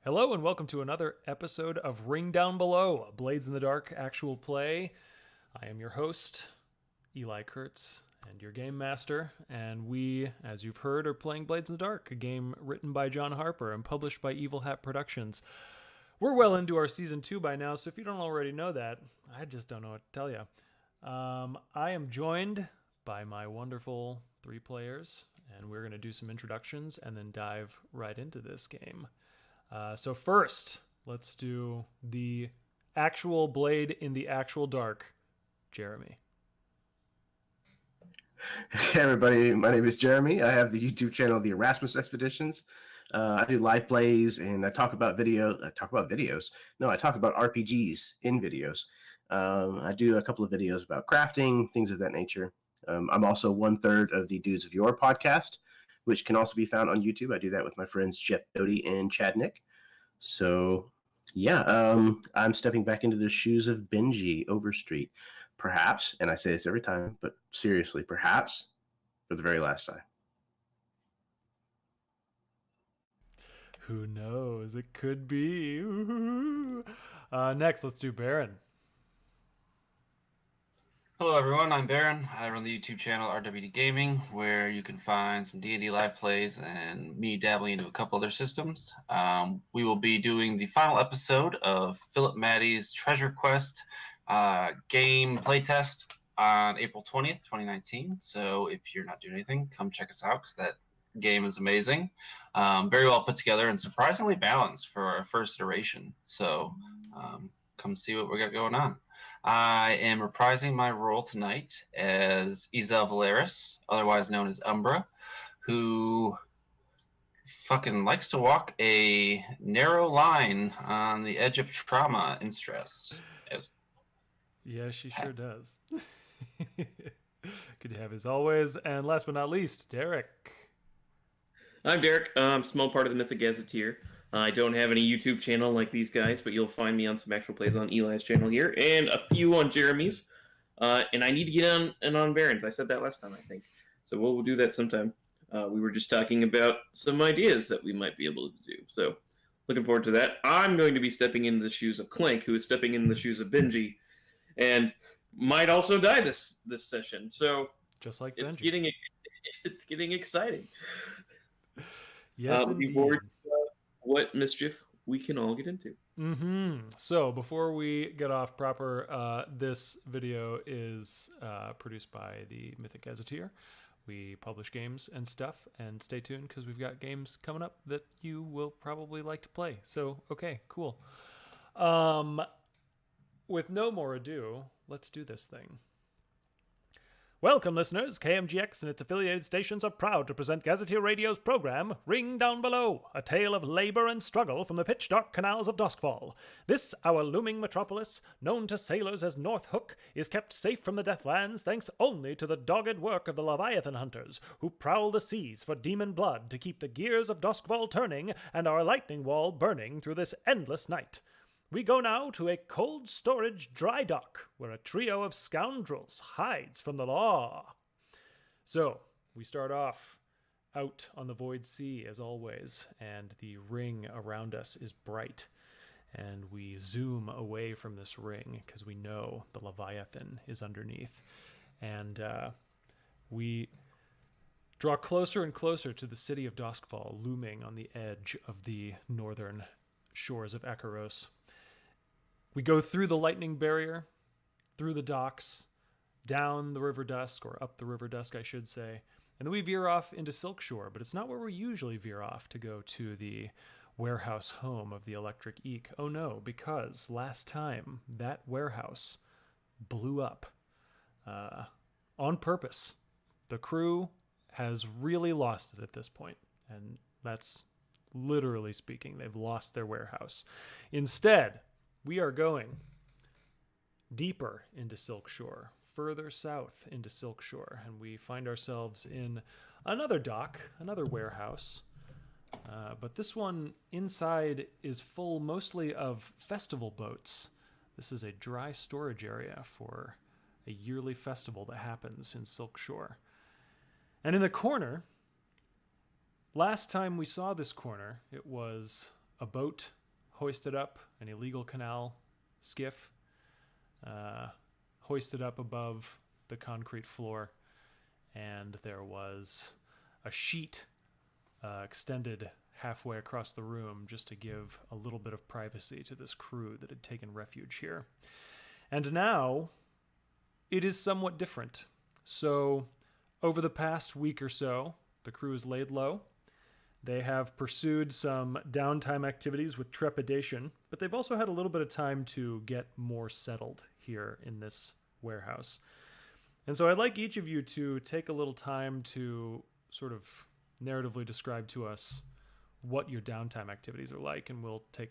Hello and welcome to another episode of Ring Down Below, a Blades in the Dark actual play. I am your host, Eli Kurtz, and your game master, and we, as you've heard, are playing Blades in the Dark, a game written by John Harper and published by Evil Hat Productions. We're well into our season 2 by now, so if you don't already know that, I just don't know what to tell you. I am joined by my wonderful 3 players, and we're going to do some introductions and then dive right into this game. So first, let's do the actual Blade in the actual dark, Jeremy. Hey everybody, my name is Jeremy. I have the YouTube channel, The Erasmus Expeditions. I do live plays and I talk about videos. No, I talk about RPGs in videos. I do a couple of videos about crafting, things of that nature. I'm also 1/3 of the Dudes of Yore podcast, which can also be found on YouTube. I do that with my friends Jeff Doty and Chad Nick. So, yeah, I'm stepping back into the shoes of Benji Overstreet. Perhaps, and I say this every time, but seriously, perhaps for the very last time. Who knows? It could be. Next, let's do Baron. Hello everyone, I'm Baron. I run the YouTube channel RWD Gaming, where you can find some D&D live plays and me dabbling into a couple other systems. We will be doing the final episode of Philip Maddie's Treasure Quest game playtest on April 20th, 2019. So if you're not doing anything, come check us out because that game is amazing. Very well put together and surprisingly balanced for our first iteration. So come see what we got going on. I am reprising my role tonight as Izel Valeris, otherwise known as Umbra, who fucking likes to walk a narrow line on the edge of trauma and stress. Yeah, she sure does. Good to have as always. And last but not least, Derek. I'm Derek. I'm a small part of the Mythic Gazetteer. I don't have any YouTube channel like these guys, but you'll find me on some actual plays on Eli's channel here, and a few on Jeremy's. And I need to get on Baron's. I said that last time, I think. So we'll do that sometime. We were just talking about some ideas that we might be able to do. So looking forward to that. I'm going to be stepping into the shoes of Clank, who is stepping into the shoes of Benji, and might also die this session. So just like it's Benji. It's getting exciting. Yes, looking forward to what mischief we can all get into. So before we get off proper, this video is produced by the Mythic Gazetteer. We publish games and stuff, and stay tuned because we've got games coming up that you will probably like to play. So, okay, cool. With no more ado, let's do this thing. Welcome, listeners. KMGX and its affiliated stations are proud to present Gazetteer Radio's program, Ring Down Below, a tale of labor and struggle from the pitch-dark canals of Duskfall. This, our looming metropolis, known to sailors as North Hook, is kept safe from the Deathlands thanks only to the dogged work of the Leviathan hunters, who prowl the seas for demon blood to keep the gears of Duskfall turning and our lightning wall burning through this endless night. We go now to a cold storage dry dock where a trio of scoundrels hides from the law. So, we start off out on the void sea as always, and the ring around us is bright. And we zoom away from this ring because we know the Leviathan is underneath. And we draw closer and closer to the city of Duskfall, looming on the edge of the northern shores of Ekaros. We go through the lightning barrier, through the docks, down the River Dusk, or up the River Dusk, I should say, and then we veer off into Silkshore, but it's not where we usually veer off to go to the warehouse home of the Electric Eek. Oh no, because last time that warehouse blew up on purpose. The crew has really lost it at this point, and that's literally speaking. They've lost their warehouse. Instead, we are going deeper into Silkshore, further south into Silkshore, and we find ourselves in another dock, another warehouse. But this one inside is full mostly of festival boats. This is a dry storage area for a yearly festival that happens in Silkshore. And in the corner, last time we saw this corner, it was a boat hoisted up, an illegal canal skiff hoisted up above the concrete floor, and there was a sheet extended halfway across the room just to give a little bit of privacy to this crew that had taken refuge here. And now it is somewhat different. So over the past week or so, the crew is laid low. They have pursued some downtime activities with trepidation, but they've also had a little bit of time to get more settled here in this warehouse. And so I'd like each of you to take a little time to sort of narratively describe to us what your downtime activities are like, and we'll take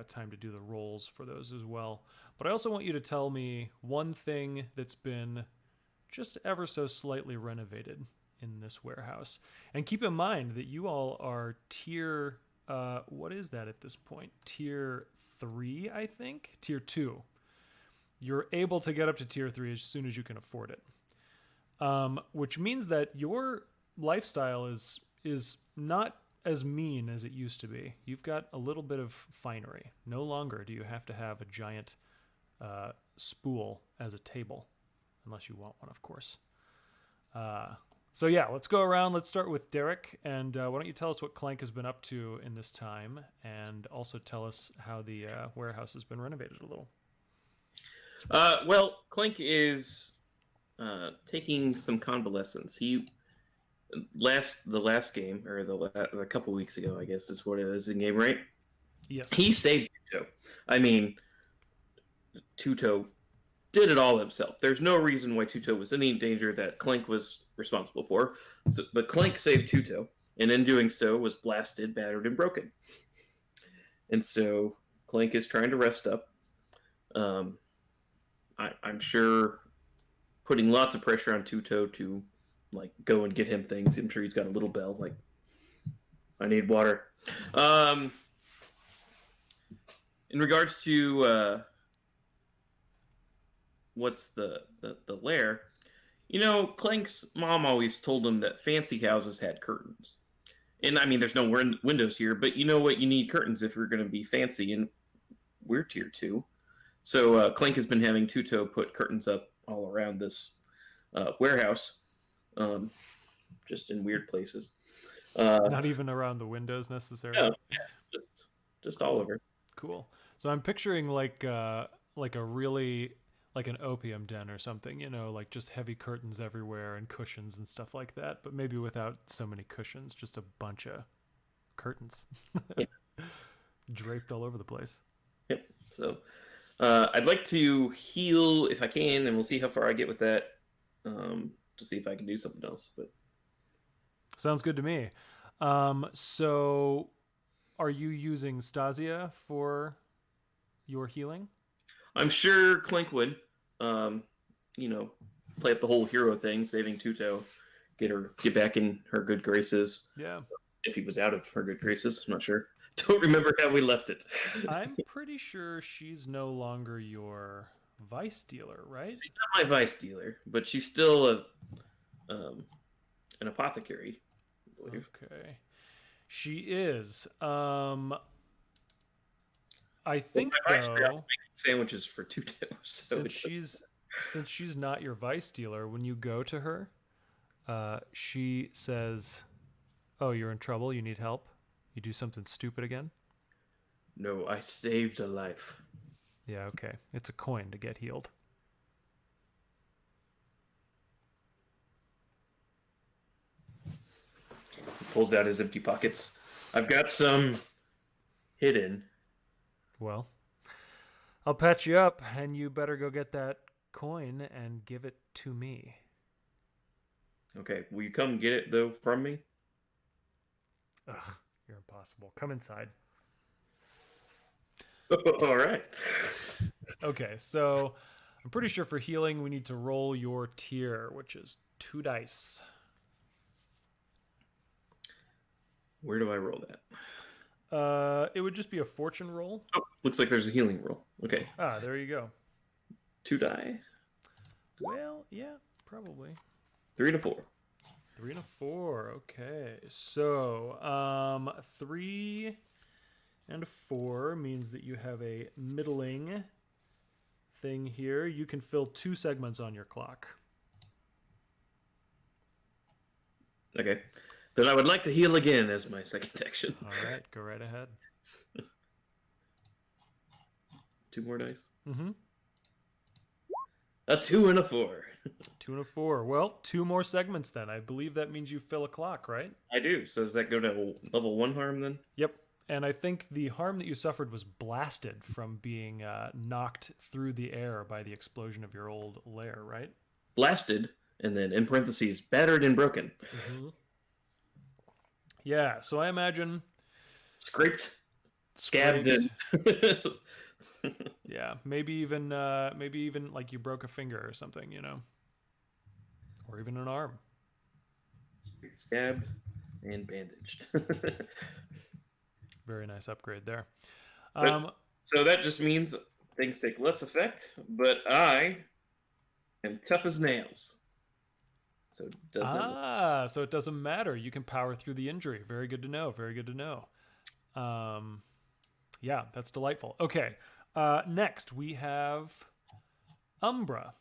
time to do the roles for those as well. But I also want you to tell me one thing that's been just ever so slightly renovated in this warehouse. And keep in mind that you all are tier, what is that at this point? Tier 3, I think? Tier 2. You're able to get up to tier 3 as soon as you can afford it. Which means that your lifestyle is not as mean as it used to be. You've got a little bit of finery. No longer do you have to have a giant spool as a table, unless you want one, of course. So yeah, let's go around. Let's start with Derek, and why don't you tell us what Clank has been up to in this time, and also tell us how the warehouse has been renovated a little. Well, Clank is taking some convalescence. The last game, or a couple weeks ago, I guess is what it is in game, right? Yes. He saved Tuto. I mean, Tuto did it all himself. There's no reason why Tuto was in any danger that Clank was responsible for. But Clank saved Tuto, and in doing so was blasted, battered, and broken. And so Clank is trying to rest up. I'm sure putting lots of pressure on Tuto to like go and get him things. I'm sure he's got a little bell like, I need water. In regards to what's the lair, Clank's mom always told him that fancy houses had curtains. And I mean, there's no windows here, but you know what? You need curtains if you're going to be fancy, and we're tier 2. So Clank has been having Tuto put curtains up all around this warehouse, just in weird places. Not even around the windows necessarily. No, yeah, just all over. Cool. So I'm picturing like a really like an opium den or something, like just heavy curtains everywhere and cushions and stuff like that, but maybe without so many cushions, just a bunch of curtains Yeah. draped all over the place. Yep. So I'd like to heal if I can, and we'll see how far I get with that, to see if I can do something else. But sounds good to me. So are you using Stasia for your healing? I'm sure Clank would, play up the whole hero thing, saving Tuto, get back in her good graces. Yeah. If he was out of her good graces, I'm not sure. Don't remember how we left it. I'm pretty sure she's no longer your vice dealer, right? She's not my vice dealer, but she's still an apothecary, I believe. Okay. She is. I think though, sandwiches for Tuto. So since she's not your vice dealer, when you go to her, she says, "Oh, you're in trouble. You need help. You do something stupid again." No, I saved a life. Yeah, okay. It's a coin to get healed. He pulls out his empty pockets. I've got some hidden. Well, I'll patch you up, and you better go get that coin and give it to me. Okay, will you come get it, though, from me? Ugh, you're impossible. Come inside. All right. Okay, so I'm pretty sure for healing, we need to roll your tier, which is 2 dice. Where do I roll that? It would just be a fortune roll. Oh, looks like there's a healing roll. Okay. Ah, there you go. 2 die. Well, yeah, probably. 3 to 4. 3 and a 4. Okay, so 3 And a 4 means that you have a middling thing here. You can fill 2 segments on your clock. Okay. Then I would like to heal again as my second action. All right, go right ahead. 2 more dice. Mm-hmm. A 2 and a 4. 2 and a 4. Well, 2 more segments then. I believe that means you fill a clock, right? I do. So does that go to level 1 harm then? Yep. And I think the harm that you suffered was blasted from being knocked through the air by the explosion of your old lair, right? Blasted, and then in parentheses, battered and broken. Mm-hmm. Yeah, so I imagine... Scraped, scabbed, and... Yeah, maybe even like you broke a finger or something, you know, or even an arm. Scabbed and bandaged. Very nice upgrade there. So that just means things take less effect, but I am tough as nails. So it doesn't. So it doesn't matter. You can power through the injury. Very good to know. Very good to know. Yeah, that's delightful. Okay. Next, we have Umbra.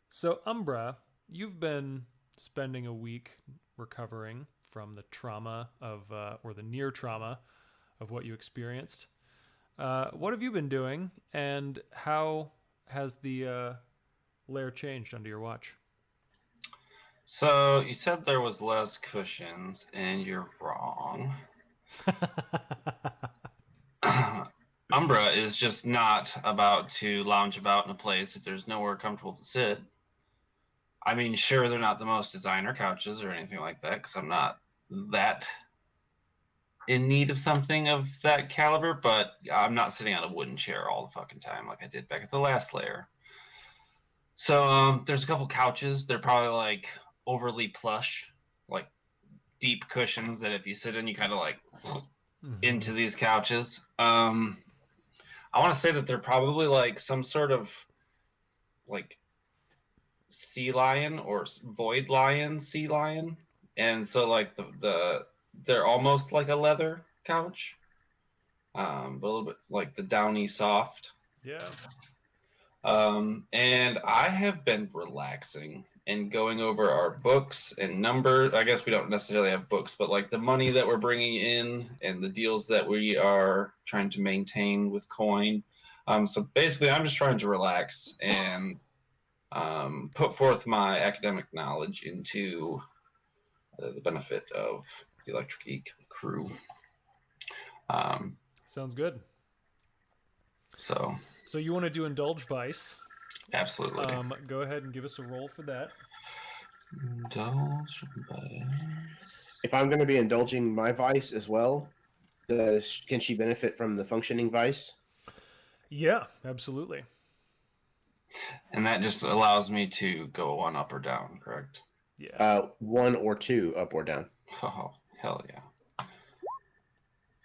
So, Umbra, you've been spending a week recovering from the trauma of, or the near trauma of what you experienced. What have you been doing, and how has the lair changed under your watch? So, you said there was less cushions, and you're wrong. Umbra is just not about to lounge about in a place if there's nowhere comfortable to sit. I mean, sure, they're not the most designer couches or anything like that, because I'm not that in need of something of that caliber, but I'm not sitting on a wooden chair all the fucking time like I did back at the last lair. So there's a couple couches. They're probably like overly plush, like deep cushions that if you sit in, you kind of like into these couches. I want to say that they're probably like some sort of like sea lion or void lion, sea lion. And so like they're almost like a leather couch, but a little bit like the downy soft. Yeah. And I have been relaxing and going over our books and numbers. I guess we don't necessarily have books, but like the money that we're bringing in and the deals that we are trying to maintain with coin. So basically, I'm just trying to relax and put forth my academic knowledge into the benefit of the Electric Geek crew. Sounds good. So you want to do Indulge Vice? Absolutely. Go ahead and give us a roll for that. Indulge Vice. If I'm going to be indulging my vice as well, can she benefit from the functioning vice? Yeah, absolutely. And that just allows me to go 1 up or down, correct? Yeah. 1 or 2 up or down. Oh, hell yeah.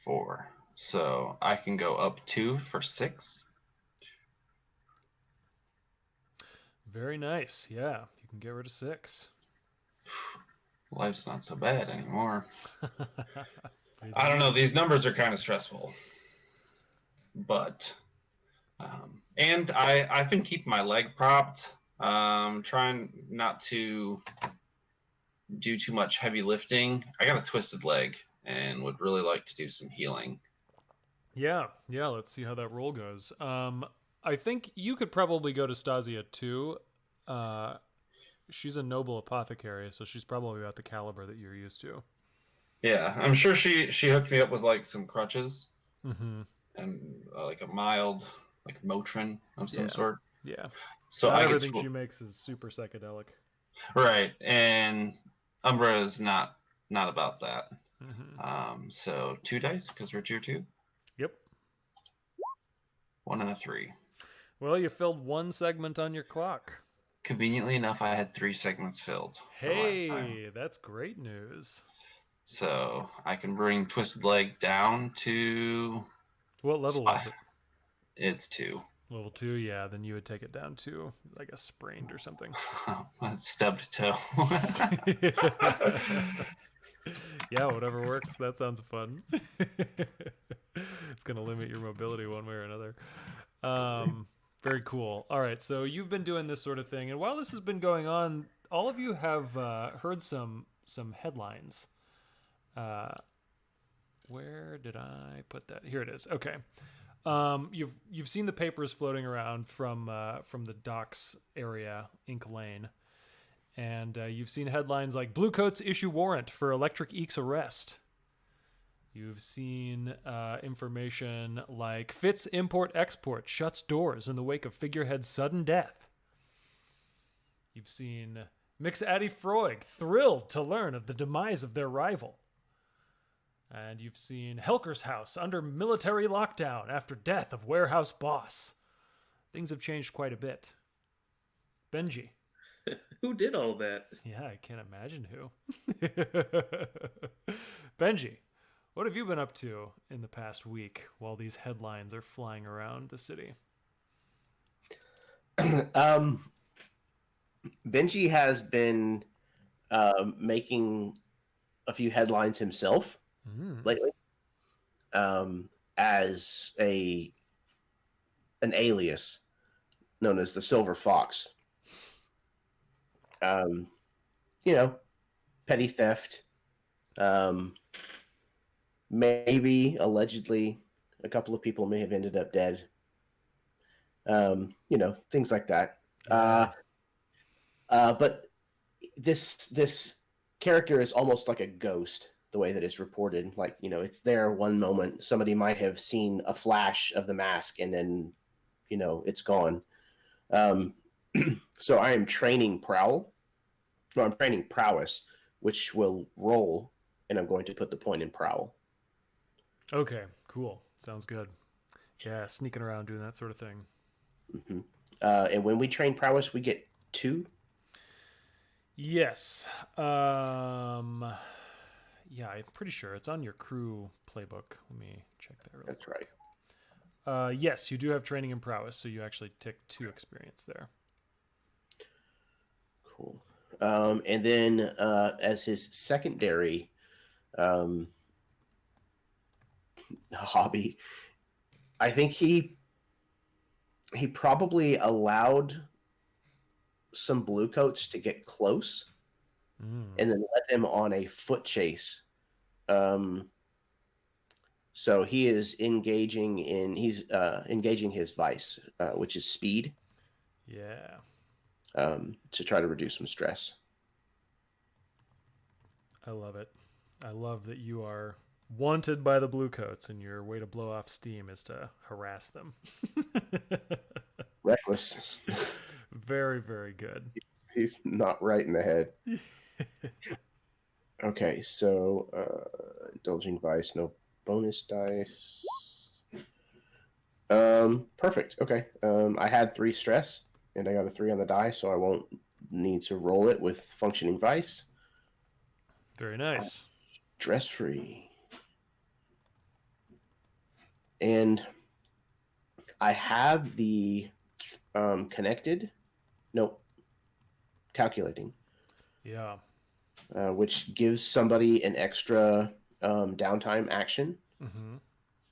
4. So I can go up 2 for 6. Very nice. Yeah, you can get rid of 6. Life's not so bad anymore. I don't know. These numbers are kind of stressful. But, and I've been keeping my leg propped, trying not to do too much heavy lifting. I got a twisted leg and would really like to do some healing. Yeah, let's see how that roll goes. I think you could probably go to Stasia too. She's a noble apothecary, so she's probably about the caliber that you're used to. Yeah, I'm sure she hooked me up with like some crutches and like a mild like Motrin of some sort. Yeah. So not everything she makes is super psychedelic. Right, and Umbra is not about that. So 2 dice because we're tier 2. Yep. 1 and a 3. Well, you filled 1 segment on your clock. Conveniently enough, I had 3 segments filled. Hey, that's great news. So I can bring Twisted Leg down to... What level was it? It's 2. Level 2, yeah. Then you would take it down to like a sprained or something. Stubbed toe. Yeah, whatever works. That sounds fun. It's going to limit your mobility one way or another. Very cool. All right, so you've been doing this sort of thing, and while this has been going on, all of you have heard some headlines. Where did I put that? Here it is. Okay. You've seen the papers floating around from the docks area, Ink Lane, and you've seen headlines like "Bluecoats issue warrant for Electric Eek's arrest." You've seen information like Fitz Import Export shuts doors in the wake of figurehead's sudden death. You've seen Mix Addy Freud thrilled to learn of the demise of their rival. And you've seen Helker's house under military lockdown after death of warehouse boss. Things have changed quite a bit. Benji. Who did all that? Yeah, I can't imagine who. Benji, what have you been up to in the past week while these headlines are flying around the city? Benji has been making a few headlines himself lately, as an alias known as the Silver Fox. Petty theft, maybe allegedly a couple of people may have ended up dead. Things like that. But this character is almost like a ghost, the way that it's reported. Like, it's there one moment. Somebody might have seen a flash of the mask and then, it's gone. So I am training Prowl. No, I'm training Prowess, which will roll, and I'm going to put the point in Prowl. Okay, cool. Sounds good. Yeah, sneaking around doing that sort of thing. Mm-hmm. And when we train Prowess, we get 2? Yes. Yeah, I'm pretty sure it's on your crew playbook. Let me check that real quick. That's right. Yes, you do have training in prowess, so you actually tick 2 experience there. Cool. And then as his secondary hobby, I think he probably allowed some bluecoats to get close and then let them on a foot chase. So he is engaging his vice, which is speed. Yeah. To try to reduce some stress. I love it. I love that you are wanted by the bluecoats, and your way to blow off steam is to harass them. Reckless. Very, very good. He's not right in the head. Okay, so indulging vice, no bonus dice. Perfect. Okay. I had 3 stress, and I got a 3 on the die, so I won't need to roll it with functioning vice. Very nice. Stress free. And I have the calculating. Yeah. Which gives somebody an extra downtime action. Mm-hmm.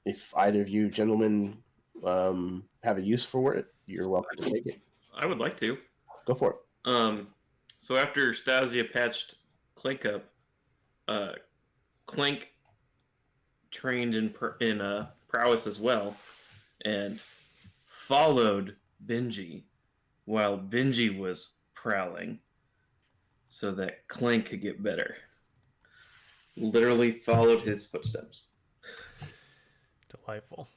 If either of you gentlemen have a use for it, you're welcome to take it. I would like to. Go for it. So after Stasia patched Clink up, Clink trained in prowess as well, and followed Benji while Benji was prowling, so that Clink could get better. Literally followed his footsteps. Delightful.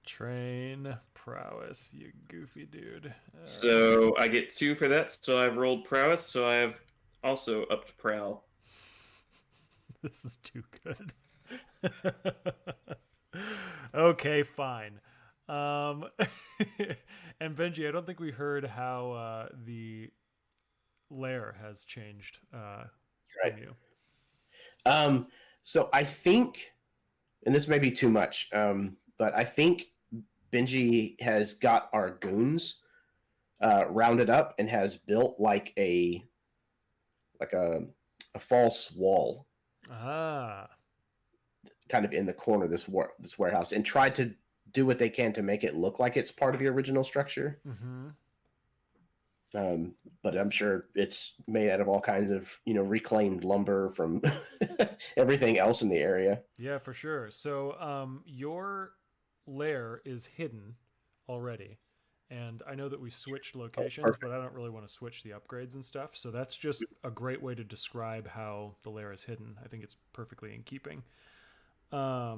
Train prowess, you goofy dude. So I get 2 for that, so I've rolled prowess, so I have also upped prowl. This is too good. Okay, fine. And Benji, I don't think we heard how the lair has changed from you. So I think, and this may be too much, but I think Benji has got our goons rounded up and has built like a false wall. kind of in the corner of this warehouse and tried to do what they can to make it look like it's part of the original structure. Mm-hmm. But I'm sure it's made out of all kinds of, reclaimed lumber from everything else in the area. Yeah, for sure. So your lair is hidden already. And I know that we switched locations, but I don't really want to switch the upgrades and stuff. So that's just a great way to describe how the lair is hidden. I think it's perfectly in keeping. I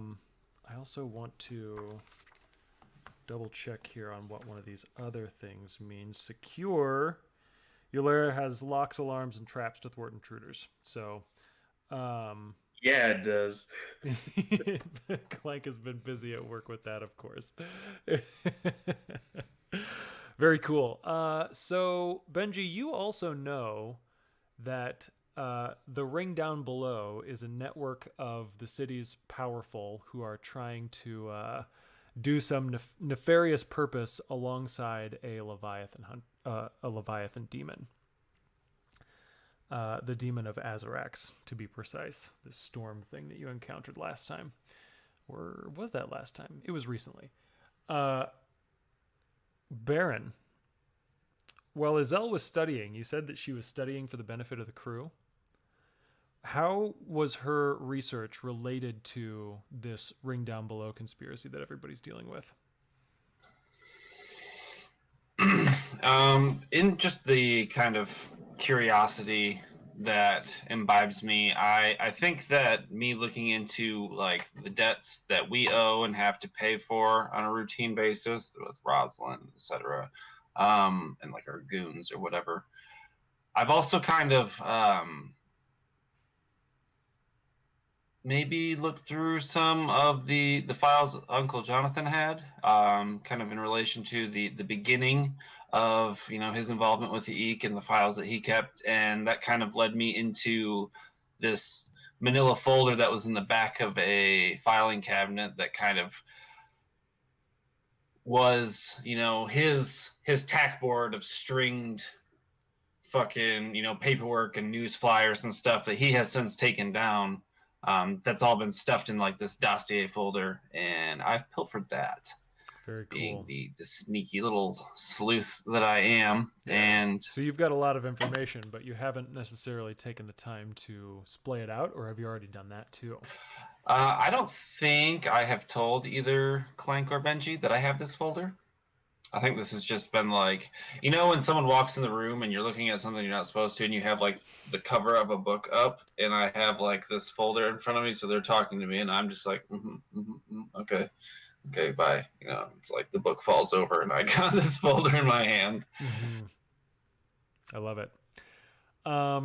also want to double check here on what one of these other things means. Secure. Your lair has locks, alarms, and traps to thwart intruders. So, Yeah, it does. Clank has been busy at work with that, of course. Very cool. So, Benji, you also know that the ring down below is a network of the city's powerful who are trying to do some nefarious purpose alongside a Leviathan demon. The demon of Azarax, to be precise. This storm thing that you encountered last time. Or was that last time? It was recently. Baron, while Azelle was studying, you said that she was studying for the benefit of the crew. How was her research related to this ring down below conspiracy that everybody's dealing with? In just the kind of curiosity that imbibes me, I think that me looking into like the debts that we owe and have to pay for on a routine basis with Rosalind, etc., and like our goons or whatever. I've also kind of maybe looked through some of the files Uncle Jonathan had, kind of in relation to the beginning of his involvement with the Eek and the files that he kept, and that kind of led me into this manila folder that was in the back of a filing cabinet that kind of was his tack board of stringed fucking paperwork and news flyers and stuff that he has since taken down. That's all been stuffed in like this dossier folder, and I've pilfered that. Very cool. Being the sneaky little sleuth that I am. Yeah. And so you've got a lot of information, but you haven't necessarily taken the time to splay it out, or have you already done that too? I don't think I have told either Clank or Benji that I have this folder. I think this has just been like, when someone walks in the room and you're looking at something you're not supposed to, and you have like the cover of a book up, and I have like this folder in front of me, so they're talking to me, and I'm just like, okay, bye. It's like the book falls over, and I got this folder in my hand. Mm-hmm. I love it.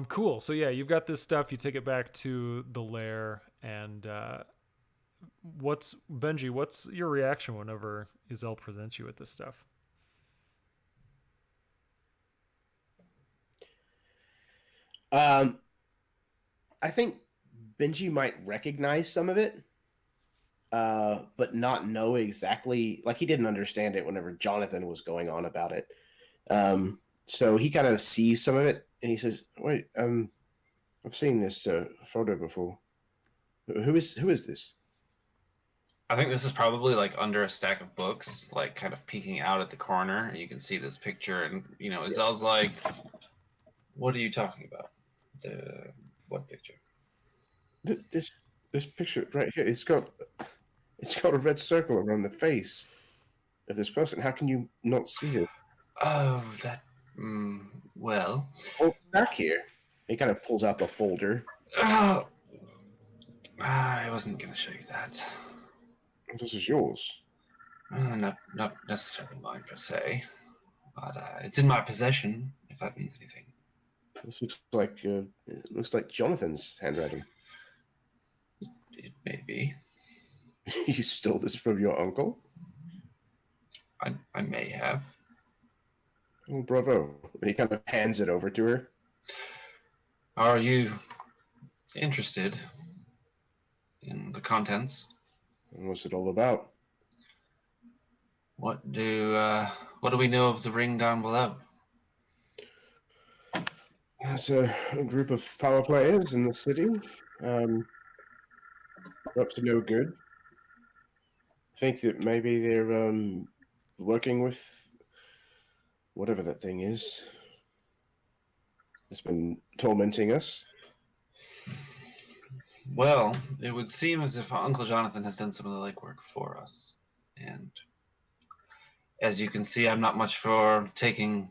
Cool. So yeah, you've got this stuff. You take it back to the lair, and Benji? What's your reaction whenever Izelle presents you with this stuff? I think Benji might recognize some of it, but not know exactly. Like, he didn't understand it whenever Jonathan was going on about it. So he kind of sees some of it, and he says, "Wait, I've seen this photo before. Who is this?" I think this is probably like under a stack of books, like kind of peeking out at the corner, and you can see this picture. And Izelle's like, "What are you talking about? What picture?" This picture right here. It's got a red circle around the face of this person. How can you not see it? Oh, that. Well. Oh, back here. He kind of pulls out the folder. Oh, I wasn't going to show you that. This is yours. Not necessarily mine per se, but it's in my possession. If that means anything. This looks like Jonathan's handwriting. It may be. You stole this from your uncle? I may have. Oh, bravo. And he kind of hands it over to her. Are you interested in the contents? And what's it all about? What do we know of the ring down below? It's a group of power players in the city. Up to no good. Think that maybe they're working with whatever that thing is. It's been tormenting us. Well, it would seem as if Uncle Jonathan has done some of the legwork for us. And as you can see, I'm not much for taking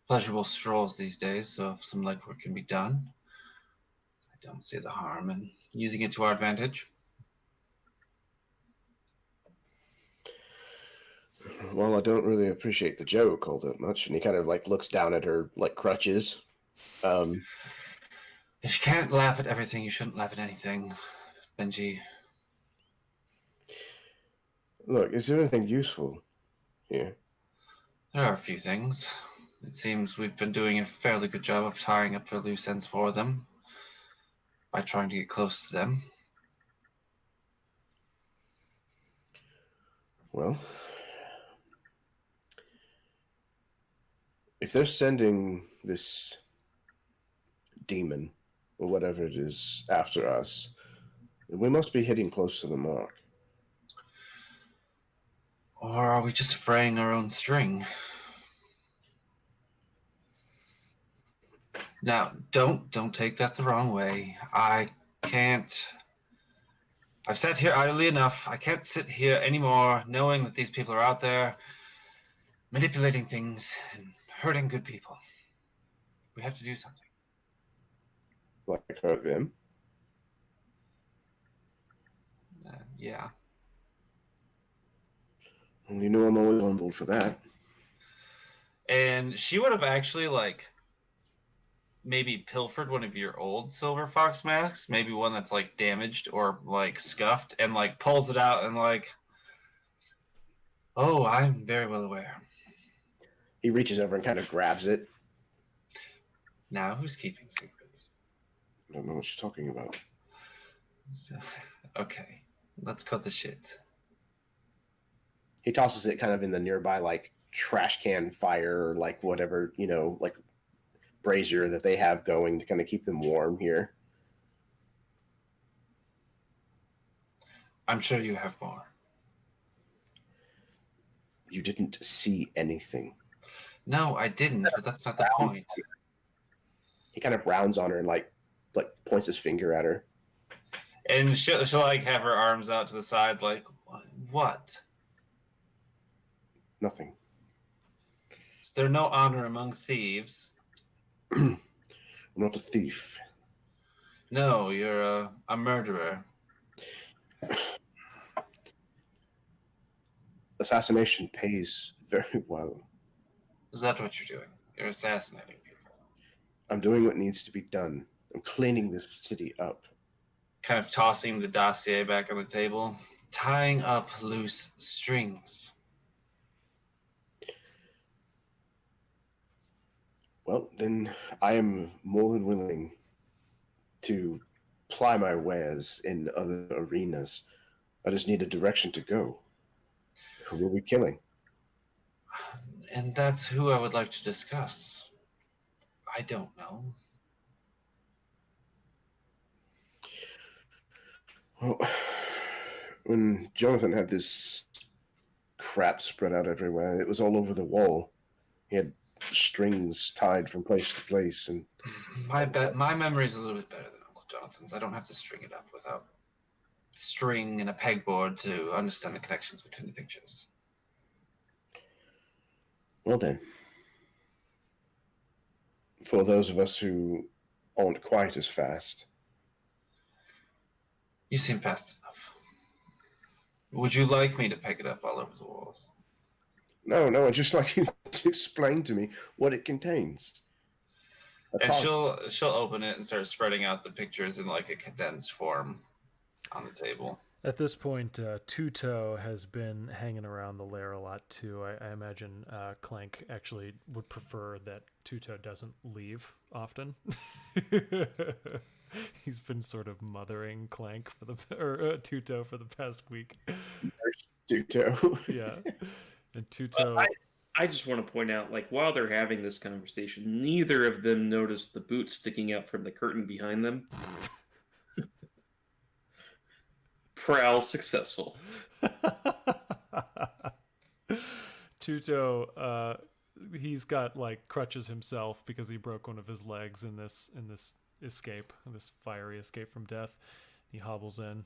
pleasurable strolls these days, so if some legwork can be done, I don't see the harm in using it to our advantage. Well, I don't really appreciate the joke all that much. And he kind of like looks down at her like crutches. If you can't laugh at everything, you shouldn't laugh at anything, Benji. Look, is there anything useful here? There are a few things. It seems we've been doing a fairly good job of tying up their loose ends for them by trying to get close to them. Well, if they're sending this demon or whatever it is after us, then we must be hitting close to the mark. Or are we just fraying our own string? Now, don't take that the wrong way. I can't. I've sat here idly enough. I can't sit here anymore knowing that these people are out there manipulating things and hurting good people. We have to do something. Like hurt them? Yeah. Well, you know I'm always on board for that. And she would have actually, like, maybe pilfered one of your old silver fox masks, maybe one that's, like, damaged or, like, scuffed, and, like, pulls it out and, like, oh, I'm very well aware. He reaches over and kind of grabs it. Now, who's keeping secrets? I don't know what you're talking about. Okay, let's cut the shit. He tosses it kind of in the nearby, like, trash can fire or, like, whatever, you know, like, brazier that they have going to kind of keep them warm here. I'm sure you have more. You didn't see anything. No, I didn't, but that's not the point. He kind of rounds on her and, like points his finger at her. And she'll like, have her arms out to the side, like, what? Nothing. Is there no honor among thieves? I'm not a thief. No, you're a murderer. Assassination pays very well. Is that what you're doing? You're assassinating people. I'm doing what needs to be done. I'm cleaning this city up. Kind of tossing the dossier back on the table. Tying up loose strings. Well, then I am more than willing to ply my wares in other arenas. I just need a direction to go. Who will we be killing? And that's who I would like to discuss. I don't know. Well, when Jonathan had this crap spread out everywhere, it was all over the wall. He had strings tied from place to place, and My memory is a little bit better than Uncle Jonathan's. I don't have to string it up without string and a pegboard to understand the connections between the pictures. well then, for those of us who aren't quite as fast, You seem fast enough. Would you like me to peg it up all over the walls? no, I'd just like you to explain to me what it contains. And she'll open it and start spreading out the pictures in like a condensed form on the table. At this point, Tuto has been hanging around the lair a lot too. I imagine Clank actually would prefer that Tuto doesn't leave often. He's been sort of mothering Clank for Tuto for the past week. Tuto. Yeah, and Tuto. I just want to point out, like, while they're having this conversation, neither of them noticed the boot sticking out from the curtain behind them. Prowl successful. Tuto, he's got like crutches himself because he broke one of his legs in this escape, this fiery escape from death. He hobbles in.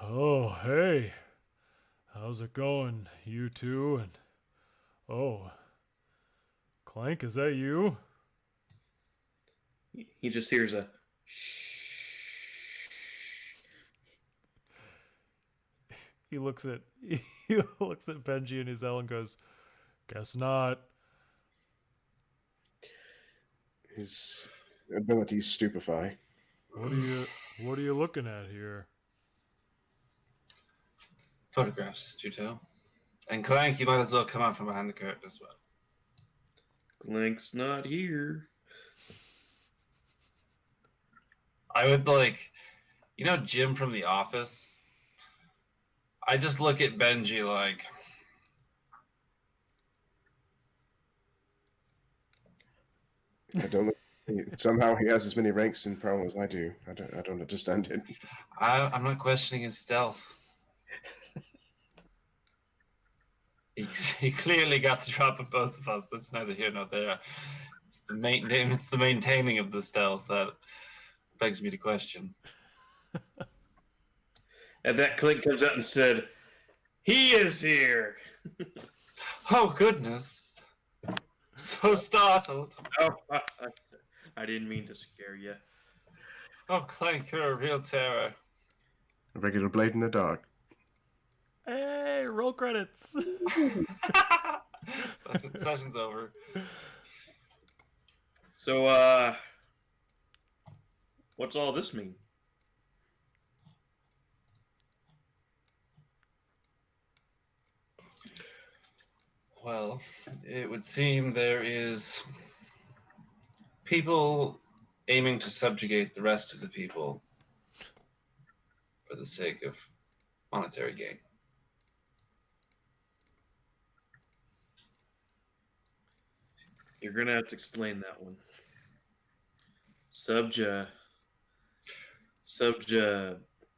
Oh, hey. How's it going, you two? And oh, Clank, is that you? He just hears a shh. He looks at Benji and Izel and goes, "Guess not." His abilities stupefy. What are you looking at here? Photographs, Tuto. And Clank, you might as well come out from behind the curtain as well. Clank's not here. I would Jim from The Office? I just look at Benji like... I don't know. Somehow he has as many ranks in Prowl as I do. I don't understand it. I'm not questioning his stealth. He clearly got the drop of both of us. That's neither here nor there. It's the maintaining of the stealth that begs me to question. And that Clank comes out and said, "He is here." Oh, goodness. So startled. Oh, I didn't mean to scare you. Oh, Clank, you're a real terror. A regular blade in the dark. Hey, roll credits. Session's over. So, what's all this mean? Well, it would seem there is people aiming to subjugate the rest of the people for the sake of monetary gain. You're gonna have to explain that one.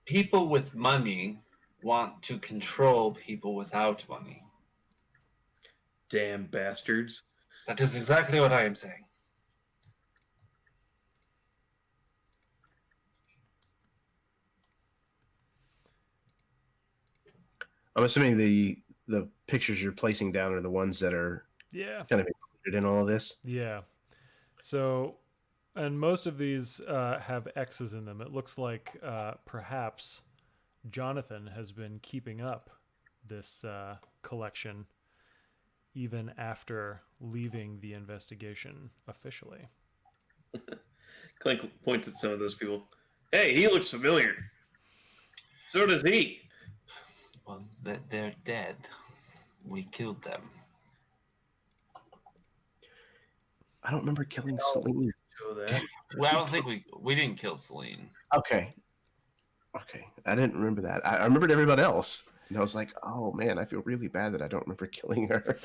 People with money want to control people without money. Damn bastards. That is exactly what I am saying. I'm assuming the pictures you're placing down are the ones that are kind of included in all of this. Yeah. So, and most of these have X's in them. It looks like perhaps Jonathan has been keeping up this collection even after leaving the investigation officially. Clank points at some of those people. Hey, he looks familiar. So does he. Well, they're dead. We killed them. I don't remember killing Celine. Well, I don't think we didn't kill Celine. Okay. I didn't remember that. I remembered everybody else. And I was like, oh man, I feel really bad that I don't remember killing her.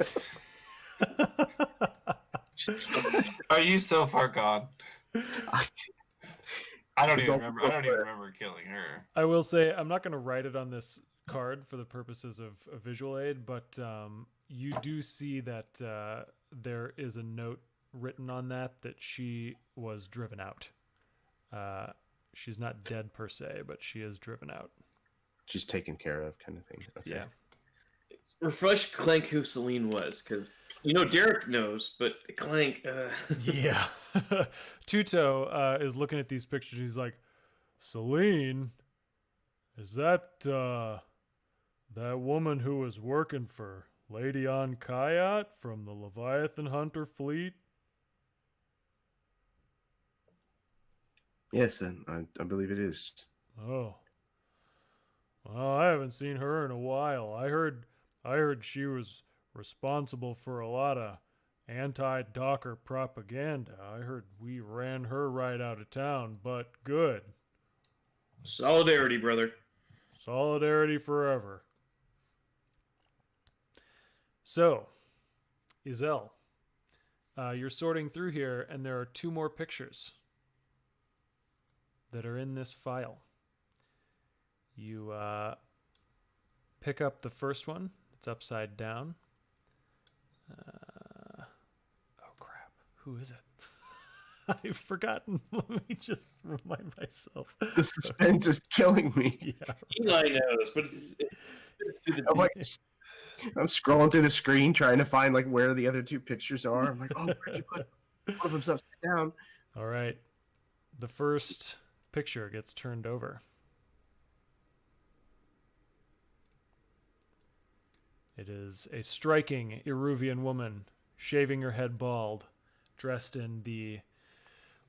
Are you so far gone? I don't even remember killing her. I will say I'm not going to write it on this card for the purposes of a visual aid, but you do see that there is a note written on that she was driven out. She's not dead per se, but she is driven out. She's taken care of, kind of thing. Okay. Yeah. Refresh Clank who Celine was, because Derek knows, but Clank. Yeah. Tuto is looking at these pictures. He's like, Celine, is that that woman who was working for Lady on Kayat from the Leviathan Hunter fleet? Yes, I believe it is. Oh. Well, I haven't seen her in a while. I heard she was responsible for a lot of anti-Docker propaganda. I heard we ran her right out of town, but good. Solidarity, brother. Solidarity forever. So, Izel, you're sorting through here, and there are 2 more pictures that are in this file. You pick up the first one. It's upside down. Oh, crap. Who is it? I've forgotten. Let me just remind myself. The suspense is killing me. Yeah. Eli knows, but I'm scrolling through the screen trying to find like where the other two pictures are. I'm like, oh, where'd you put one of them's upside down? All right. The first picture gets turned over. It is a striking Eruvian woman, shaving her head bald, dressed in the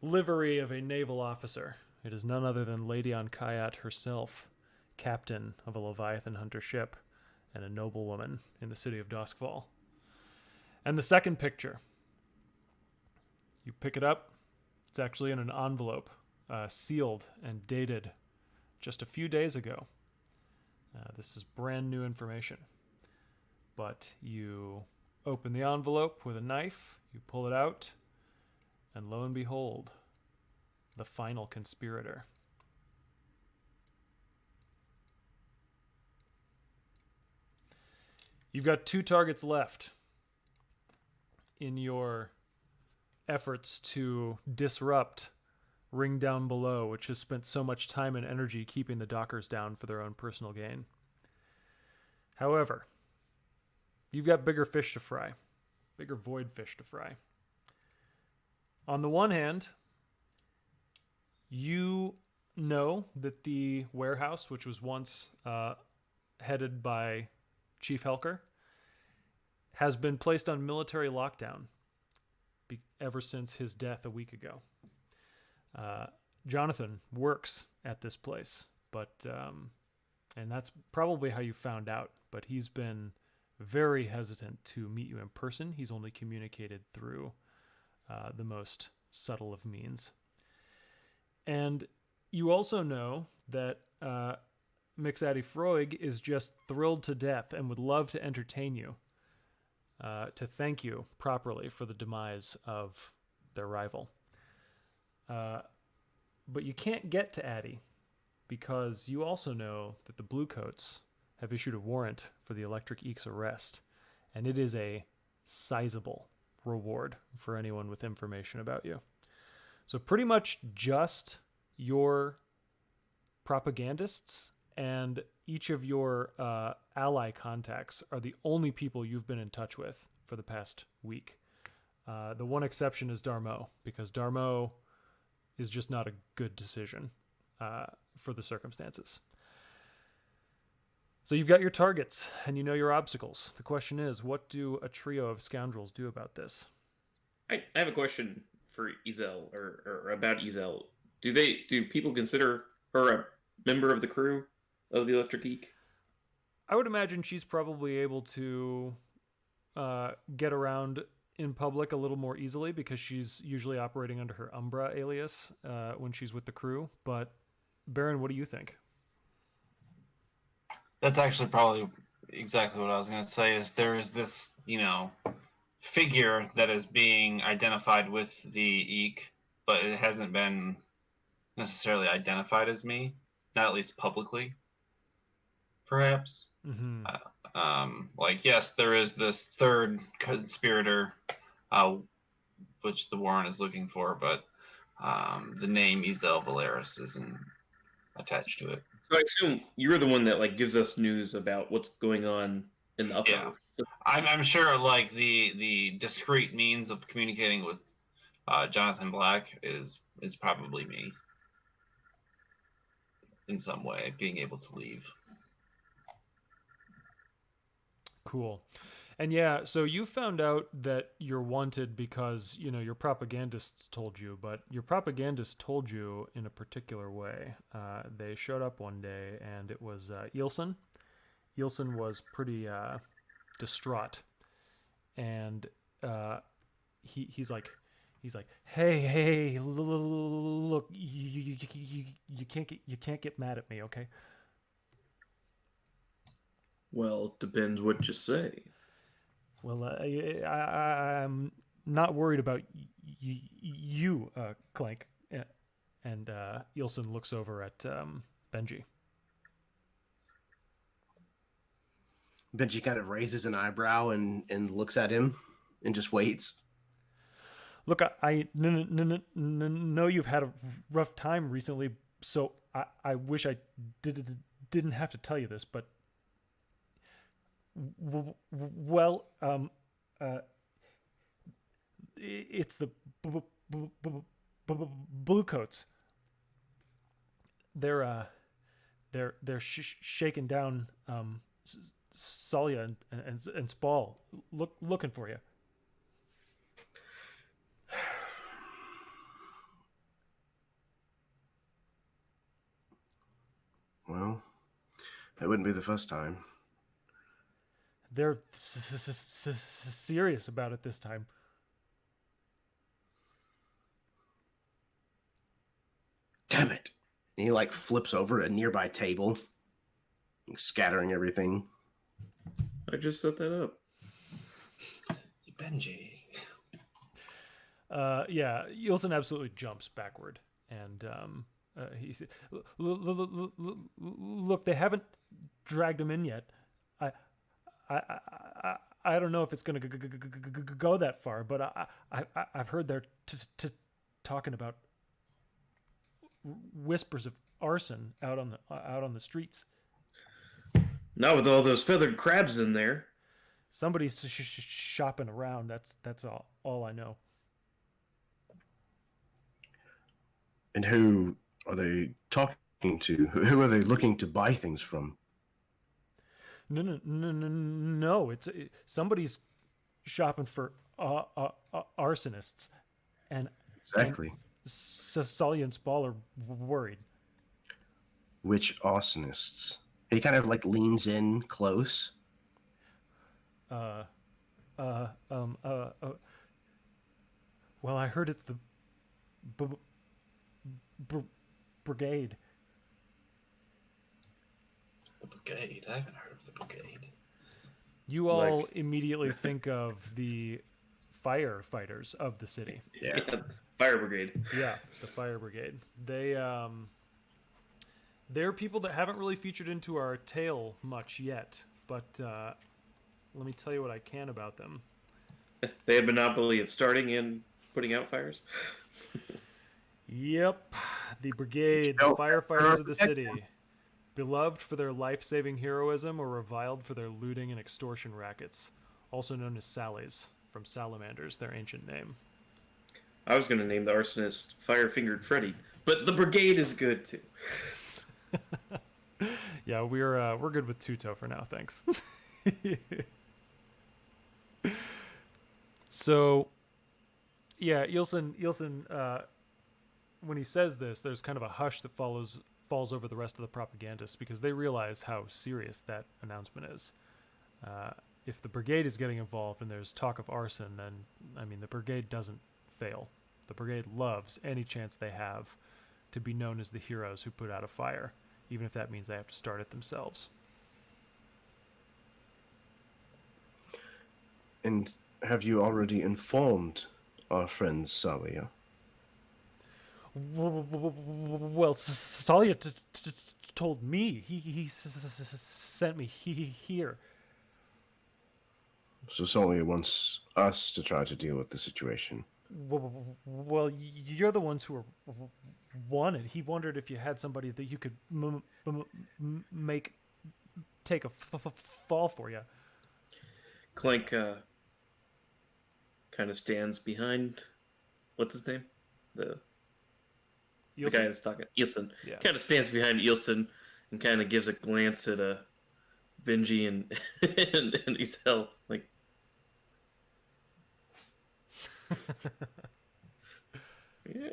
livery of a naval officer. It is none other than Lady Ankayat herself, captain of a Leviathan hunter ship, and a noblewoman in the city of Duskfall. And the second picture, you pick it up. It's actually in an envelope, sealed and dated just a few days ago. This is brand new information. But you open the envelope with a knife, you pull it out, and lo and behold, the final conspirator. You've got 2 targets left in your efforts to disrupt Ring Down Below, which has spent so much time and energy keeping the dockers down for their own personal gain. However, you've got bigger fish to fry, bigger void fish to fry. On the one hand, you know that the warehouse, which was once headed by Chief Helker, has been placed on military lockdown ever since his death a week ago. Jonathan works at this place, but and that's probably how you found out, but he's been very hesitant to meet you in person. He's only communicated through the most subtle of means. And you also know that Mixati Freud is just thrilled to death and would love to entertain you, to thank you properly for the demise of their rival. But you can't get to Addie because you also know that the Bluecoats have issued a warrant for the Electric Eek's arrest, and it is a sizable reward for anyone with information about you. So pretty much just your propagandists and each of your ally contacts are the only people you've been in touch with for the past week. The one exception is Darmo, because Darmo is just not a good decision for the circumstances. So you've got your targets and you know your obstacles. The question is, what do a trio of scoundrels do about this? I have a question for Ezel, or about Ezel. Do people consider her a member of the crew of the Electric Geek? I would imagine she's probably able to get around in public a little more easily because she's usually operating under her Umbra alias when she's with the crew. But Baron, what do you think? That's actually probably exactly what I was going to say. Is there is this, figure that is being identified with the Eek, but it hasn't been necessarily identified as me, not at least publicly. Perhaps. Mm-hmm. Yes, there is this third conspirator, which the warrant is looking for, but the name Ezel Valeris isn't attached to it. So I assume you're the one that gives us news about what's going on in the upper. Yeah. So, I'm sure the discreet means of communicating with Jonathan Black is probably me in some way, being able to leave. Cool. And yeah, so you found out that you're wanted because, your propagandists told you, but your propagandists told you in a particular way. They showed up one day and it was Ilson. Ilson was pretty distraught. And he's like, hey, look, you can't get mad at me, okay? Well, it depends what you say. Well, I'm not worried about you, Clank. And Ilson looks over at Benji. Benji kind of raises an eyebrow and looks at him and just waits. Look, I know you've had a rough time recently, so I wish I didn't have to tell you this, but well, it's the bluecoats. They're shaking down Salia and Spall, looking for you. Well, that wouldn't be the first time. They're serious about it this time. Damn it. And he like flips over a nearby table, scattering everything. I just set that up. Benji. Yeah, Yilson absolutely jumps backward, and he said, "Look, they haven't dragged him in yet. I don't know if it's going to go that far, but I've heard they're talking about whispers of arson out on the streets. Not with all those feathered crabs in there. Somebody's shopping around. That's all I know." And who are they talking to? Who are they looking to buy things from? No. Somebody's shopping for arsonists, and Exactly. Salia and Spall are worried. Which arsonists? He kind of like leans in close. Well, I heard it's the brigade. The brigade? I haven't heard of the brigade. You all immediately think of the firefighters of the city. Yeah. Fire brigade. Yeah, the fire brigade. They're people that haven't really featured into our tale much yet, but let me tell you what I can about them. They have monopoly of starting and putting out fires. Yep, the brigade, the firefighters of the city. Beloved for their life-saving heroism or reviled for their looting and extortion rackets. Also known as Sallies, from Salamanders, their ancient name. I was going to name the arsonist Fire-Fingered Freddy, but the brigade is good too. Yeah, we're good with Tuto for now, thanks. So, yeah, Ilson, when he says this, there's kind of a hush that falls over the rest of the propagandists because they realize how serious that announcement is. If the brigade is getting involved and there's talk of arson, then, I mean, the brigade doesn't fail. The brigade loves any chance they have to be known as the heroes who put out a fire, even if that means they have to start it themselves. And have you already informed our friend Salia? Well, Salia told me. He sent me here. So Salia wants us to try to deal with the situation. Well, you're the ones who are wanted. He wondered if you had somebody that you could make take a fall for you. Clank kind of stands behind. What's his name? The guy that's talking. Ilson. Yeah. Kind of stands behind Ilson and kind of gives a glance at Benji and and Isel. Like. Yeah.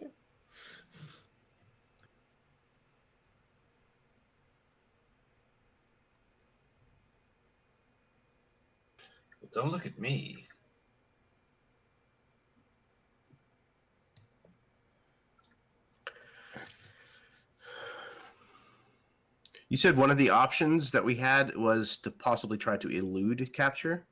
Well, don't look at me. You said one of the options that we had was to possibly try to elude capture?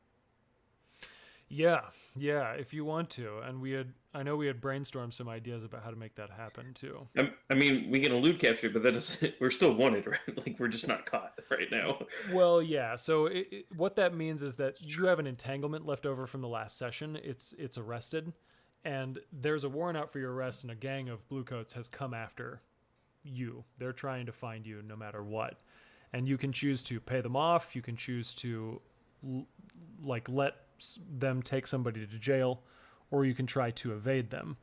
Yeah, if you want to. And we had I know we had brainstormed some ideas about how to make that happen too. I mean, we can elude capture, but that doesn't. We're still wanted, right? Like we're just not caught right now. Well, yeah. So what that means is that you have an entanglement left over from the last session. It's arrested, and there's a warrant out for your arrest, and a gang of bluecoats has come after you. They're trying to find you no matter what, and you can choose to pay them off. You can choose to like let them take somebody to jail, or you can try to evade them.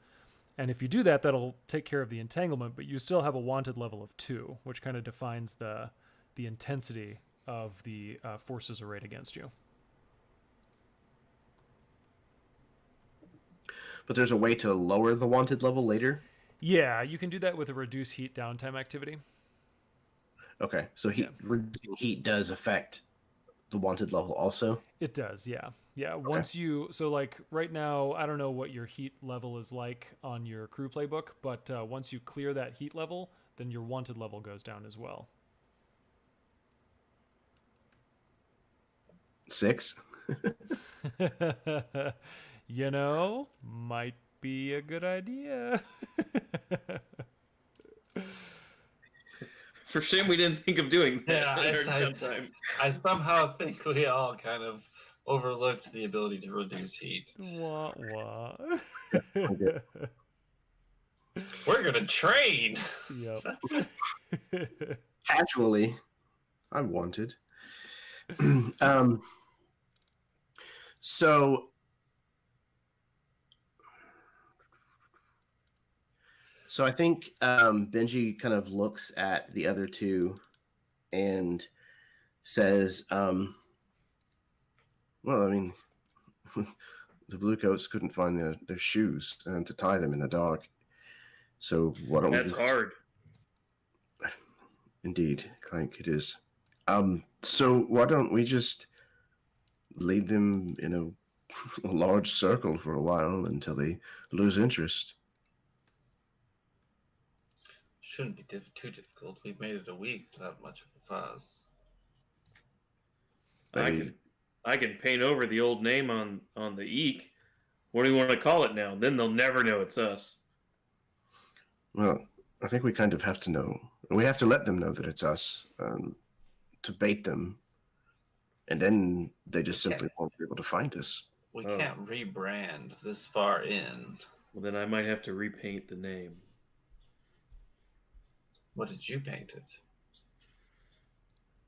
And if you do that, that'll take care of the entanglement, but you still have a wanted level of 2, which kind of defines the intensity of the forces arrayed against you. But there's a way to lower the wanted level later? Yeah, you can do that with a reduce heat downtime activity. Okay, so reducing heat does affect the wanted level also? It does, yeah. Yeah, once you... So, like, right now, I don't know what your heat level is like on your crew playbook, but once you clear that heat level, then your wanted level goes down as well. 6? You know, might be a good idea. For shame we didn't think of doing that in our Yeah, downtime. I somehow think we all kind of overlooked the ability to reduce heat. Wah, wah. We're gonna train. Yep. Casually, I'm wanted. So I think Benji kind of looks at the other two and says, well, I mean, the bluecoats couldn't find their shoes to tie them in the dark. So why don't That's hard. Indeed, Clank, it is. So why don't we just lead them in a large circle for a while until they lose interest? Shouldn't be too difficult. We've made it a week without much of a fuss. I can paint over the old name on the eek. What do you want to call it now? Then they'll never know it's us. Well, I think we kind of have to know. We have to let them know that it's us to bait them, and then they just simply won't be able to find us. We can't rebrand this far in. Well, then I might have to repaint the name. What did you paint it?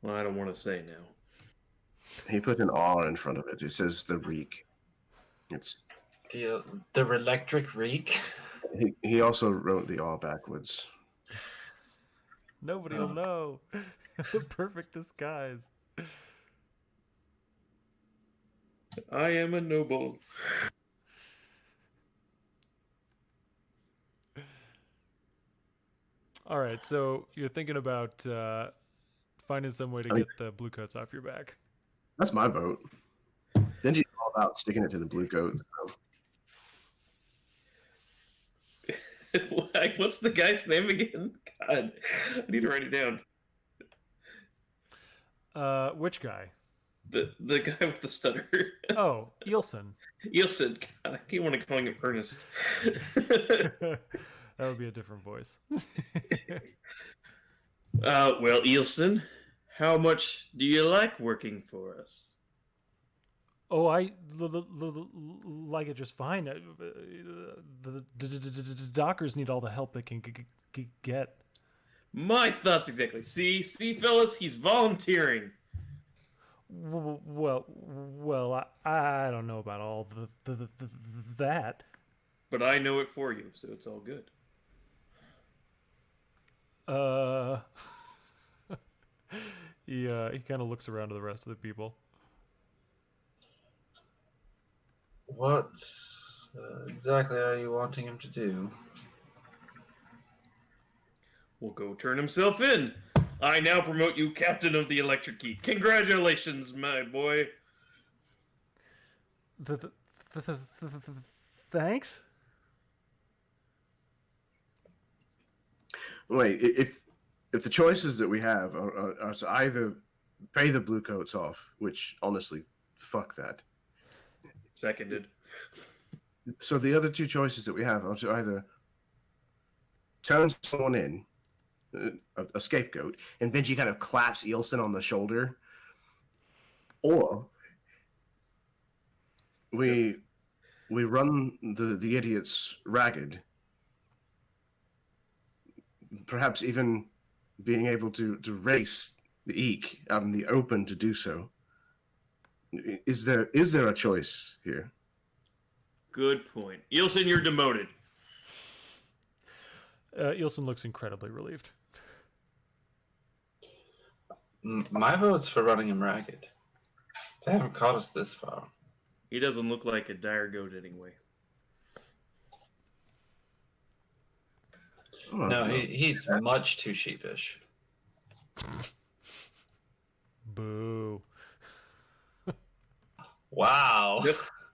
Well, I don't want to say now. He put an R in front of it. It says the Reek. It's the electric reek. He also wrote the R backwards. Nobody will know. The perfect disguise. I am a noble. All right, so you're thinking about finding some way to get the bluecoats off your back. That's my vote. Benji's all about sticking it to the bluecoats. So. What's the guy's name again? God, I need to write it down. Which guy? The guy with the stutter. Oh, Eelson. Eelson. God, I keep wanting to call him Ernest. That would be a different voice. Well, Eelson, how much do you like working for us? Oh, I like it just fine. The dockers need all the help they can get. My thoughts exactly. See, fellas, he's volunteering. Well, I don't know about all that. But I know it for you, so it's all good. Yeah, he kind of looks around to the rest of the people. What exactly are you wanting him to do? We'll go turn himself in. I now promote you captain of the Electric Key. Congratulations, my boy. Thanks. Wait, if the choices that we have are to either pay the bluecoats off, which honestly, fuck that. Seconded. So the other two choices that we have are to either turn someone in, a scapegoat, and Benji kind of claps Eilson on the shoulder, or we run the idiots ragged, perhaps even being able to race the Eek out in the open to do so. Is there a choice here? Good point. Ilson, you're demoted. Ilson looks incredibly relieved. My vote's for running him ragged. They haven't caught us this far. He doesn't look like a dire goat anyway. Oh, No, he's much too sheepish. Boo. Wow.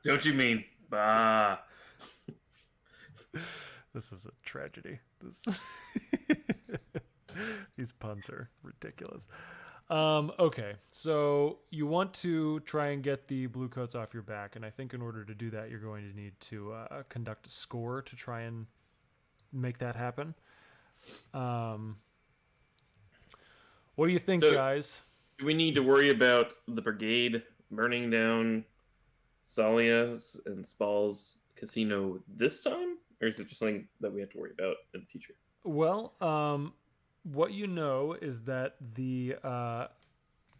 Don't you mean? Bah. This is a tragedy. These puns are ridiculous. Okay, so you want to try and get the blue coats off your back, and I think in order to do that, you're going to need to conduct a score to try and make that happen. What do you think, guys? Do we need to worry about the brigade burning down Salia's and Spall's casino this time? Or is it just something that we have to worry about in the future? Well, what you know is that the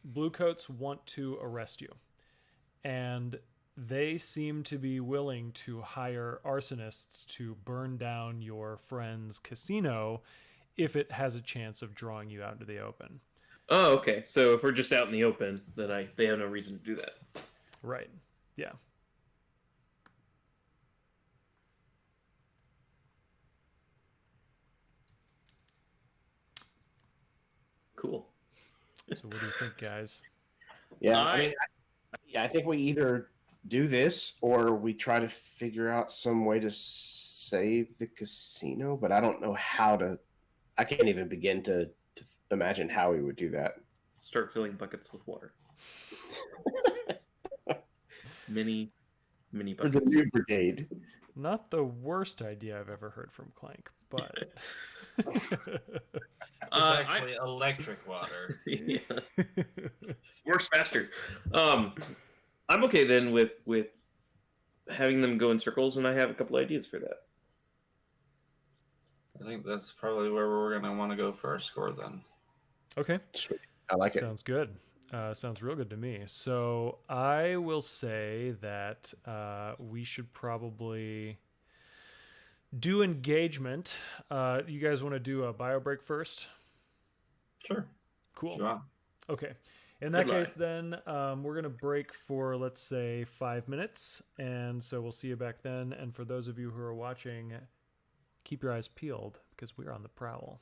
Bluecoats want to arrest you. And they seem to be willing to hire arsonists to burn down your friend's casino if it has a chance of drawing you out into the open. Oh, okay. So if we're just out in the open, then they have no reason to do that. Right. Yeah. Cool. So what do you think, guys? Yeah, I think we either do this or we try to figure out some way to save the casino, but I don't know how to. I can't even begin to imagine how we would do that. Start filling buckets with water. mini For the buckets. new brigade. Not the worst idea I've ever heard from Clank, but It's actually electric water. Yeah. Works faster. I'm okay then with having them go in circles, and I have a couple ideas for that. I think that's probably where we're going to want to go for our score then. Okay. Sweet. I like it. Sounds good. Sounds real good to me. So I will say that we should probably do engagement. You guys want to do a bio break first? Sure. Cool. Sure. Okay. In that case, then we're going to break for, let's say, 5 minutes. And so we'll see you back then. And for those of you who are watching, keep your eyes peeled because we're on the prowl.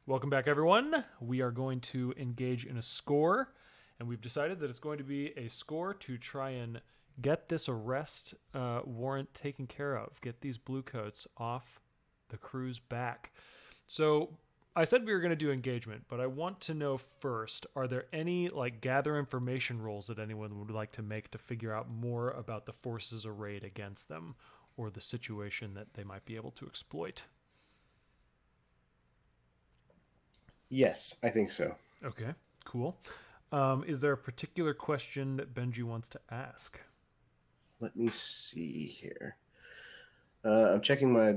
Welcome back, everyone. We are going to engage in a score, and we've decided that it's going to be a score to try and get this arrest warrant taken care of, get these bluecoats off the crew's back. So I said we were going to do engagement, but I want to know first, are there any like gather information rolls that anyone would like to make to figure out more about the forces arrayed against them or the situation that they might be able to exploit? Yes, I think so. Okay, cool. Is there a particular question that Benji wants to ask? Let me see here. I'm checking my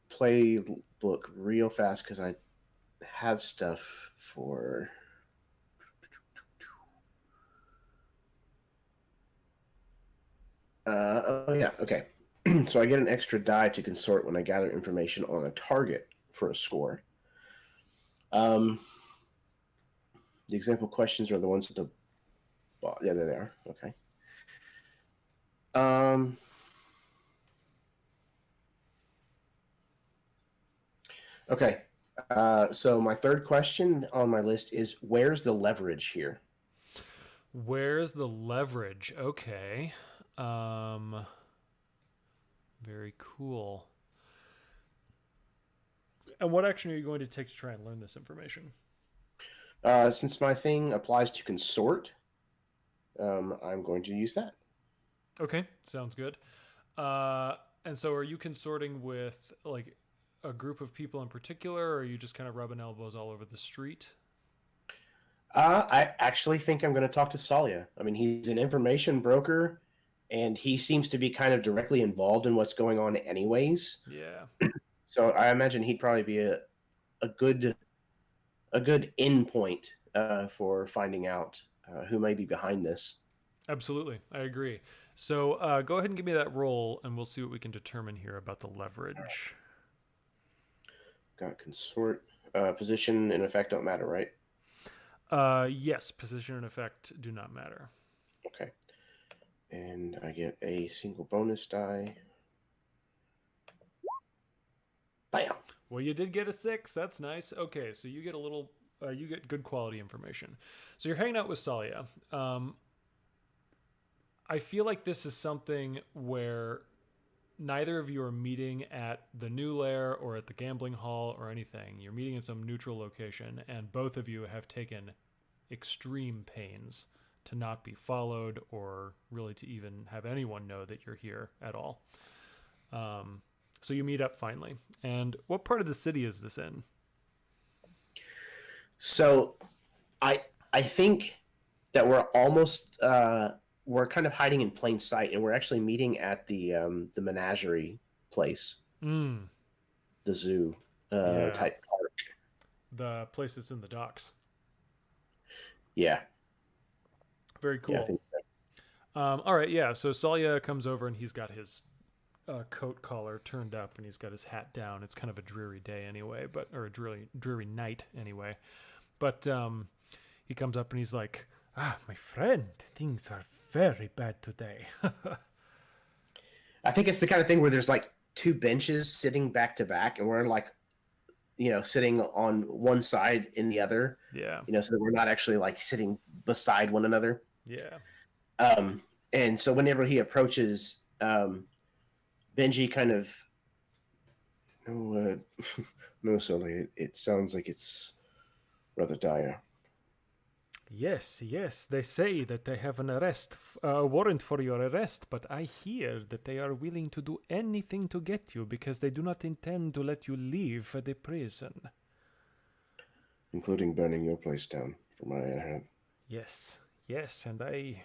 playbook real fast because I have stuff for. Oh yeah, okay. So I get an extra die to consort when I gather information on a target for a score. The example questions are the ones at the yeah, there they are. Okay. Okay. So my third question on my list is, where's the leverage here? Where's the leverage? Okay. Very cool. And what action are you going to take to try and learn this information? Since my thing applies to consort, I'm going to use that. Okay, sounds good. And so are you consorting with like a group of people in particular, or are you just kind of rubbing elbows all over the street? I actually think I'm going to talk to Salia. I mean, he's an information broker, and he seems to be kind of directly involved in what's going on anyways. Yeah. So I imagine he'd probably be a good endpoint for finding out who may be behind this. Absolutely, I agree. So go ahead and give me that roll, and we'll see what we can determine here about the leverage. Got consort. Position and effect don't matter, right? Yes, position and effect do not matter. Okay. And I get a single bonus die. Bam! Well, you did get a 6. That's nice. Okay, so you get a little, you get good quality information. So you're hanging out with Salia. I feel like this is something where neither of you are meeting at the new lair or at the gambling hall or anything. You're meeting in some neutral location, and both of you have taken extreme pains to not be followed or really to even have anyone know that you're here at all. So you meet up finally. And what part of the city is this in? So I think that we're almost we're kind of hiding in plain sight, and we're actually meeting at the menagerie place, the zoo type park. The place that's in the docks. Yeah. Very cool. Yeah, I think so. All right, yeah. So Salia comes over and he's got his coat collar turned up and he's got his hat down. It's kind of a dreary day anyway, or a dreary night anyway. But he comes up and he's like, my friend, things are very bad today. I think it's the kind of thing where there's like two benches sitting back to back, and we're like, sitting on one side in the other. Yeah. So that we're not actually like sitting beside one another. Yeah. And so whenever he approaches, Benji kind of, no, Sully, it sounds like it's rather dire. Yes, they say that they have an warrant for your arrest, but I hear that they are willing to do anything to get you because they do not intend to let you leave the prison. Including burning your place down, for my hand. Yes, and I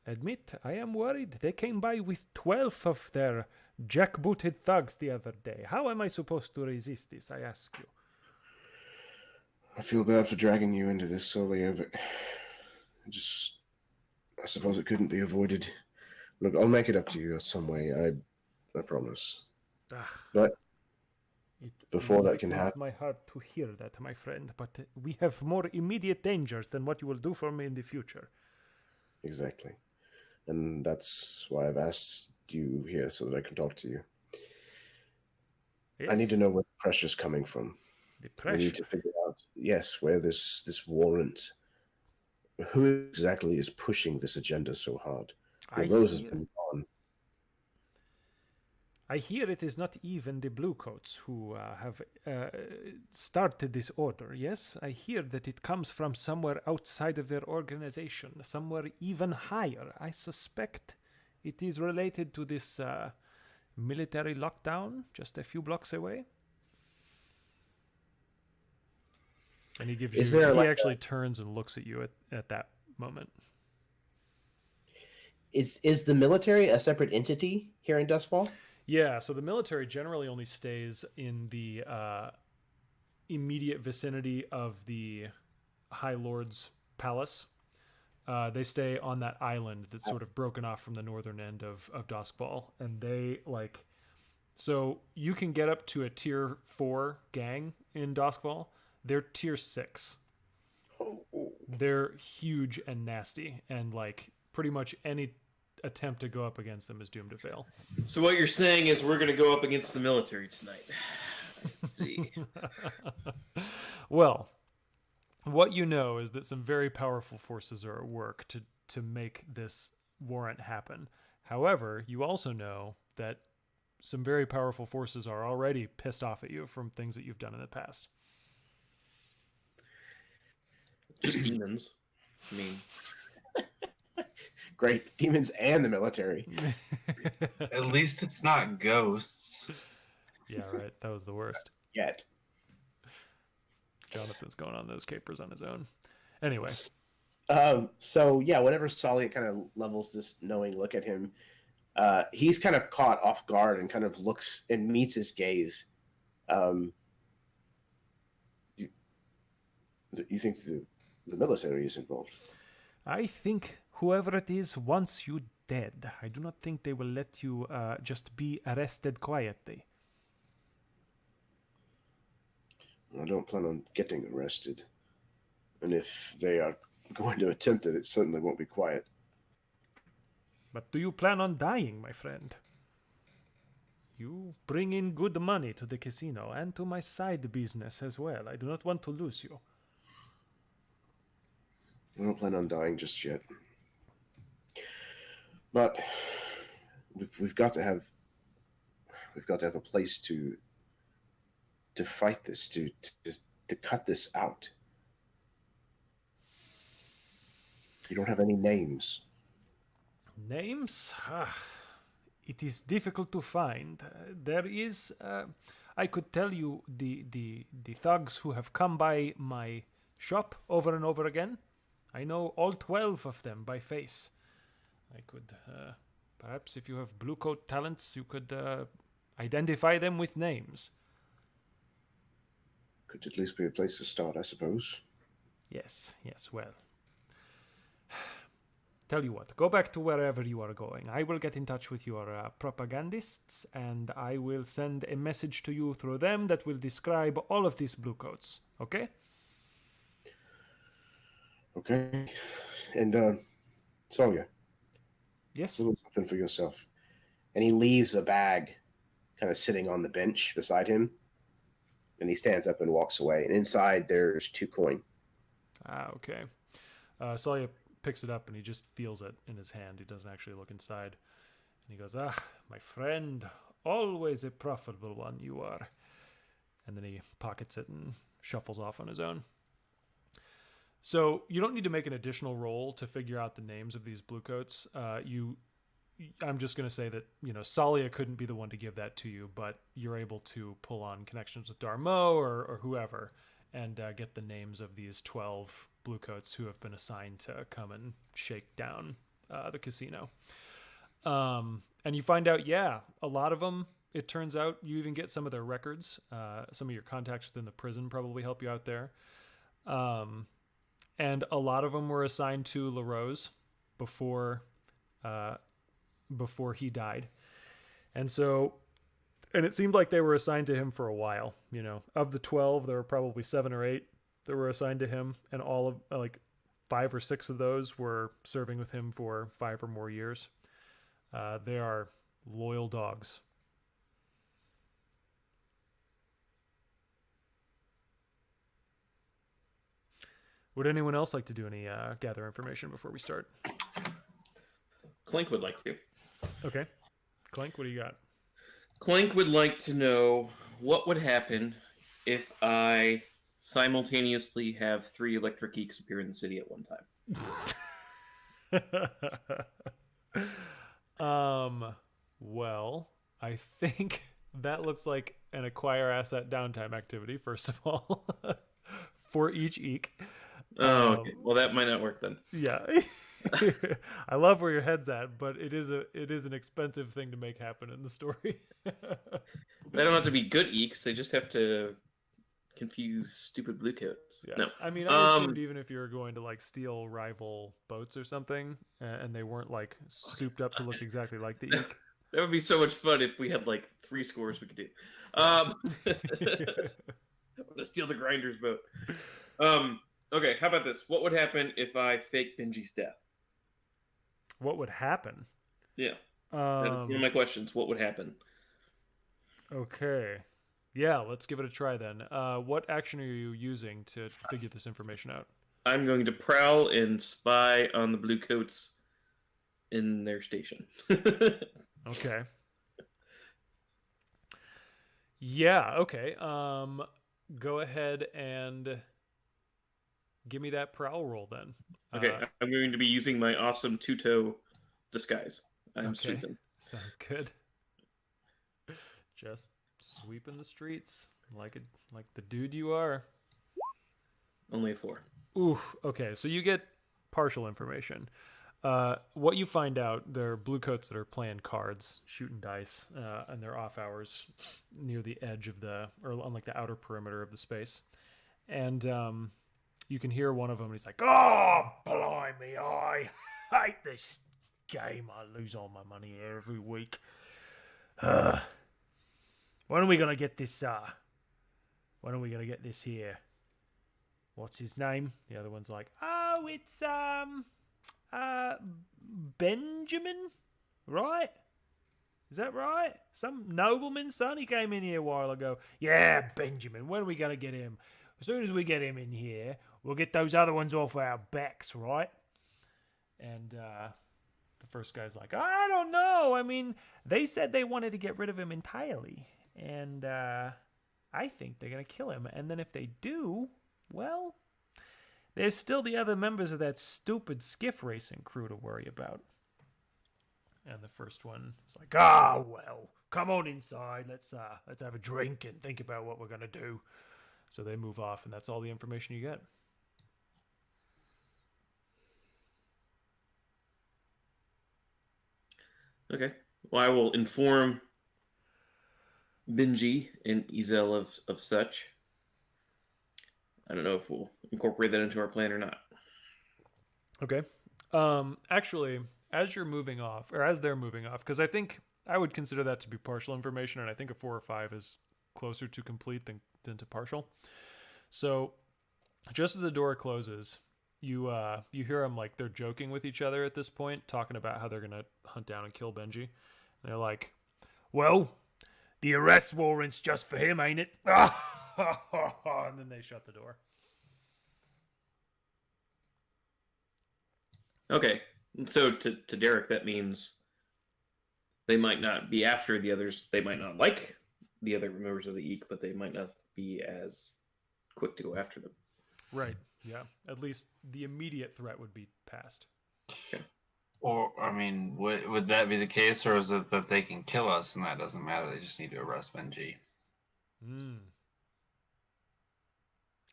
admit I am worried. They came by with 12 of their jackbooted thugs the other day. How am I supposed to resist this, I ask you? I feel bad for dragging you into this, Solio, but I suppose it couldn't be avoided. Look, I'll make it up to you some way, I promise. But before that can happen... It's my heart to hear that, my friend, but we have more immediate dangers than what you will do for me in the future. Exactly. And that's why I've asked you here, so that I can talk to you. Yes. I need to know where the pressure's coming from. The We need pressure. to figure out, yes, where this warrant, who exactly is pushing this agenda so hard. I Rose has hear, been gone. I hear it is not even the Bluecoats who have started this order, yes? I hear that it comes from somewhere outside of their organization, somewhere even higher. I suspect it is related to this military lockdown just a few blocks away. And he gives Is you, there he like actually turns and looks at you at that moment. is the military a separate entity here in Dustfall? Yeah, so the military generally only stays in the immediate vicinity of the High Lord's palace. They stay on that island that's sort of broken off from the northern end of Duskfall. And they, like, so you can get up to a tier 4 gang in Duskfall. They're tier 6. They're huge and nasty. And, like, pretty much any attempt to go up against them is doomed to fail. So what you're saying is we're going to go up against the military tonight. Let's see. Well, what you know is that some very powerful forces are at work to make this warrant happen. However, you also know that some very powerful forces are already pissed off at you from things that you've done in the past. Just demons. I mean, Great, demons and the military. At least it's not ghosts. Yeah, right. That was the worst. Yet. Jonathan's going on those capers on his own. Anyway. So yeah, whenever Solly kind of levels this knowing look at him, he's kind of caught off guard and kind of looks and meets his gaze. You think the military is involved? I think whoever it is wants you dead. I do not think they will let you just be arrested quietly. I don't plan on getting arrested. And if they are going to attempt it, it certainly won't be quiet. But do you plan on dying, my friend? You bring in good money to the casino and to my side business as well. I do not want to lose you. I don't plan on dying just yet. But we've got to have a place to fight this, to cut this out. You don't have any names. Names? It is difficult to find. There is, I could tell you the thugs who have come by my shop over and over again. I know all 12 of them by face. I could, perhaps if you have blue coat talents, you could identify them with names. Could at least be a place to start, I suppose. Yes, well. Tell you what, go back to wherever you are going. I will get in touch with your propagandists, and I will send a message to you through them that will describe all of these bluecoats. Okay? Okay. And, Sonia. Yes? A little something for yourself. And he leaves a bag kind of sitting on the bench beside him. And he stands up and walks away. And inside, there's 2 coin. Okay. Salia picks it up and he just feels it in his hand. He doesn't actually look inside. And he goes, my friend, always a profitable one you are. And then he pockets it and shuffles off on his own. So you don't need to make an additional roll to figure out the names of these bluecoats. I'm just going to say that, Salia couldn't be the one to give that to you, but you're able to pull on connections with Darmo or whoever and get the names of these 12 bluecoats who have been assigned to come and shake down the casino. And you find out, a lot of them, it turns out you even get some of their records. Some of your contacts within the prison probably help you out there. And a lot of them were assigned to LaRose before he died. And it seemed like they were assigned to him for a while. Of the 12, there were probably 7 or 8 that were assigned to him, and all of 5 or 6 of those were serving with him for 5 or more years. They are loyal dogs. Would anyone else like to do any gather information before we start? Clink would like to. Okay. Clank, what do you got? Clink would like to know what would happen if I simultaneously have 3 electric geeks appear in the city at one time. Well, I think that looks like an acquire asset downtime activity, first of all, for each eek. Oh, okay. Well, that might not work then. Yeah. I love where your head's at, but it is an expensive thing to make happen in the story. They don't have to be good eeks. They just have to confuse stupid bluecoats. Yeah. No. I mean, I assumed even if you were going to like steal rival boats or something, and they weren't like souped up to look exactly like the eek. That would be so much fun if we had like 3 scores we could do. I'm gonna steal the grinder's boat. Okay, how about this? What would happen if I fake Benji's death? What would happen? Yeah. That's one of my questions. What would happen? Okay. Yeah, let's give it a try then. What action are you using to figure this information out? I'm going to prowl and spy on the blue coats in their station. Okay. Yeah, okay. Go ahead and give me that prowl roll then. Okay, I'm going to be using my awesome two-toe disguise. I'm Okay. sweeping. Sounds good. Just sweeping the streets like the dude you are. Only a 4. Oof. Okay, so you get partial information. What you find out, there are blue coats that are playing cards, shooting dice, and they're off hours near the edge of or on like the outer perimeter of the space. And you can hear one of them. And he's like, "Oh, blimey! I hate this game. I lose all my money every week. When are we gonna get this? When are we gonna get this here? What's his name?" The other one's like, "Oh, it's Benjamin, right? Is that right? Some nobleman's son? He came in here a while ago. Yeah, Benjamin. When are we gonna get him? As soon as we get him in here, we'll get those other ones off our backs, right?" And the first guy's like, "I don't know. I mean, they said they wanted to get rid of him entirely. And I think they're going to kill him. And then if they do, well, there's still the other members of that stupid skiff racing crew to worry about." And the first one is like, well, come on inside. Let's have a drink and think about what we're going to do." So they move off, and that's all the information you get. Okay. Well, I will inform Benji and Ezel of such. I don't know if we'll incorporate that into our plan or not. Okay. Actually, as you're moving off, or as they're moving off, because I think I would consider that to be partial information, and I think a 4 or 5 is closer to complete than to partial. So, just as the door closes, you hear them like they're joking with each other at this point, talking about how they're gonna hunt down and kill Benji. And they're like, "Well, the arrest warrant's just for him, ain't it?" And then they shut the door. Okay. So to Derek, that means they might not be after the others. They might not like the other members of the Eek, but they might not be as quick to go after them. Right. Yeah. At least the immediate threat would be past. Okay. Or, I mean, would that be the case, or is it that they can kill us and that doesn't matter? They just need to arrest Benji.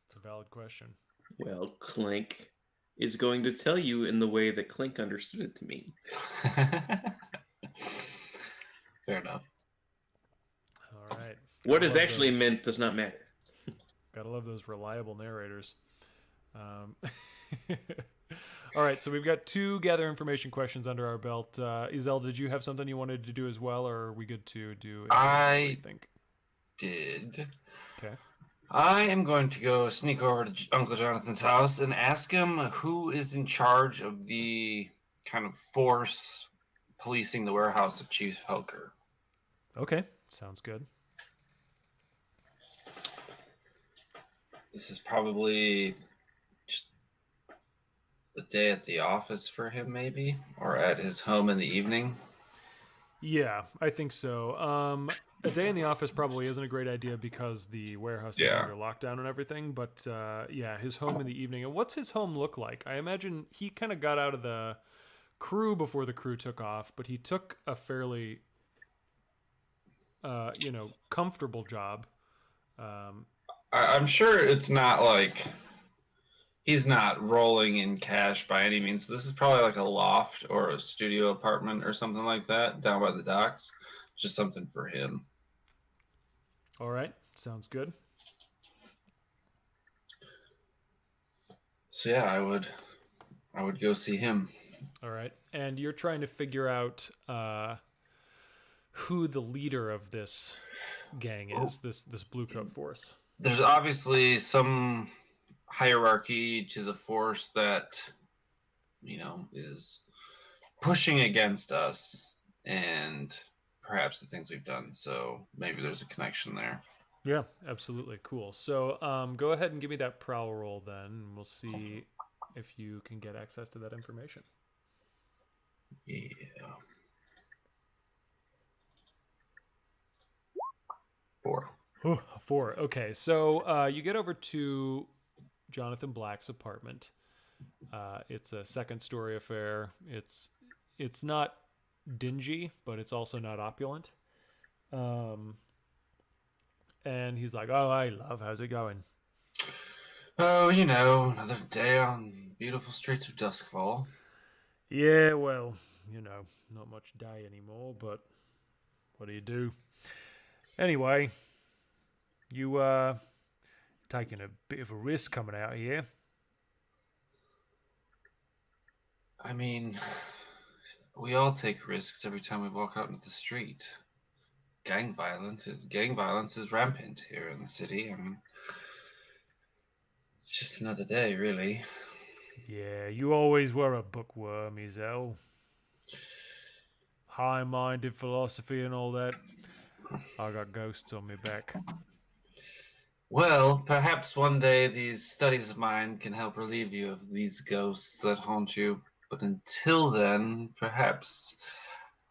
It's a valid question. Well, Clink is going to tell you in the way that Clink understood it to mean. Fair enough. All right. What is actually meant does not matter. Gotta love those reliable narrators. All right, so we've got 2 gather information questions under our belt. Ezel, did you have something you wanted to do as well, or are we good to do? I think did. Okay. I am going to go sneak over to Uncle Jonathan's house and ask him who is in charge of the kind of force policing the warehouse of Chief Helker. Okay, sounds good. This is probably just a day at the office for him, maybe, or at his home in the evening. Yeah, I think so. A day in the office probably isn't a great idea because the warehouse is Yeah. under lockdown and everything. But yeah, his home in the evening. And what's his home look like? I imagine he kind of got out of the crew before the crew took off, but he took a fairly, comfortable job. I'm sure it's not like he's not rolling in cash by any means. This is probably like a loft or a studio apartment or something like that down by the docks. Just something for him. All right, sounds good. So yeah, I would go see him. All right, and you're trying to figure out who the leader of this gang is. This blue coat force. There's obviously some hierarchy to the force that is pushing against us and perhaps the things we've done. So maybe there's a connection there. Yeah, absolutely. Cool. So go ahead and give me that prowl roll then, and we'll see if you can get access to that information. Yeah. 4. Oh, 4. Okay, so you get over to Jonathan Black's apartment. It's a second-story affair. It's not dingy, but it's also not opulent. And he's like, "Oh, hey, love, how's it going?" Oh, another day on beautiful streets of Duskfall. Yeah, well, not much day anymore, but what do you do? Anyway, you taking a bit of a risk coming out here. I mean, we all take risks every time we walk out into the street. Gang violence is rampant here in the city. I mean, it's just another day, really. Yeah, you always were a bookworm, Ezel. High-minded philosophy and all that. I got ghosts on my back. Well, perhaps one day these studies of mine can help relieve you of these ghosts that haunt you. But until then, perhaps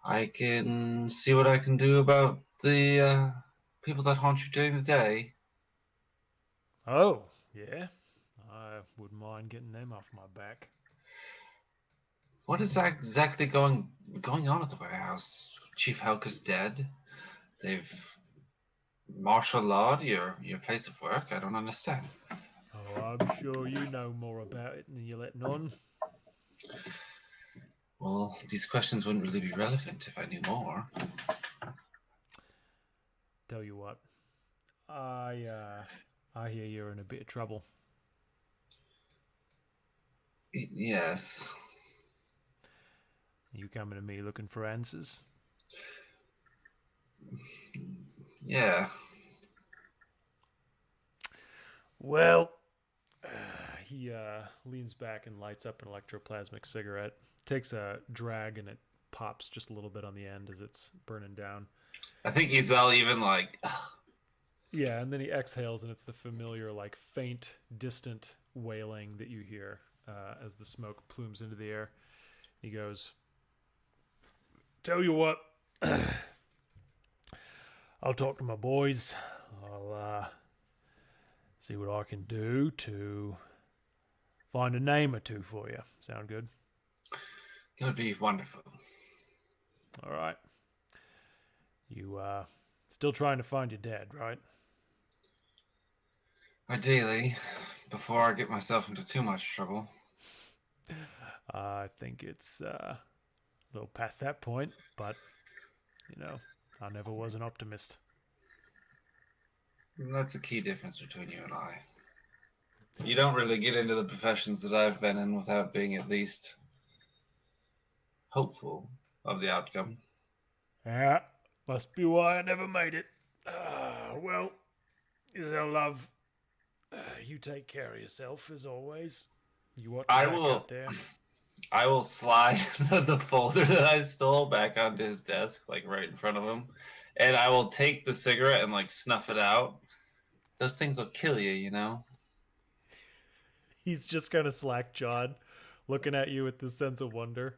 I can see what I can do about the people that haunt you during the day. Oh, yeah. I wouldn't mind getting them off my back. What is exactly going on at the warehouse? Chief Helker's dead. They've martial lawed your place of work. I don't understand. Oh, I'm sure you know more about it than you're letting on. Well, these questions wouldn't really be relevant if I knew more. Tell you what, I hear you're in a bit of trouble. Yes. You coming to me looking for answers? Yeah. Well, he leans back and lights up an electroplasmic cigarette. Takes a drag and it pops just a little bit on the end as it's burning down. I think he's all even like... Yeah, and then he exhales and it's the familiar, like, faint, distant wailing that you hear as the smoke plumes into the air. He goes, "Tell you what, I'll talk to my boys. I'll see what I can do to find a name or two for you. Sound good?" It would be wonderful. All right. You still trying to find your dad, right? Ideally, before I get myself into too much trouble. I think it's a little past that point, but, I never was an optimist. That's a key difference between you and I. You don't really get into the professions that I've been in without being at least hopeful of the outcome. Yeah, must be why I never made it. Well, Isel, love, you take care of yourself as always. You watch back out there. I will slide the folder that I stole back onto his desk, like right in front of him, and I will take the cigarette and like snuff it out. Those things will kill you, you know. He's just kind of slack-jawed, looking at you with this sense of wonder.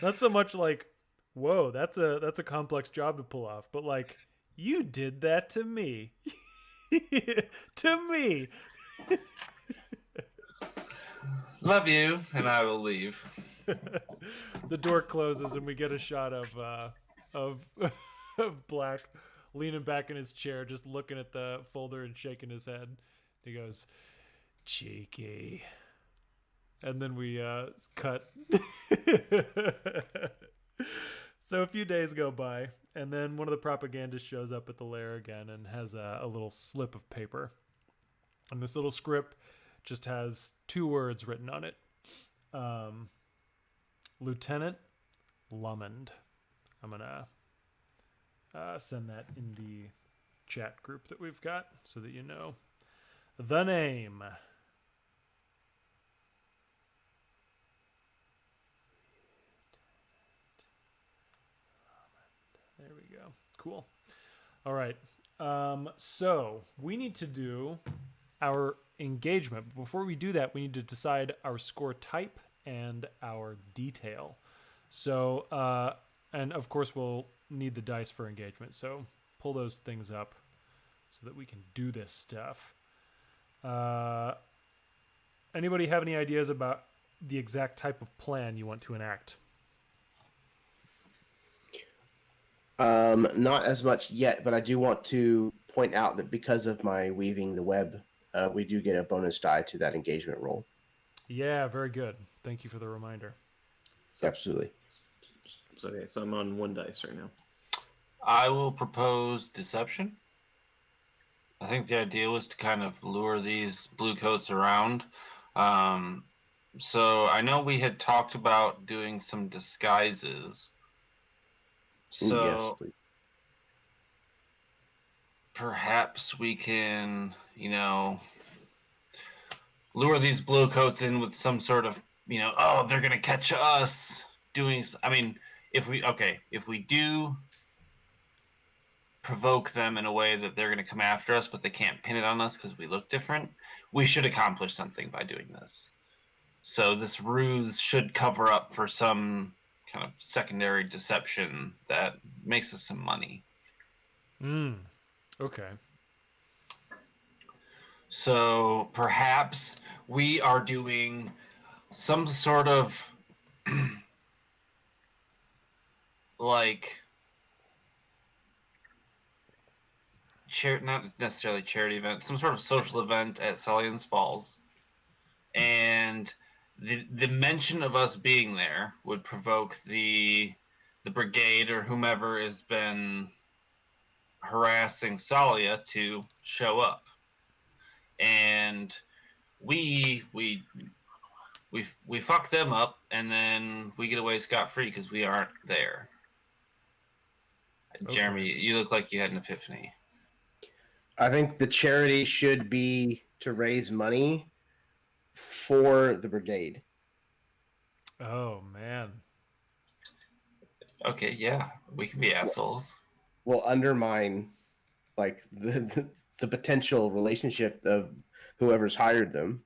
Not so much like, whoa, that's a complex job to pull off, but like, you did that to me. To me. Love you, and I will leave. The door closes and we get a shot of of Black leaning back in his chair, just looking at the folder and shaking his head. He goes, cheeky. And then we cut. So a few days go by, and then one of the propagandists shows up at the lair again and has a little slip of paper. And this little script just has 2 words written on it. Lieutenant Lummond. I'm going to send that in the chat group that we've got so that you know. The name. There we go. Cool. All right. So we need to do our engagement. But before we do that, we need to decide our score type and our detail. So, and of course, we'll need the dice for engagement. So pull those things up so that we can do this stuff. Anybody have any ideas about the exact type of plan you want to enact? Not as much yet, but I do want to point out that because of my weaving the web, we do get a bonus die to that engagement roll. Yeah, very good. Thank you for the reminder. Absolutely. Okay, so I'm on 1 dice right now. I will propose deception. I think the idea was to kind of lure these blue coats around. So I know we had talked about doing some disguises. So Yes, please. perhaps we can, lure these blue coats in with some sort of, oh, they're going to catch us doing, if we do provoke them in a way that they're going to come after us, but they can't pin it on us because we look different, we should accomplish something by doing this. So this ruse should cover up for some kind of secondary deception that makes us some money. Okay. So perhaps we are doing some sort of like not necessarily charity event, some sort of social event at Sullivan's Falls, and the mention of us being there would provoke the brigade or whomever has been harassing Salia to show up, and we fuck them up, and then we get away scot-free because we aren't there. Okay. Jeremy, you look like you had an epiphany. I think the charity should be to raise money for the brigade. Oh, man. Okay, yeah, we can be assholes. Will undermine like the potential relationship of whoever's hired them.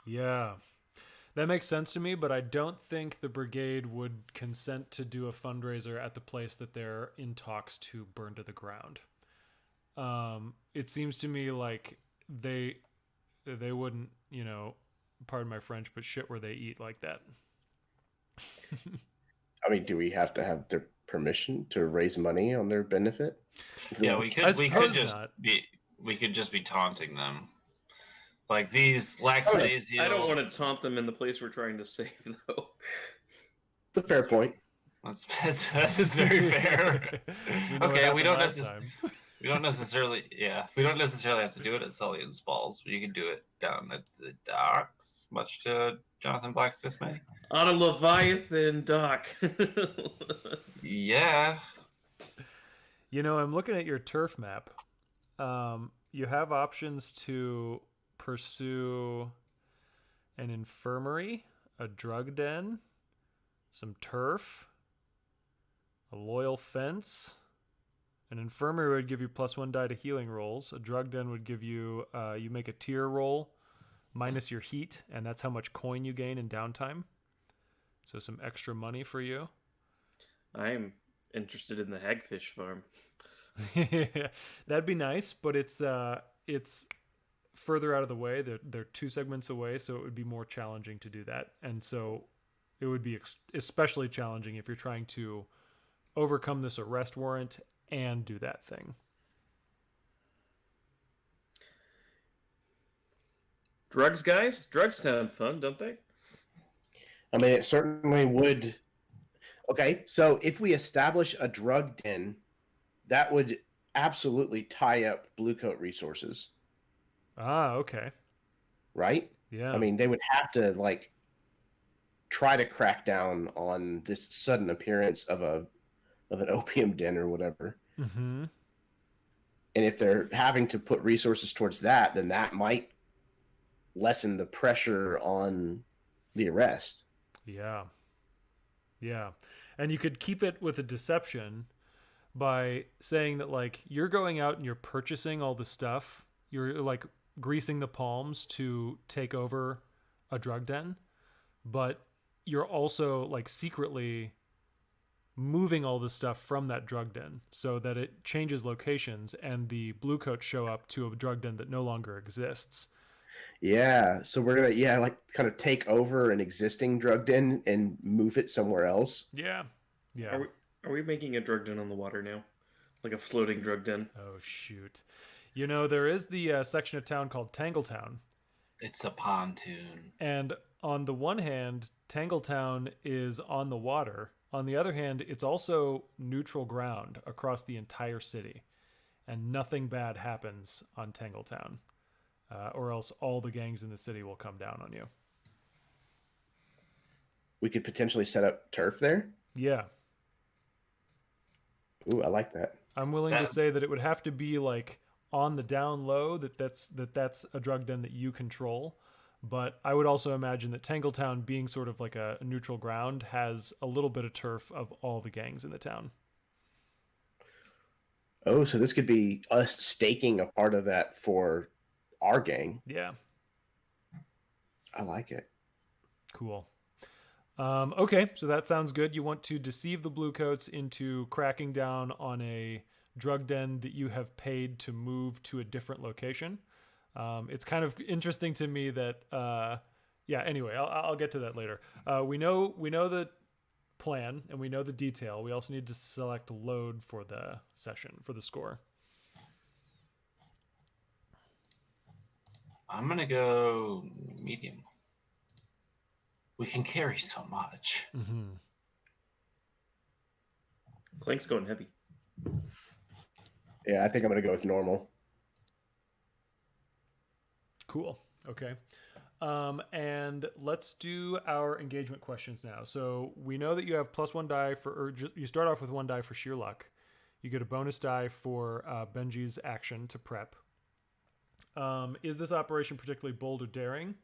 Yeah. That makes sense to me, but I don't think the brigade would consent to do a fundraiser at the place that they're in talks to burn to the ground. It seems to me like they wouldn't, pardon my French, but shit where they eat like that. I mean, do we have to have their permission to raise money on their benefit? Yeah, we could just be taunting them. Like these lackadaisical... I don't want to taunt them in the place we're trying to save, though. It's a fair point. That is very fair. Okay, we don't necessarily have to do it at Sullivan's Falls. You can do it down at the docks, much to Jonathan Black's dismay. On a Leviathan dock. Yeah. I'm looking at your turf map. You have options to pursue an infirmary, a drug den, some turf, a loyal fence. An infirmary would give you +1 die to healing rolls. A drug den would give you, you make a tier roll minus your heat, and that's how much coin you gain in downtime. So some extra money for you. I'm interested in the hagfish farm. That'd be nice, but it's further out of the way. They're 2 segments away, so it would be more challenging to do that. And so it would be especially challenging if you're trying to overcome this arrest warrant and do that thing. Drugs, guys? Drugs sound fun, don't they? I mean, it certainly would. Okay, so if we establish a drug den, that would absolutely tie up Bluecoat resources, Ah, okay. right? Yeah. I mean, they would have to like try to crack down on this sudden appearance of an opium den or whatever. Mm-hmm. And if they're having to put resources towards that, then that might lessen the pressure on the arrest. Yeah. Yeah. And you could keep it with a deception by saying that, like, you're going out and you're purchasing all the stuff. You're, like, greasing the palms to take over a drug den. But you're also, like, secretly moving all the stuff from that drug den so that it changes locations and the Bluecoats show up to a drug den that no longer exists. Yeah, so we're gonna like kind of take over an existing drug den and move it somewhere else. Yeah. Yeah. Are we making a drug den on the water now? Like a floating drug den? Oh, shoot. You know, there is the section of town called Tangletown. It's a pontoon. And on the one hand, Tangletown is on the water. On the other hand, it's also neutral ground across the entire city. And nothing bad happens on Tangletown. Or else all the gangs in the city will come down on you. We could potentially set up turf there. Yeah. Ooh, I like that. I'm willing to say that it would have to be like on the down low, that's a drug den that you control. But I would also imagine that Tangletown, being sort of like a neutral ground, has a little bit of turf of all the gangs in the town. Oh, so this could be us staking a part of that for our gang. Yeah. I like it. Cool. Okay, so that sounds good. You want to deceive the Bluecoats into cracking down on a drug den that you have paid to move to a different location. It's kind of interesting to me that, anyway, I'll get to that later. We know the plan and we know the detail. We also need to select load for the session, for the score. I'm going to go medium. We can carry so much. Mm-hmm. Clank's going heavy. Yeah, I think I'm going to go with normal. Cool. Okay. And let's do our engagement questions now. So we know that you have +1 die you start off with 1 die for sheer luck. You get a bonus die for Benji's action to prep. Is this operation particularly bold or daring?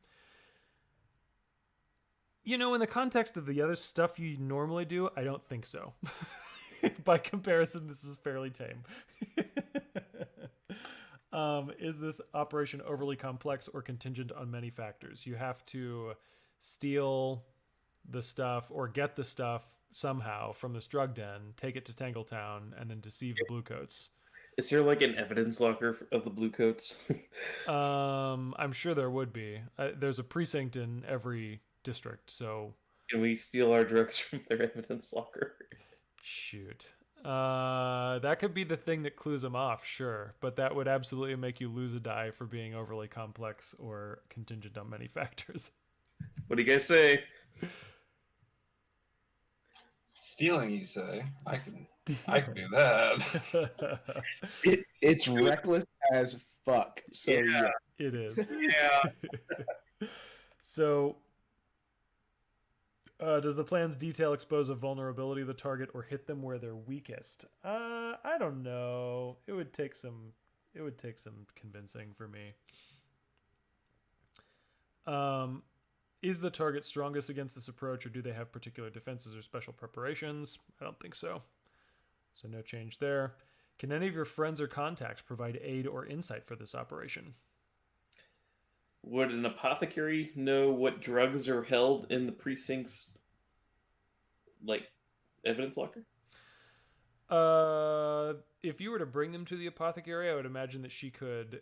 You know, in the context of the other stuff you normally do, I don't think so. By comparison, this is fairly tame. Is this operation overly complex or contingent on many factors? You have to steal the stuff or get the stuff somehow from this drug den, take it to Tangletown, and then deceive the Bluecoats. Is there like an evidence locker of the Bluecoats? I'm sure there would be. There's a precinct in every district, so... Can we steal our drugs from their evidence locker? Shoot. That could be the thing that clues them off, sure. But that would absolutely make you lose a die for being overly complex or contingent on many factors. What do you guys say? Stealing, you say? I can do that. It's reckless as fuck. So yeah. It is. Yeah. So, does the plan's detail expose a vulnerability of the target or hit them where they're weakest? I don't know. It would take some convincing for me. Is the target strongest against this approach, or do they have particular defenses or special preparations? I don't think so. So no change there. Can any of your friends or contacts provide aid or insight for this operation? would an apothecary know what drugs are held in the precinct's like evidence locker? If you were to bring them to the apothecary, I would imagine that she could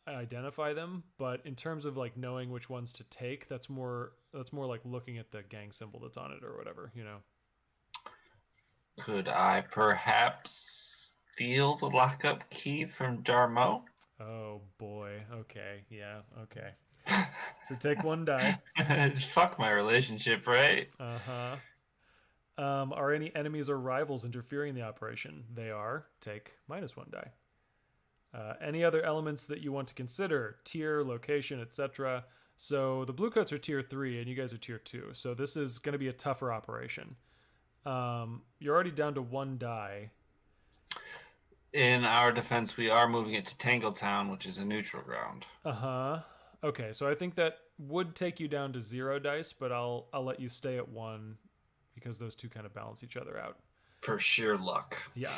identify them. But in terms of like knowing which ones to take, that's more like looking at the gang symbol that's on it or whatever, you know. Could I perhaps steal the lockup key from Darmo? Oh boy. Okay. Yeah. Okay. So take one die. Fuck my relationship, right? Uh-huh. Are any enemies or rivals interfering in the operation? They are. Take -1 die. Any other elements that you want to consider? Tier, location, etc. So the bluecoats are tier 3 and you guys are tier 2. So this is going to be a tougher operation. You're already down to 1 die. In our defense, we are moving it to Tangletown, which is a neutral ground. Uh-huh. Okay, so I think that would take you down to 0 dice, but I'll let you stay at 1 because those two kind of balance each other out. For sheer luck. Yeah.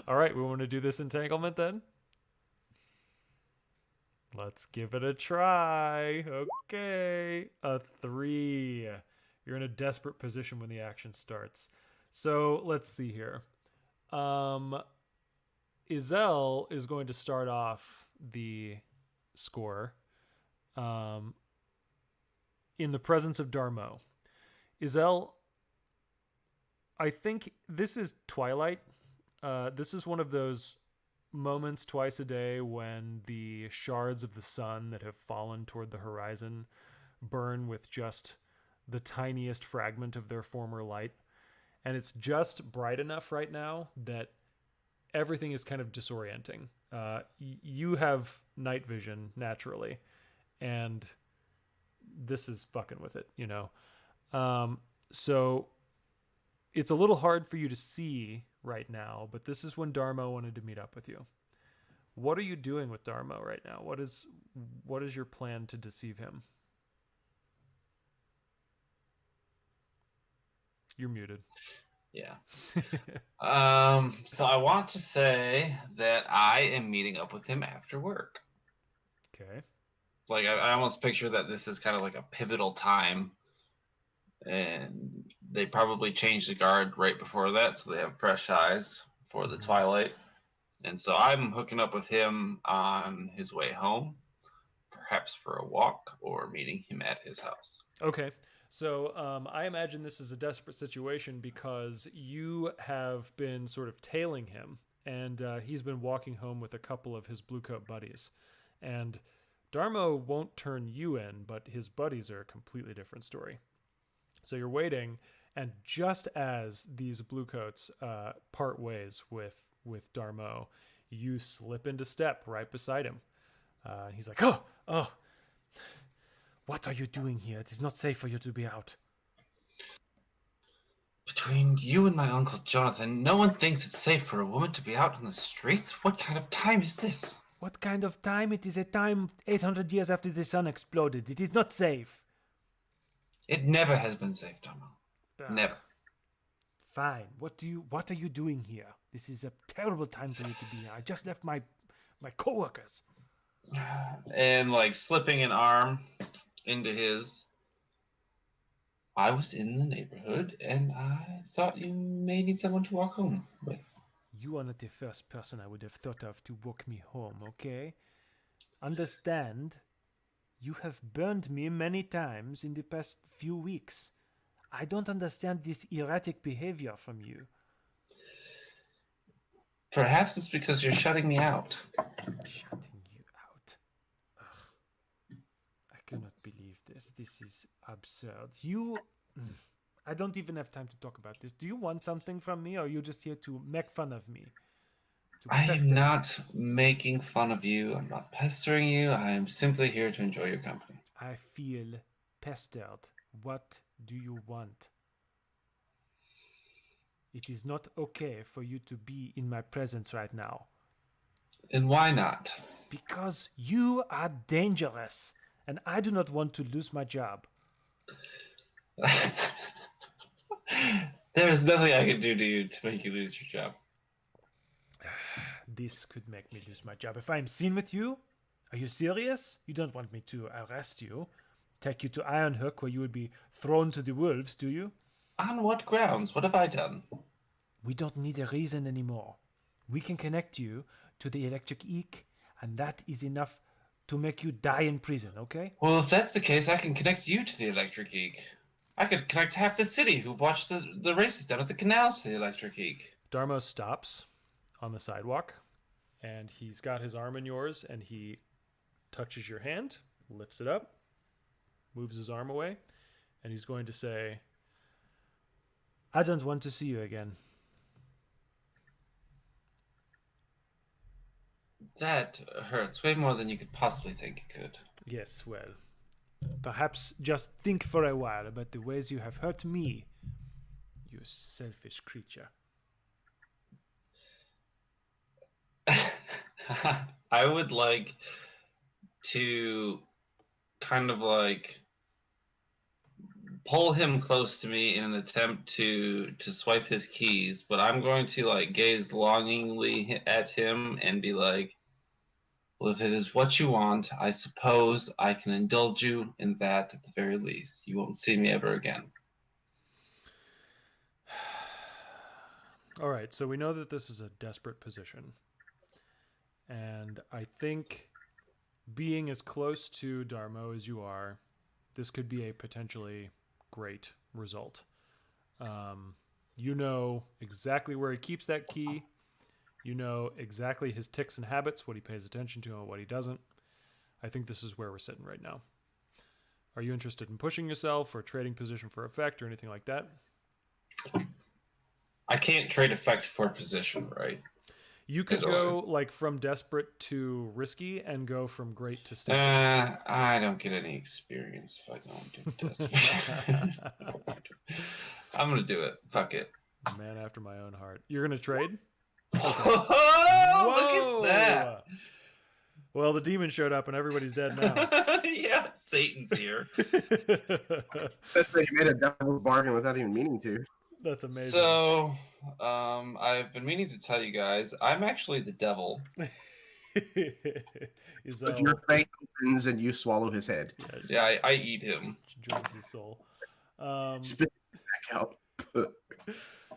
All right, we want to do this entanglement then? Let's give it a try. Okay. A 3. You're in a desperate position when the action starts. So let's see here. Izel is going to start off the score in the presence of Darmo. Izel, I think this is Twilight. This is one of those moments twice a day when the shards of the sun that have fallen toward the horizon burn with just the tiniest fragment of their former light. And it's just bright enough right now that everything is kind of disorienting. You have night vision naturally, and this is fucking with it, you know? So it's a little hard for you to see right now, but this is when Darmo wanted to meet up with you. What are you doing with Darmo right now? What is your plan to deceive him? You're muted. Yeah. So I want to say that I am meeting up with him after work. Okay. Like I almost picture that this is kind of like a pivotal time, and they probably changed the guard right before that, so they have fresh eyes for the twilight. And so I'm hooking up with him on his way home, perhaps for a walk or meeting him at his house. Okay. So I imagine this is a desperate situation because you have been sort of tailing him, and he's been walking home with a couple of his bluecoat buddies. And Darmo won't turn you in, but his buddies are a completely different story. So you're waiting, and just as these bluecoats part ways with Darmo, you slip into step right beside him. He's like, oh. What are you doing here? It is not safe for you to be out. Between you and my Uncle Jonathan, no one thinks it's safe for a woman to be out on the streets? What kind of time is this? What kind of time? It is a time 800 years after the sun exploded. It is not safe. It never has been safe, Tomo. Never. Fine. What are you doing here? This is a terrible time for you to be here. I just left my coworkers. And like slipping an arm into his. I was in the neighborhood and I thought you may need someone to walk home with. You are not the first person I would have thought of to walk me home, okay? Understand, you have burned me many times in the past few weeks. I don't understand this erratic behavior from you. Perhaps it's because you're shutting me out. Shutting you out. Ugh. I cannot believe this. This is absurd. I don't even have time to talk about this. Do you want something from me, or are you just here to make fun of me? I am not making fun of you. I'm not pestering you. I am simply here to enjoy your company. I feel pestered. What do you want? It is not okay for you to be in my presence right now. And why not? Because you are dangerous, and I do not want to lose my job. There's nothing I can do to you to make you lose your job. This could make me lose my job. If I am seen with you, Are you serious? You don't want me to arrest you, take you to Ironhook where you would be thrown to the wolves, do you? On what grounds? What have I done? We don't need a reason anymore. We can connect you to the electric eek, and that is enough to make you die in prison, okay? Well, if that's the case, I can connect you to the Electric Geek. I could connect half the city who've watched the races down at the canals to the Electric Geek. Darmo stops on the sidewalk, and he's got his arm in yours, and he touches your hand, lifts it up, moves his arm away, and he's going to say, I don't want to see you again. That hurts way more than you could possibly think it could. Yes, well, perhaps just think for a while about the ways you have hurt me, you selfish creature. I would like to kind of like pull him close to me in an attempt to swipe his keys, but I'm going to like gaze longingly at him and be like, well, if it is what you want, I suppose I can indulge you in that at the very least. You won't see me ever again. All right, so we know that this is a desperate position. And I think being as close to Darmo as you are, this could be a potentially great result. You know exactly where he keeps that key. You know exactly his tics and habits, what he pays attention to and what he doesn't. I think this is where we're sitting right now. Are you interested in pushing yourself or trading position for effect or anything like that? I can't trade effect for position, right? You could go like from desperate to risky and go from great to stable. I don't get any experience if I don't do desperate. I'm going to do it. Fuck it. Man after my own heart. You're going to trade? Oh, look at that. Well, the demon showed up and everybody's dead now. Yeah, Satan's here. That's that you made a double bargain without even meaning to. That's amazing. So, I've been meaning to tell you guys, I'm actually the devil. But your face opens and you swallow his head. Yeah, I eat him. Joins his soul. Spit it back out.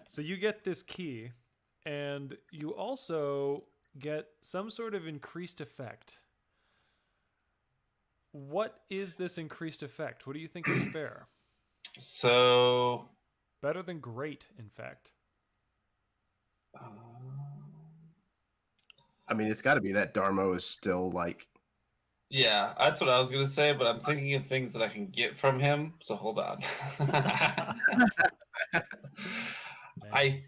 So you get this key, and you also get some sort of increased effect. What is this increased effect? What do you think is fair? So... Better than great, in fact. I mean, it's got to be that Darmo is still like... Yeah, that's what I was going to say, but I'm thinking of things that I can get from him, so hold on. I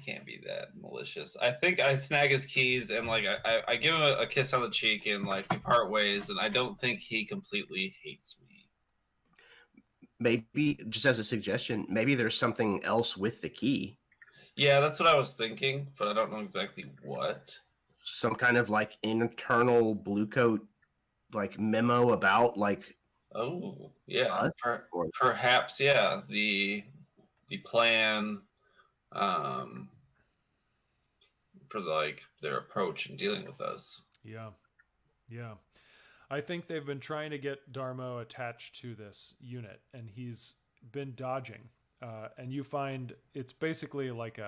can't be that malicious. I think I snag his keys and like I give him a kiss on the cheek and like we part ways, and I don't think he completely hates me. Maybe, just as a suggestion, maybe there's something else with the key. Yeah, that's what I was thinking, but I don't know exactly what. Some kind of like internal blue coat like memo about like... Oh, yeah. Perhaps, yeah. The plan for like their approach in dealing with us. Yeah. Yeah. I think they've been trying to get Darmo attached to this unit, and he's been dodging. And you find it's basically like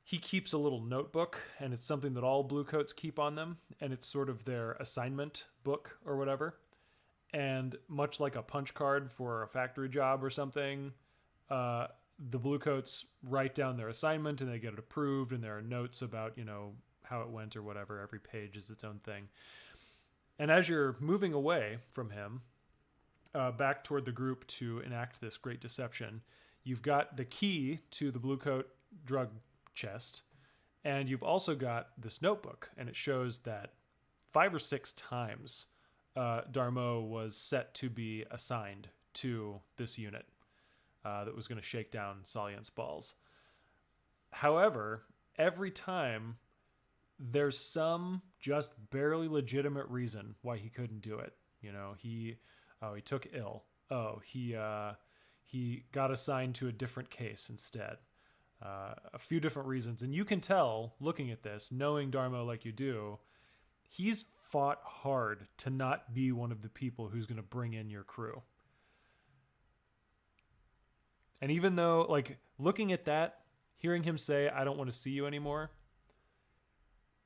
he keeps a little notebook, and it's something that all bluecoats keep on them, and it's sort of their assignment book or whatever. And much like a punch card for a factory job or something, the bluecoats write down their assignment, and they get it approved, and there are notes about, how it went or whatever. Every page is its own thing. And as you're moving away from him, back toward the group to enact this great deception, you've got the key to the bluecoat drug chest, and you've also got this notebook, and it shows that 5 or 6 times Darmo was set to be assigned to this unit that was going to shake down Salient's balls. However, every time there's some just barely legitimate reason why he couldn't do it. He took ill. He got assigned to a different case instead. A few different reasons. And you can tell, looking at this, knowing Darmo like you do, he's fought hard to not be one of the people who's going to bring in your crew. And even though, like, looking at that, hearing him say, I don't want to see you anymore,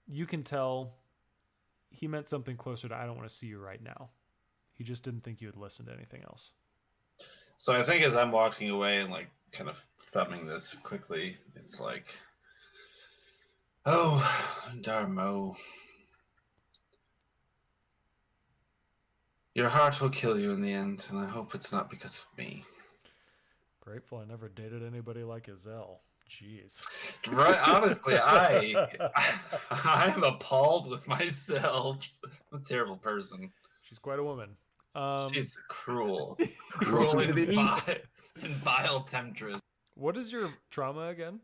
you can tell he meant something closer to, I don't want to see you right now. He just didn't think you would listen to anything else. So I think as I'm walking away and like kind of thumbing this quickly, it's like, oh, Darmo, your heart will kill you in the end, and I hope it's not because of me. Grateful I never dated anybody like Azelle. Jeez. Right? Honestly, I'm appalled with myself. I'm a terrible person. She's quite a woman. She's cruel and vile temptress. What is your trauma again?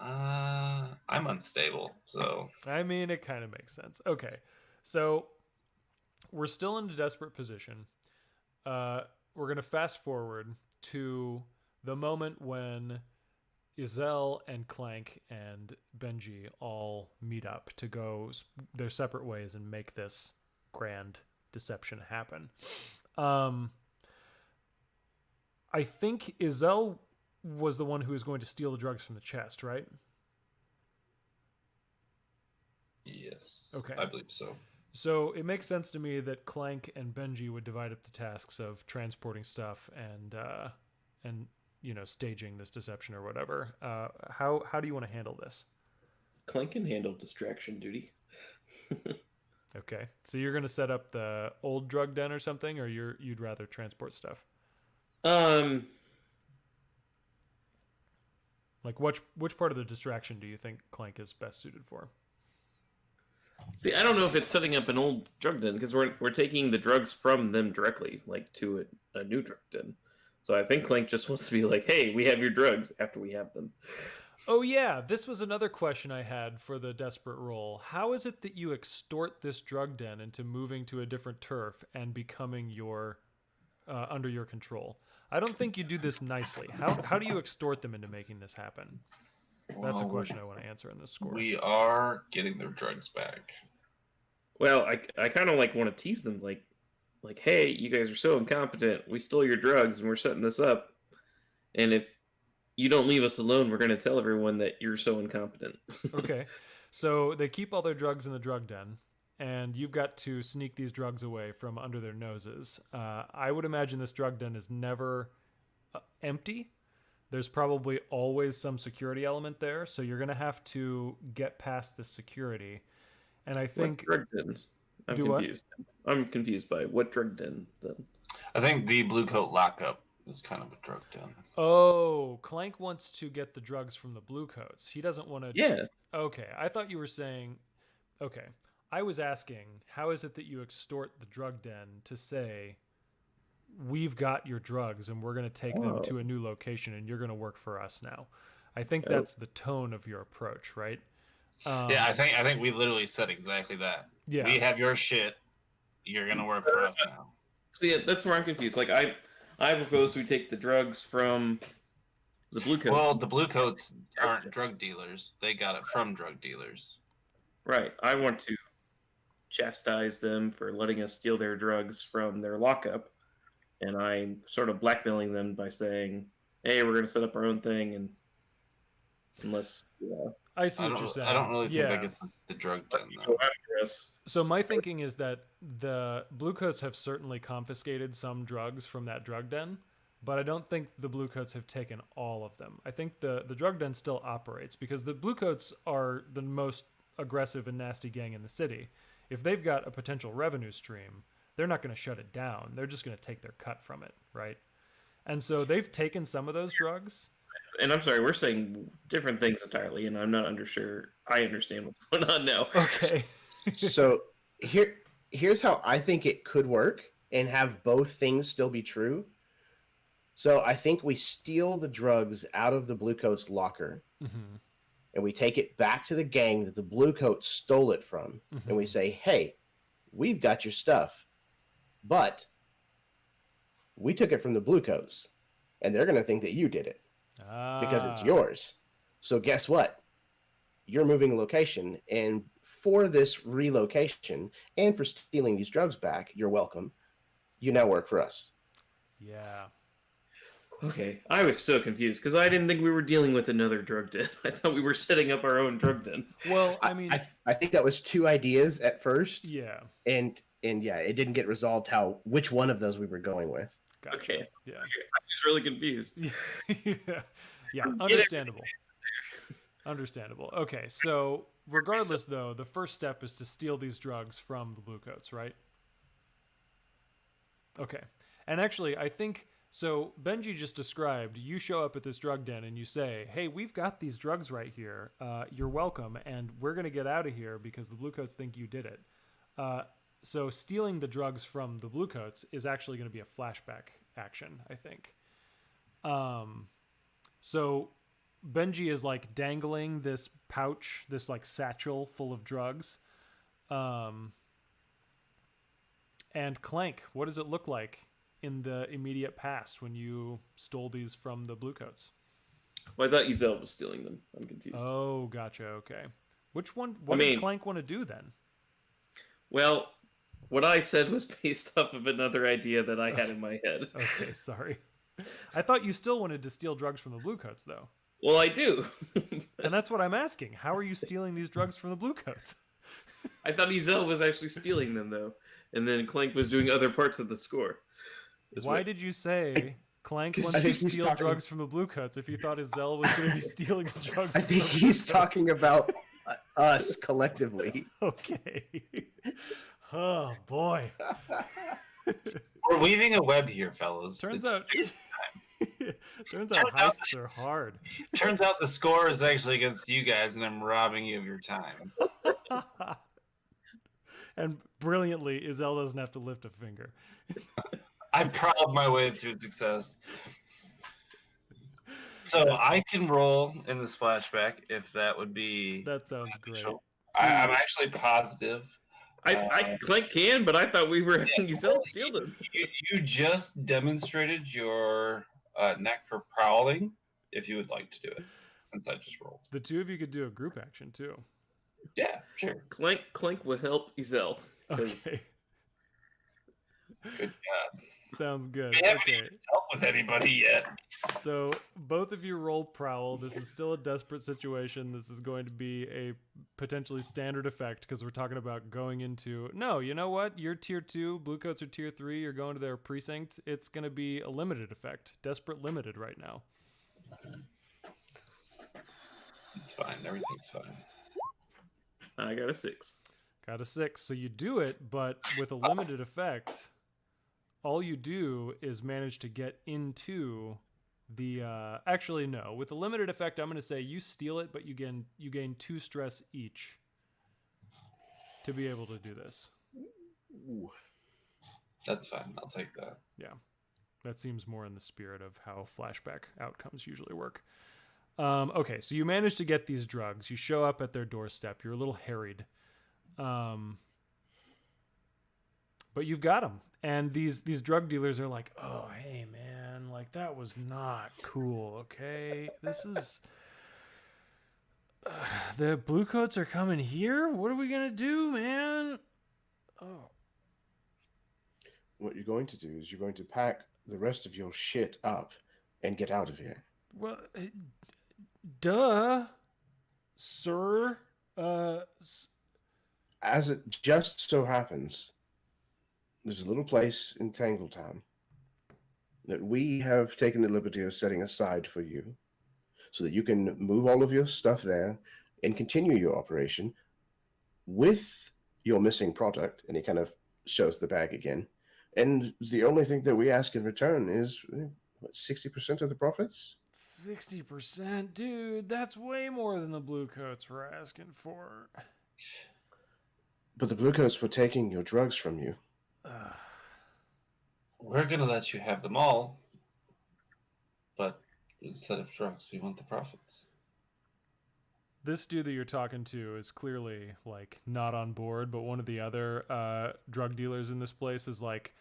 I'm unstable, so. I mean, it kind of makes sense. Okay, so we're still in a desperate position. We're going to fast forward to the moment when Izelle and Clank and Benji all meet up to go their separate ways and make this grand deception happen. I think Izelle was the one who was going to steal the drugs from the chest, right? Yes. Okay. I believe so. So it makes sense to me that Clank and Benji would divide up the tasks of transporting stuff and staging this deception or whatever. How do you want to handle this? Clank can handle distraction duty. Okay, so you're gonna set up the old drug den or something, or you'd rather transport stuff? Like which part of the distraction do you think Clank is best suited for? See, I don't know if it's setting up an old drug den, because we're taking the drugs from them directly, like to a new drug den. So I think Clank just wants to be like, hey, we have your drugs after we have them. Oh yeah, this was another question I had for the desperate role. How is it that you extort this drug den into moving to a different turf and becoming your under your control? I don't think you do this nicely. How do you extort them into making this happen? That's a question I want to answer in this score. We are getting their drugs back. Well, I kind of like want to tease them, like, hey, you guys are so incompetent. We stole your drugs and we're setting this up. And if you don't leave us alone, we're going to tell everyone that you're so incompetent. Okay. So they keep all their drugs in the drug den, and you've got to sneak these drugs away from under their noses. I would imagine this drug den is never empty. There's probably always some security element there, so you're going to have to get past the security. And I think... What drug den? I'm confused. What? I'm confused by what drug den, then? I think the Blue Coat lockup is kind of a drug den. Oh, Clank wants to get the drugs from the Blue Coats. He doesn't want to... Yeah. Okay, I thought you were saying... Okay, I was asking, how is it that you extort the drug den to say, we've got your drugs and we're going to take them to a new location and you're going to work for us now? I think that's the tone of your approach, right? Yeah, I think we literally said exactly that. Yeah. We have your shit. You're going to work for us now. See, that's where I'm confused. Like, I propose we take the drugs from the Blue Coats. Well, the Blue Coats aren't drug dealers. They got it from drug dealers. Right. I want to chastise them for letting us steal their drugs from their lockup. And I'm sort of blackmailing them by saying, hey, we're going to set up our own thing. And unless... I see what you're saying. I don't really think that gets the drug den, though. So my thinking is that the Blue Coats have certainly confiscated some drugs from that drug den, but I don't think the Blue Coats have taken all of them. I think the drug den still operates because the Blue Coats are the most aggressive and nasty gang in the city. If they've got a potential revenue stream, they're not going to shut it down. They're just going to take their cut from it, right? And so they've taken some of those drugs. And I'm sorry, we're saying different things entirely, and I'm not sure I understand what's going on now. Okay. So here's how I think it could work and have both things still be true. So I think we steal the drugs out of the Blue Coats locker, and we take it back to the gang that the Blue Coats stole it from, and we say, hey, we've got your stuff, but we took it from the Blue Coats, and they're going to think that you did it because it's yours. So guess what? you're moving a location, and for this relocation and for stealing these drugs back, you're welcome. You now work for us. Yeah. Okay, I was so confused because I didn't think we were dealing with another drug den. I thought we were setting up our own drug den. Well, I mean, I think that was two ideas at first, yeah. and yeah, it didn't get resolved which one of those we were going with. Gotcha. Okay. Yeah. I was really confused. Yeah. Understandable. Understandable. Okay, so regardless, though, the first step is to steal these drugs from the Bluecoats, right? Okay. And actually, I think... So Benji just described, you show up at this drug den and you say, hey, we've got these drugs right here. You're welcome, and we're going to get out of here because the Bluecoats think you did it. So stealing the drugs from the Bluecoats is actually going to be a flashback action, I think. So Benji is like dangling this pouch, this like satchel full of drugs. And Clank, what does it look like in the immediate past when you stole these from the Bluecoats? Well, I thought Ezel was stealing them. I'm confused. Oh, gotcha. Okay. Which one? What did Clank want to do then? Well, what I said was based off of another idea that I had in my head. Okay, sorry. I thought you still wanted to steal drugs from the Bluecoats, though. Well, I do. And that's what I'm asking. How are you stealing these drugs from the Bluecoats? I thought Ezel was actually stealing them, though. And then Clank was doing other parts of the score. Why did you say Clank wants to steal drugs from the Bluecoats if you thought Ezel was going to be stealing the drugs? I think he's talking about us collectively. Okay. Oh, boy. We're weaving a web here, fellas. Turns out heists are hard. Turns out the score is actually against you guys, and I'm robbing you of your time. And brilliantly, Ezel doesn't have to lift a finger. I prowled my way through success. So I can roll in this flashback if that would be. That sounds great. I'm actually positive. I Clank can, but I thought we were having Ezel steal them. You just demonstrated your knack for prowling. If you would like to do it, since I just rolled. The two of you could do a group action too. Yeah, sure. Clank will help Ezel. Okay. Good God. Sounds good. We haven't Okay. even dealt with anybody yet. So both of you roll prowl. This is still a desperate situation. This is going to be a potentially standard effect because we're talking about going into... No, you know what? You're tier 2. Bluecoats are tier 3. You're going to their precinct. It's going to be a limited effect. Desperate limited right now. It's fine. Everything's fine. I got a 6. Got a 6. So you do it, but with a limited effect... All you do is manage to get into the... actually, no. With the limited effect, I'm going to say you steal it, but you gain 2 stress each to be able to do this. Ooh. That's fine. I'll take that. Yeah. That seems more in the spirit of how flashback outcomes usually work. Okay, so you manage to get these drugs. You show up at their doorstep. You're a little harried. But you've got them. And these drug dealers are like, oh, hey, man, like, that was not cool, okay? This is... the Bluecoats are coming here? What are we going to do, man? Oh. What you're going to do is you're going to pack the rest of your shit up and get out of here. Well, duh, sir. As it just so happens... There's a little place in Tangletown that we have taken the liberty of setting aside for you so that you can move all of your stuff there and continue your operation with your missing product. And he kind of shows the bag again. And the only thing that we ask in return is, what, 60% of the profits? 60%? Dude, that's way more than the Bluecoats were asking for. But the Bluecoats were taking your drugs from you. We're gonna let you have them all, but instead of drugs, we want the profits. This dude that you're talking to is clearly like not on board, but one of the other drug dealers in this place is like,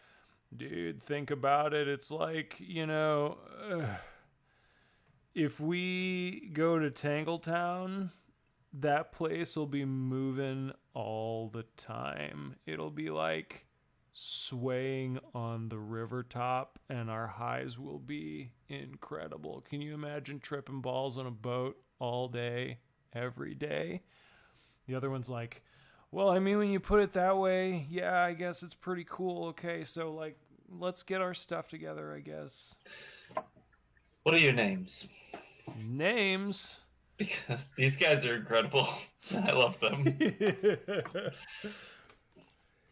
dude, think about it. It's like, you know, if we go to Tangletown that place will be moving all the time. It'll be like swaying on the river top, and our highs will be incredible. Can you imagine tripping balls on a boat all day, every day? The other one's like, well, I mean, when you put it that way, yeah, I guess it's pretty cool. Okay, so like, let's get our stuff together, I guess. What are your names? Names? Because these guys are incredible. I love them.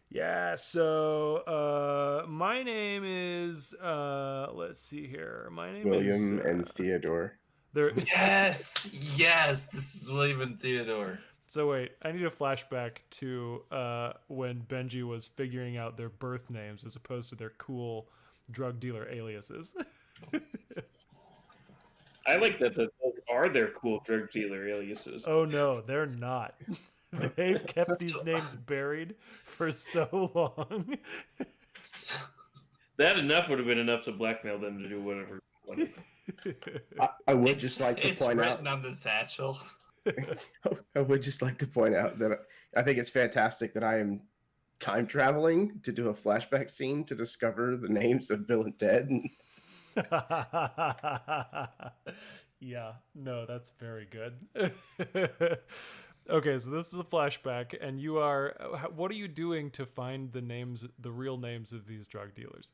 Yeah, so my name is let's see here. My name William is and Theodore. there. Yes, yes. This is William and Theodore. So wait, I need a flashback to when Benji was figuring out their birth names as opposed to their cool drug dealer aliases. I like that those are their cool drug dealer aliases. Oh no, they're not. They've kept these names buried for so long. That enough would have been enough to blackmail them to do whatever. I would just like to point it's out. written on the satchel. I would just like to point out that I think it's fantastic that I am time traveling to do a flashback scene to discover the names of Bill and Ted. Yeah, no, that's very good. Okay, so this is a flashback, and you are. What are you doing to find the real names of these drug dealers?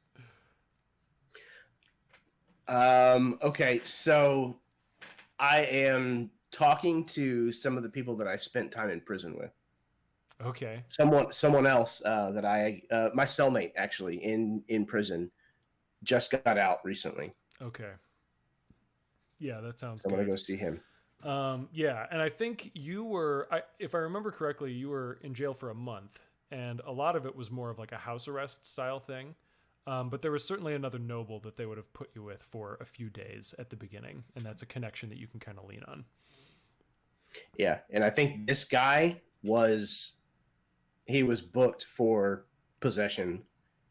Okay, so I am talking to some of the people that I spent time in prison with. Okay. Someone else that my cellmate actually in prison just got out recently. Okay. Yeah, that sounds So I'm good. gonna go see him. Yeah, and I think you were, if I remember correctly, you were in jail for a month, and a lot of it was more of like a house arrest style thing. But there was certainly another noble that they would have put you with for a few days at the beginning, and that's a connection that you can kind of lean on. Yeah, and I think this guy was booked for possession,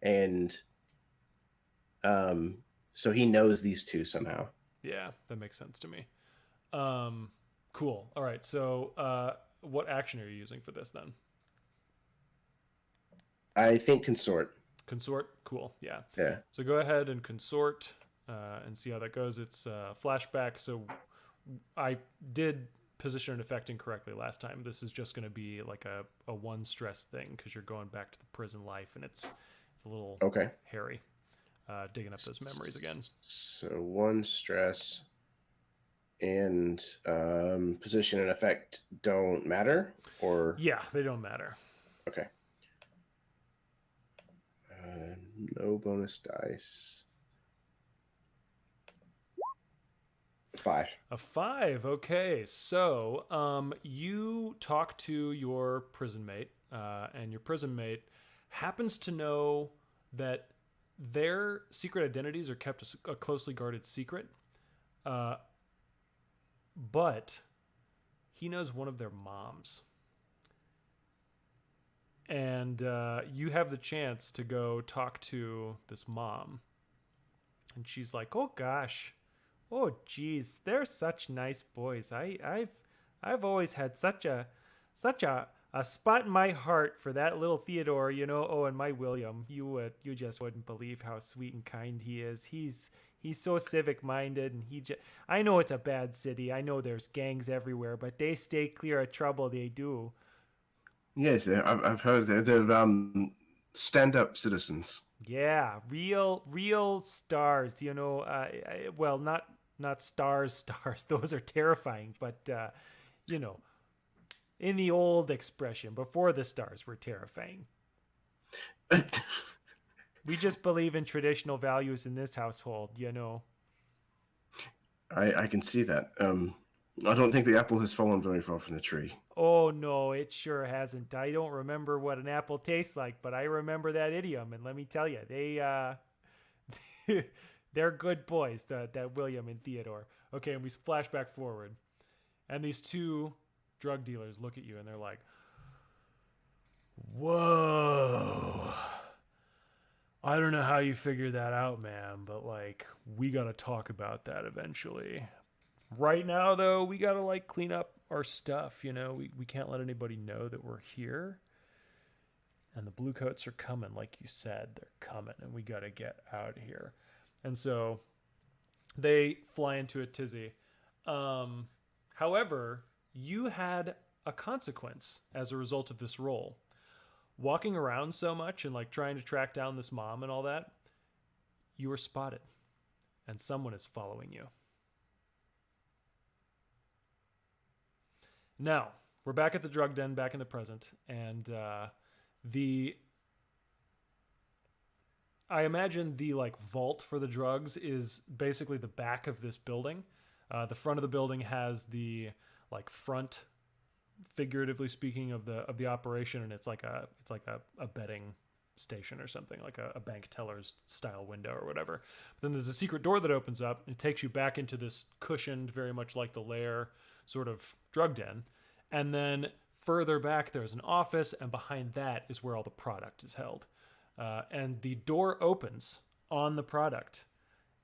and so he knows these two somehow. Yeah, that makes sense to me. Cool. All right. So, what action are you using for this then? I think consort. Consort. Cool. Yeah. Yeah. So go ahead and consort and see how that goes. It's flashback. So I did position an effect incorrectly last time. This is just going to be like a one stress thing because you're going back to the prison life, and it's a little hairy. Digging up those memories again. So one stress and position and effect don't matter, or yeah, they don't matter. Okay. No bonus dice. 5. A 5. Okay, so you talk to your prison mate, and your prison mate happens to know that their secret identities are kept a closely guarded secret, but he knows one of their moms. And you have the chance to go talk to this mom. And she's like, oh gosh, oh geez, they're such nice boys. I've always had such a spot in my heart for that little Theodore, you know. Oh, and my William, you just wouldn't believe how sweet and kind he is. He's so civic minded, and I know it's a bad city. I know there's gangs everywhere, but they stay clear of trouble. They do. Yes, I've heard they're stand-up citizens. Yeah, real stars. You know, well, not stars. Those are terrifying, but you know, in the old expression, before the stars were terrifying. We just believe in traditional values in this household, you know. I can see that. I don't think the apple has fallen very far from the tree. Oh, no, it sure hasn't. I don't remember what an apple tastes like, but I remember that idiom. And let me tell you, they're good boys, that William and Theodore. Okay, and we flash back forward. And these two drug dealers look at you and they're like, whoa. I don't know how you figured that out, man, but like, we got to talk about that eventually. Right now, though, we gotta like clean up our stuff. You know, we can't let anybody know that we're here. And the bluecoats are coming, like you said, they're coming, and we gotta get out of here. And so they fly into a tizzy. However, you had a consequence as a result of this role. Walking around so much and like trying to track down this mom and all that, you were spotted, and someone is following you. Now, we're back at the drug den, back in the present, and I imagine the like vault for the drugs is basically the back of this building. The front of the building has the like front, figuratively speaking, of the operation, and it's like a betting station or something, like a bank teller's style window or whatever. But then there's a secret door that opens up and it takes you back into this cushioned, very much like the lair sort of drug den. And then further back there's an office, and behind that is where all the product is held. And the door opens on the product,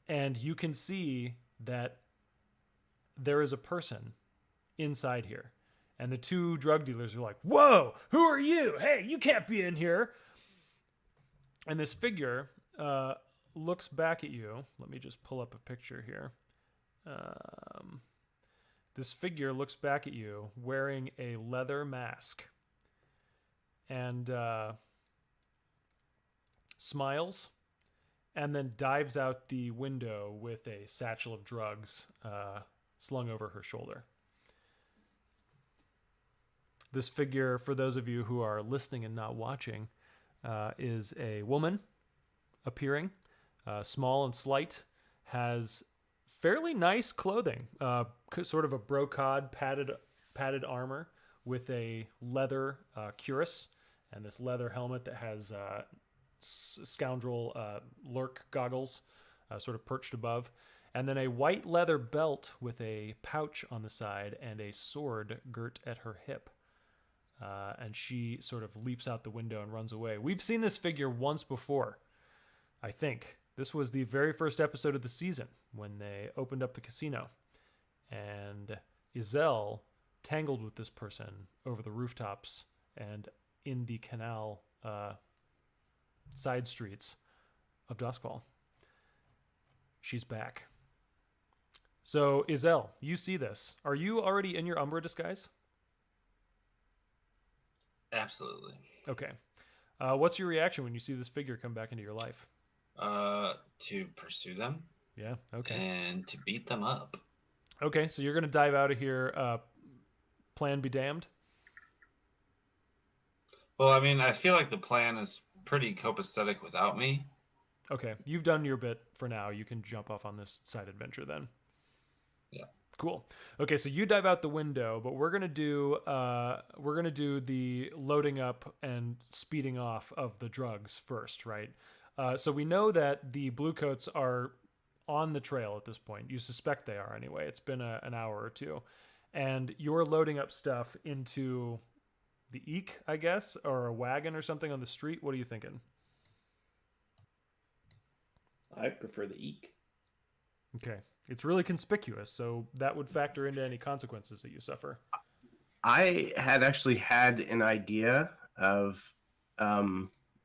and you can see that there is a person inside here. And the two drug dealers are like, "Whoa, who are you? Hey, you can't be in here." And this figure looks back at you. Let me just pull up a picture here. This figure looks back at you wearing a leather mask and smiles, and then dives out the window with a satchel of drugs slung over her shoulder. This figure, for those of you who are listening and not watching, is a woman appearing, small and slight, has fairly nice clothing, sort of a brocade padded armor with a leather cuirass and this leather helmet that has scoundrel lurk goggles sort of perched above, and then a white leather belt with a pouch on the side and a sword girt at her hip. And she sort of leaps out the window and runs away. We've seen this figure once before, I think. This was the very first episode of the season when they opened up the casino. And Izel tangled with this person over the rooftops and in the canal side streets of Duskfall. She's back. So, Izel, you see this. Are you already in your Umbra disguise? Absolutely. Okay. What's your reaction when you see this figure come back into your life? To pursue them. Yeah, okay. And to beat them up. Okay, so you're going to dive out of here, plan be damned? Well, I mean, I feel like the plan is pretty copacetic without me. Okay, you've done your bit for now. You can jump off on this side adventure then. Yeah. Cool. Okay, so you dive out the window, but we're gonna do the loading up and speeding off of the drugs first, right? So we know that the bluecoats are on the trail at this point. You suspect they are anyway. It's been an hour or two, and you're loading up stuff into the eek, I guess, or a wagon or something on the street. What are you thinking? I prefer the eek. Okay. It's really conspicuous, so that would factor into any consequences that you suffer. I had actually had an idea of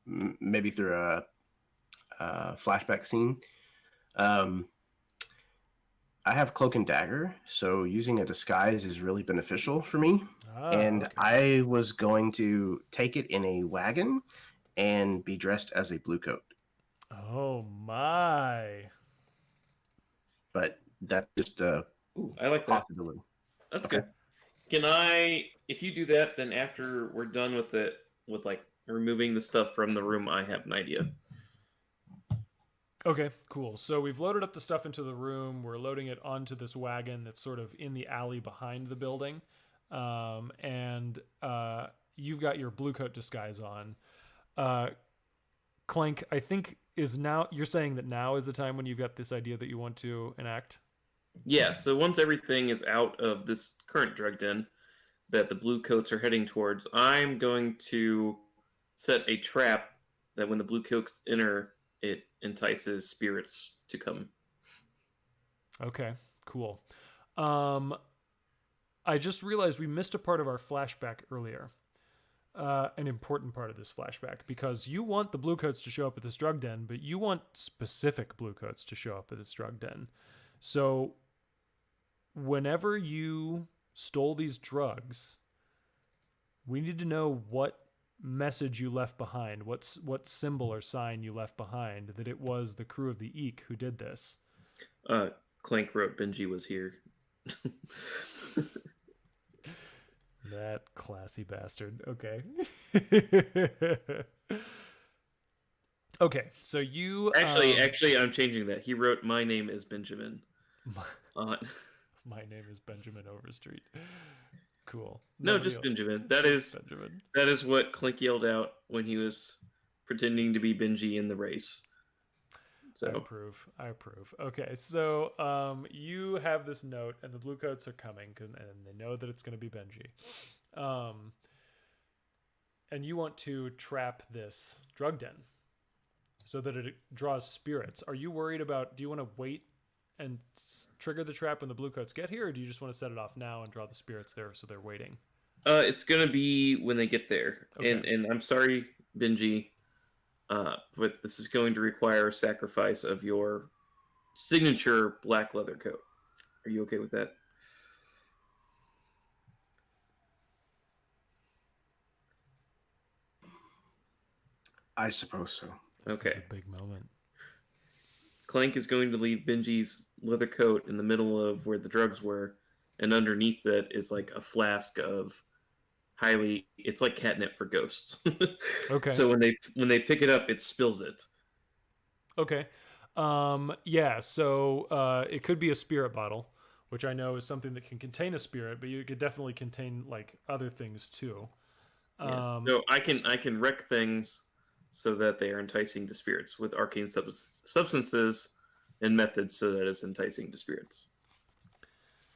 maybe through a flashback scene. I have cloak and dagger, so using a disguise is really beneficial for me. And okay. I was going to take it in a wagon and be dressed as a blue coat. Oh my. But that's just a I like that. possibility. That's Okay. good. Can I, if you do that, then after we're done with like removing the stuff from the room, I have an idea. Okay, cool. So we've loaded up the stuff into the room. We're loading it onto this wagon that's sort of in the alley behind the building. And you've got your blue coat disguise on. Clank, I think you're saying that now is the time when you've got this idea that you want to enact? Yeah, so once everything is out of this current drug den that the blue coats are heading towards, I'm going to set a trap that when the blue coats enter, it entices spirits to come. Okay, cool. I just realized we missed a part of our flashback earlier. An important part of this flashback, because you want the Bluecoats to show up at this drug den, but you want specific Bluecoats to show up at this drug den. So whenever you stole these drugs, we need to know what message you left behind, what symbol or sign you left behind, that it was the crew of the Eek who did this. Clank wrote Benji was here. That classy bastard. Okay. Okay, so you... Actually, I'm changing that. He wrote, my name is Benjamin. My name is Benjamin Overstreet. Cool. No, just Benjamin. That is Benjamin. That is what Clink yelled out when he was pretending to be Benji in the race. So I approve. Okay, so you have this note, and the Bluecoats are coming, and they know that it's going to be Benji. And you want to trap this drug den so that it draws spirits. Are you worried about, do you want to wait and trigger the trap when the Bluecoats get here, or do you just want to set it off now and draw the spirits there so they're waiting? It's going to be when they get there. Okay. And I'm sorry, Benji, but this is going to require a sacrifice of your signature black leather coat. Are you okay with that? I suppose so. Okay. This is a big moment. Clank is going to leave Benji's leather coat in the middle of where the drugs were, and underneath that is like a flask of it's like catnip for ghosts. Okay. So when they pick it up, it spills it. Okay. Yeah, so it could be a spirit bottle, which I know is something that can contain a spirit, but you could definitely contain like other things too. Yeah. So I can wreck things so that they are enticing to spirits with arcane substances and methods so that it's enticing to spirits.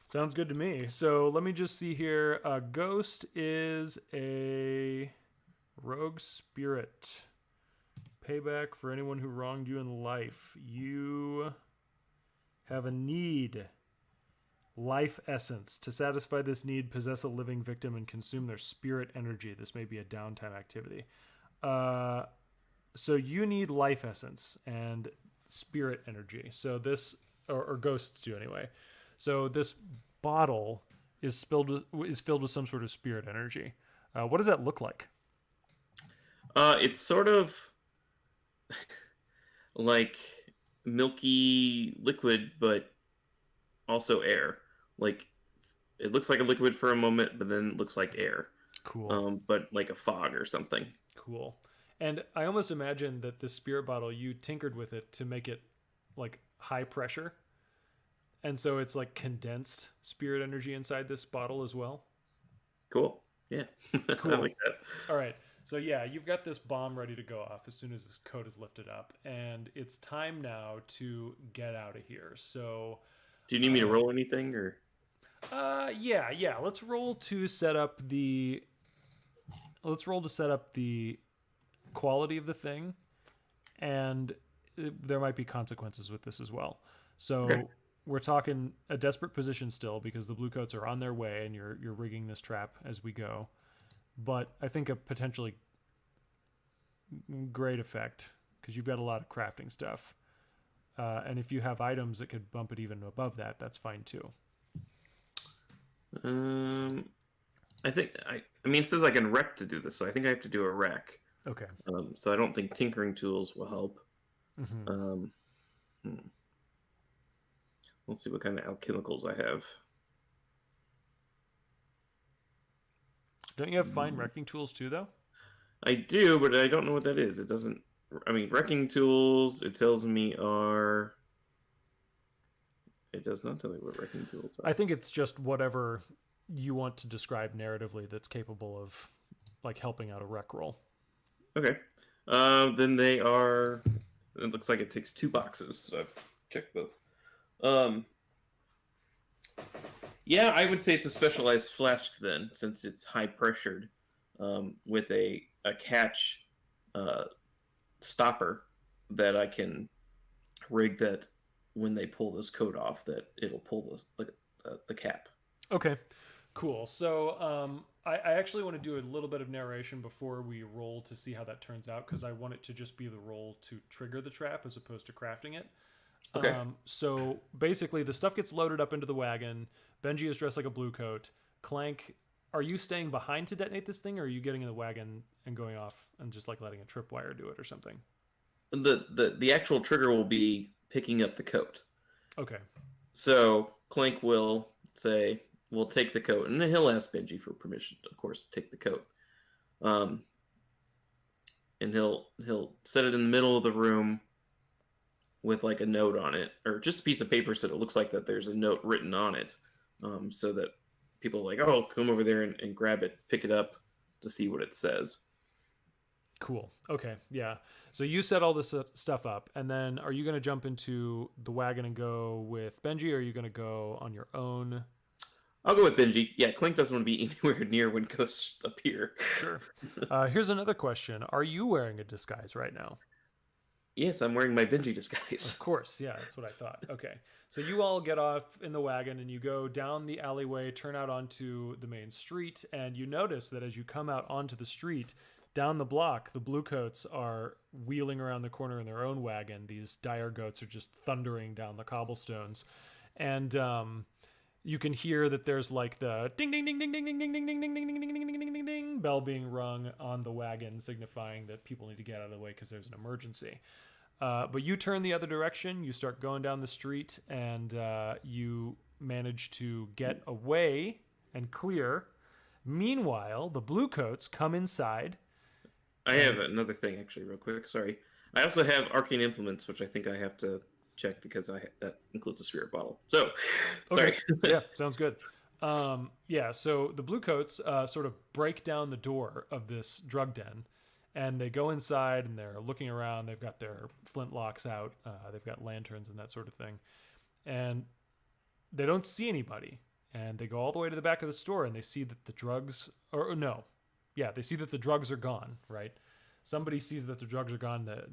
Sounds good to me. So let me just see here. Ghost is a rogue spirit. Payback for anyone who wronged you in life. You have a need. Life essence. To satisfy this need, possess a living victim and consume their spirit energy. This may be a downtime activity. So you need life essence and spirit energy. So this, or ghosts do anyway. So this bottle is filled with some sort of spirit energy. What does that look like? It's sort of like milky liquid, but also air. Like it looks like a liquid for a moment, but then it looks like air. Cool. But like a fog or something. Cool. And I almost imagine that this spirit bottle, you tinkered with it to make it like high pressure. And so it's like condensed spirit energy inside this bottle as well. Cool. Yeah. Cool. I like that. All right. So yeah, you've got this bomb ready to go off as soon as this coat is lifted up. And it's time now to get out of here. So do you need me to roll anything or? Yeah. Let's roll to set up the quality of the thing. And there might be consequences with this as well. So okay. We're talking a desperate position still because the Bluecoats are on their way and you're rigging this trap as we go. But I think a potentially great effect because you've got a lot of crafting stuff. And if you have items that could bump it even above that, that's fine too. I think I mean it says I can wreck to do this, so I think I have to do a wreck. Okay. So I don't think tinkering tools will help. Mm-hmm. Let's see what kind of alchemicals I have. Don't you have fine wrecking tools too, though? I do, but I don't know what that is. It doesn't... I mean, wrecking tools, it tells me are... It does not tell me what wrecking tools are. I think it's just whatever you want to describe narratively that's capable of, like, helping out a wreck roll. Okay. Then they are... It looks like it takes 2 boxes, so I've checked both. Yeah, I would say it's a specialized flask then, since it's high pressured, with a catch stopper that I can rig that when they pull this coat off, that it'll pull the the cap. Okay, cool. So I actually want to do a little bit of narration before we roll to see how that turns out, because I want it to just be the roll to trigger the trap as opposed to crafting it. Okay. So basically, the stuff gets loaded up into the wagon. Benji is dressed like a blue coat. Clank, are you staying behind to detonate this thing, or are you getting in the wagon and going off and just like letting a tripwire do it or something? The actual trigger will be picking up the coat. Okay. So Clank will say, "We'll take the coat," and he'll ask Benji for permission, of course, to take the coat. And he'll set it in the middle of the room with like a note on it, or just a piece of paper so that it looks like that there's a note written on it, so that people are like, "Oh, come over there and grab it, pick it up to see what it says." Cool. Okay. Yeah. So you set all this stuff up, and then are you going to jump into the wagon and go with Benji, or are you going to go on your own? I'll go with Benji. Yeah, Clank doesn't want to be anywhere near when ghosts appear. Sure. Here's another question. Are you wearing a disguise right now? Yes, I'm wearing my Benji disguise. Of course. Yeah, that's what I thought. Okay. So you all get off in the wagon and you go down the alleyway, turn out onto the main street, and you notice that as you come out onto the street, down the block, the Bluecoats are wheeling around the corner in their own wagon. These dire goats are just thundering down the cobblestones. And you can hear that there's like the ding ding ding ding ding ding ding ding ding ding ding ding ding ding ding ding ding bell being rung on the wagon, signifying that people need to get out of the way because there's an emergency. But you turn the other direction, you start going down the street, and you manage to get away and clear. Meanwhile, the Bluecoats come inside. I have another thing, actually, real quick. Sorry. I also have arcane implements, which I think I have to check because that includes a spirit bottle. So, sorry. Okay. Yeah, sounds good. So the Bluecoats sort of break down the door of this drug den, and they go inside and they're looking around. They've got their flintlocks out. They've got lanterns and that sort of thing. And they don't see anybody. And they go all the way to the back of the store and they see that the drugs they see that the drugs are gone, right? Somebody sees that the drugs are gone. The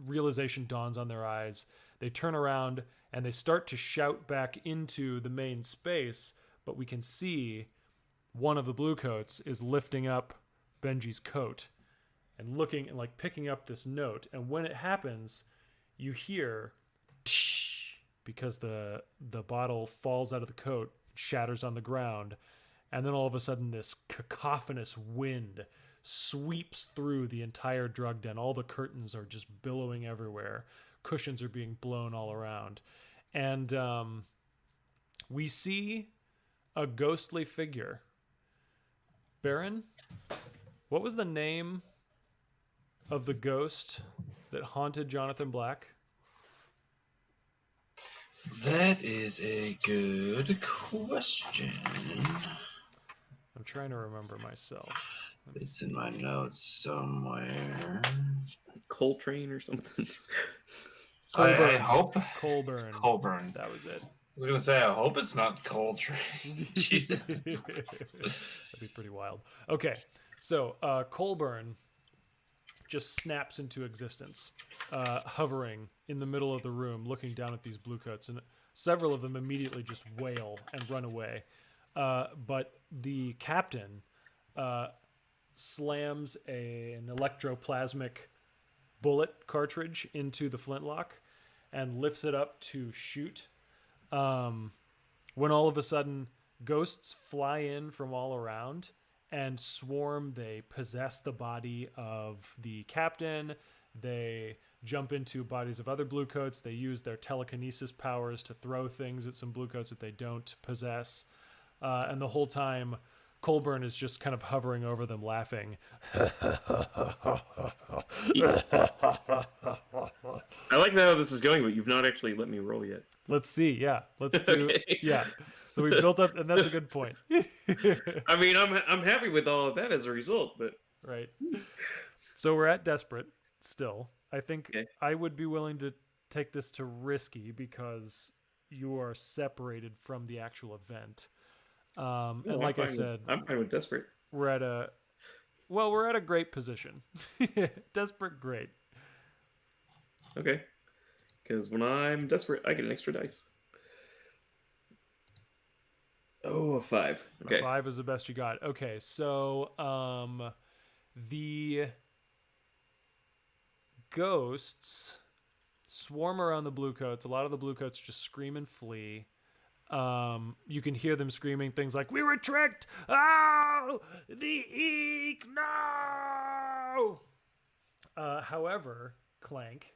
realization dawns on their eyes. They turn around and they start to shout back into the main space, but we can see one of the Bluecoats is lifting up Benji's coat and looking and like picking up this note. And when it happens, you hear tsh, because the bottle falls out of the coat, shatters on the ground, and then all of a sudden this cacophonous wind sweeps through the entire drug den. All the curtains are just billowing everywhere. Cushions are being blown all around. And we see a ghostly figure. Baron, what was the name of the ghost that haunted Jonathan Black? That is a good question. I'm trying to remember myself. It's in my notes somewhere. Coltrane or something. I hope. Colburn. Colburn. That was it. I was going to say, I hope it's not Coltrane. Jesus. That'd be pretty wild. Okay, so Colburn just snaps into existence, hovering in the middle of the room, looking down at these Bluecoats, and several of them immediately just wail and run away. But the captain slams an electroplasmic bullet cartridge into the flintlock and lifts it up to shoot. When all of a sudden ghosts fly in from all around and swarm. They possess the body of the captain. They jump into bodies of other Bluecoats. They use their telekinesis powers to throw things at some Bluecoats that they don't possess. And the whole time, Colburn is just kind of hovering over them, laughing. I like how this is going, but you've not actually let me roll yet. Let's see. Yeah, let's do. Okay. Yeah. So we built up, and that's a good point. I mean, I'm happy with all of that as a result, but right. So we're at desperate still. I think Okay. I would be willing to take this to risky because you are separated from the actual event. And no, like I I'm fine said, I'm fine with desperate. we're at a great position. Desperate, great. Okay, because when I'm desperate, I get an extra dice. Oh, a 5. Okay. A 5 is the best you got. Okay, so the ghosts swarm around the bluecoats. A lot of the bluecoats just scream and flee. You can hear them screaming things like, "We were tricked! Oh, the eek! No!" However, Clank,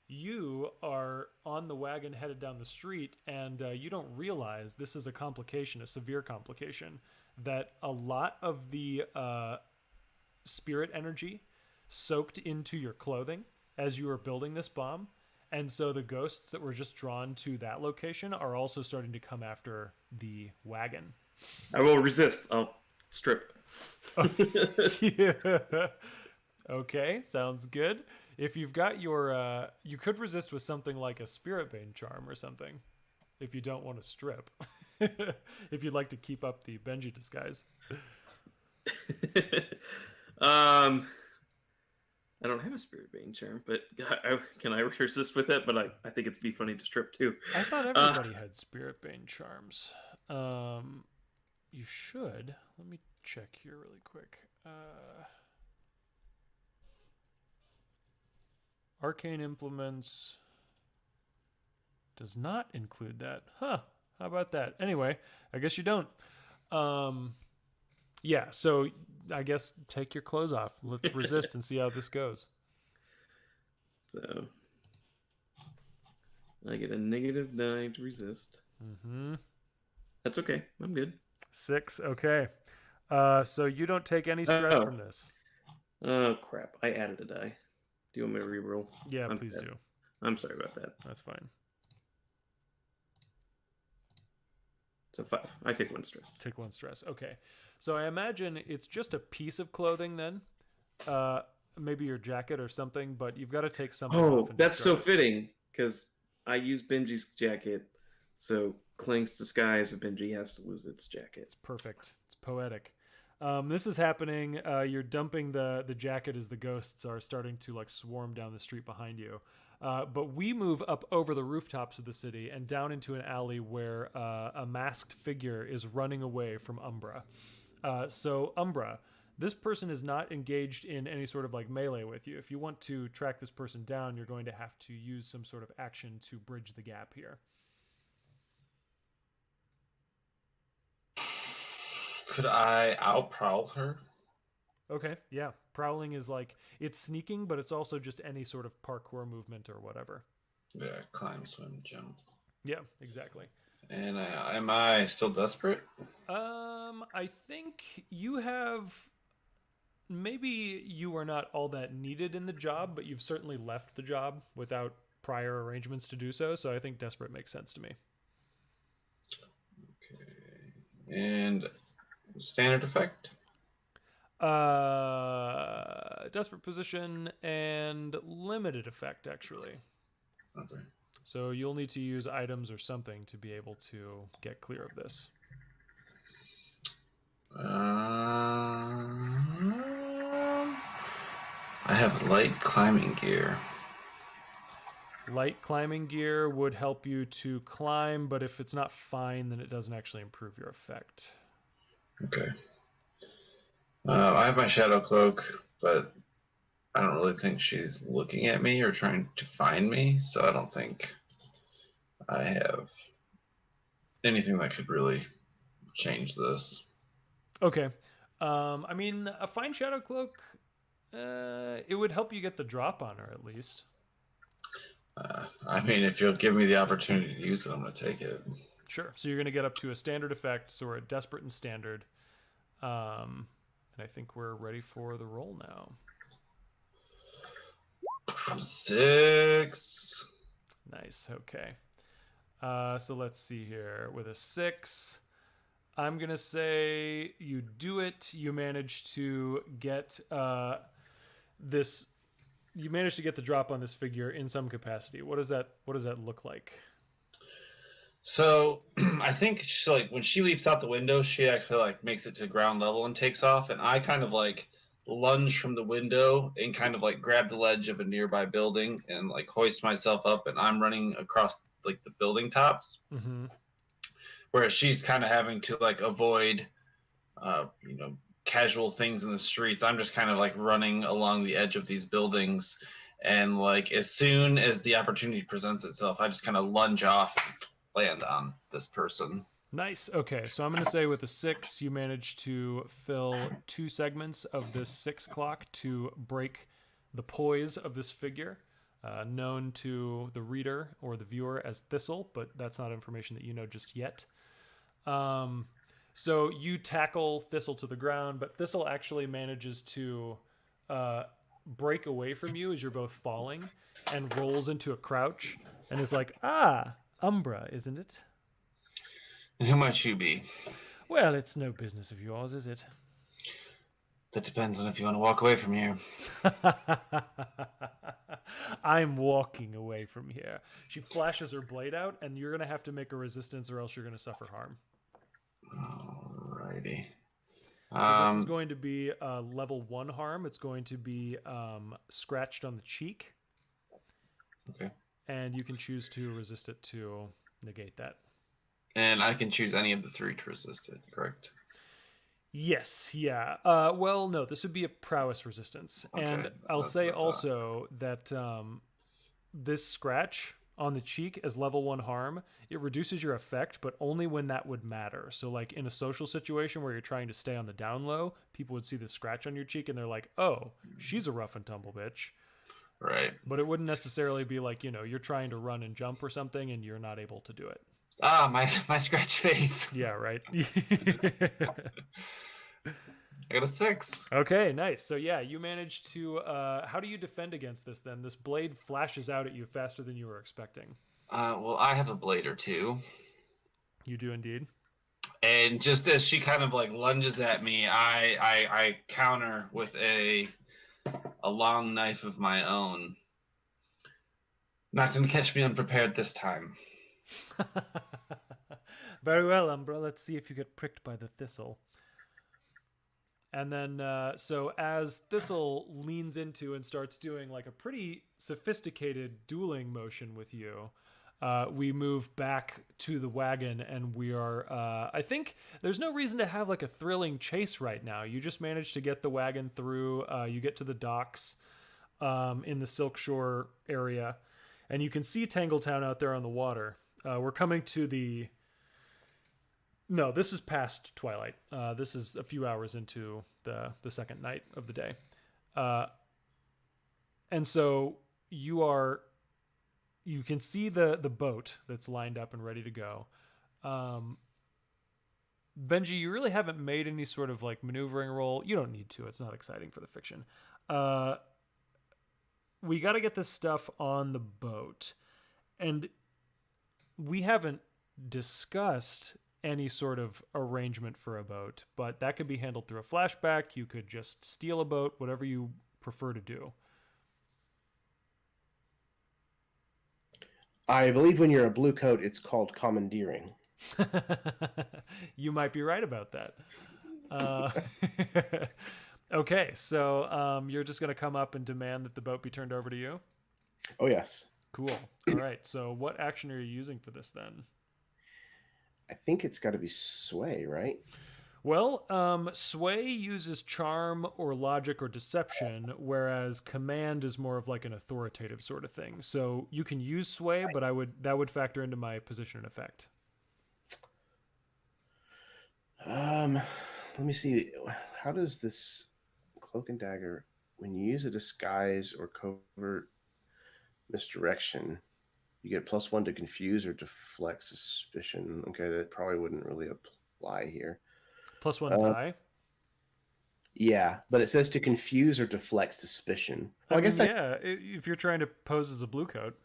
you are on the wagon headed down the street, and you don't realize this is a complication, a severe complication, that a lot of the spirit energy soaked into your clothing as you were building this bomb. And so the ghosts that were just drawn to that location are also starting to come after the wagon. I will resist. I'll strip. Yeah. Okay, sounds good. If you've got your, you could resist with something like a Spirit Bane charm or something, if you don't want to strip. If you'd like to keep up the Benji disguise. I don't have a Spirit Bane charm, but can I resist with it? But I think it'd be funny to strip too. I thought everybody had Spirit Bane charms. You should. Let me check here really quick. Arcane Implements does not include that. Huh. How about that? Anyway, I guess you don't. Yeah, so I guess take your clothes off. Let's resist and see how this goes. So I get a -9 to resist. Mm-hmm. That's okay. I'm good. 6. Okay. So you don't take any stress from this. Oh, crap. I added a die. Do you want me to reroll? Yeah, please do. I'm sorry about that. That's fine. It's a 5. I take 1 stress. Take 1 stress. Okay. So I imagine it's just a piece of clothing then. Maybe your jacket or something, but you've got to take something off. Oh, that's so fitting, because I use Benji's jacket, so Clank's disguise of Benji has to lose its jacket. It's perfect. It's poetic. This is happening. You're dumping the jacket as the ghosts are starting to like swarm down the street behind you. But we move up over the rooftops of the city and down into an alley where a masked figure is running away from Umbra. So Umbra, this person is not engaged in any sort of like melee with you. If you want to track this person down, you're going to have to use some sort of action to bridge the gap here. Could I outprowl her? Okay, yeah. Prowling is like, it's sneaking, but it's also just any sort of parkour movement or whatever. Yeah, climb, swim, jump. Yeah, exactly. And am I still desperate? I think you have, maybe you are not all that needed in the job, but you've certainly left the job without prior arrangements to do so, so I think desperate makes sense to me. Okay. And standard effect? Desperate position and limited effect, actually. Okay. So you'll need to use items or something to be able to get clear of this. I have light climbing gear. Light climbing gear would help you to climb, but if it's not fine, then it doesn't actually improve your effect. Okay. I have my shadow cloak, but I don't really think she's looking at me or trying to find me, so I don't think I have anything that could really change this. Okay. I mean, a fine shadow cloak, it would help you get the drop on her at least. I mean, if you'll give me the opportunity to use it, I'm going to take it. Sure. So you're going to get up to a standard effect, so we're at desperate and standard. And I think we're ready for the roll now. 6. Nice. Okay. So let's see here. With a 6, I'm going to say you do it. You manage to get this. You managed to get the drop on this figure in some capacity. What does that look like? So I think she, like when she leaps out the window, she actually like makes it to ground level and takes off, and I kind of like lunge from the window and kind of like grab the ledge of a nearby building and like hoist myself up, and I'm running across like the building tops. Mm-hmm. whereas she's kind of having to like avoid, you know, casual things in the streets. I'm just kind of like running along the edge of these buildings, and like as soon as the opportunity presents itself, I just kind of lunge off and land on this person. Nice. Okay, so I'm going to say with a 6, you manage to fill 2 segments of this 6 clock to break the poise of this figure, known to the reader or the viewer as Thistle, but that's not information that you know just yet. So you tackle Thistle to the ground, but Thistle actually manages to break away from you as you're both falling and rolls into a crouch and is like, ah, Umbra, isn't it? And who might you be? Well, it's no business of yours, is it? That depends on if you want to walk away from here. I'm walking away from here. She flashes her blade out, and you're going to have to make a resistance or else you're going to suffer harm. Alrighty. So this is going to be level 1 harm. It's going to be scratched on the cheek. Okay. And you can choose to resist it to negate that. And I can choose any of the 3 to resist it, correct? Yes, yeah. Well, no, this would be a prowess resistance. Okay, And I'll that's say what I thought. also that this scratch on the cheek as level 1 harm, it reduces your effect, but only when that would matter. So like in a social situation where you're trying to stay on the down low, people would see the scratch on your cheek and they're like, oh, she's a rough and tumble bitch. Right. But it wouldn't necessarily be like, you know, you're trying to run and jump or something and you're not able to do it. Ah, my scratch face. Yeah, right. I got a 6. Okay, nice. So yeah, you managed to how do you defend against this then? This blade flashes out at you faster than you were expecting. Well, I have a blade or 2. You do indeed. And just as she kind of like lunges at me, I counter with a long knife of my own. Not going to catch me unprepared this time. Very well, Umbra. Let's see if you get pricked by the thistle. And then, so as Thistle leans into and starts doing like a pretty sophisticated dueling motion with you, we move back to the wagon and we are, I think there's no reason to have like a thrilling chase right now. You just managed to get the wagon through, you get to the docks in the Silk Shore area, and you can see Tangletown out there on the water. We're coming to the... No, this is past twilight. This is a few hours into the second night of the day. And so you can see the boat that's lined up and ready to go. Benji, you really haven't made any sort of like maneuvering roll. You don't need to. It's not exciting for the fiction. We got to get this stuff on the boat. And we haven't discussed any sort of arrangement for a boat, but that could be handled through a flashback. You could just steal a boat, whatever you prefer to do. I believe when you're a blue coat, it's called commandeering. You might be right about that. Okay, so you're just going to come up and demand that the boat be turned over to you? Oh, yes. Cool. All right, so what action are you using for this then? I think it's got to be sway, right? Well, sway uses charm or logic or deception, whereas command is more of like an authoritative sort of thing. So you can use sway, but that would factor into my position and effect. Let me see. How does this cloak and dagger, when you use a disguise or covert misdirection, you get +1 to confuse or deflect suspicion. Okay, that probably wouldn't really apply here. +1 die? Yeah, but it says to confuse or deflect suspicion. Well, I guess yeah, if you're trying to pose as a blue coat.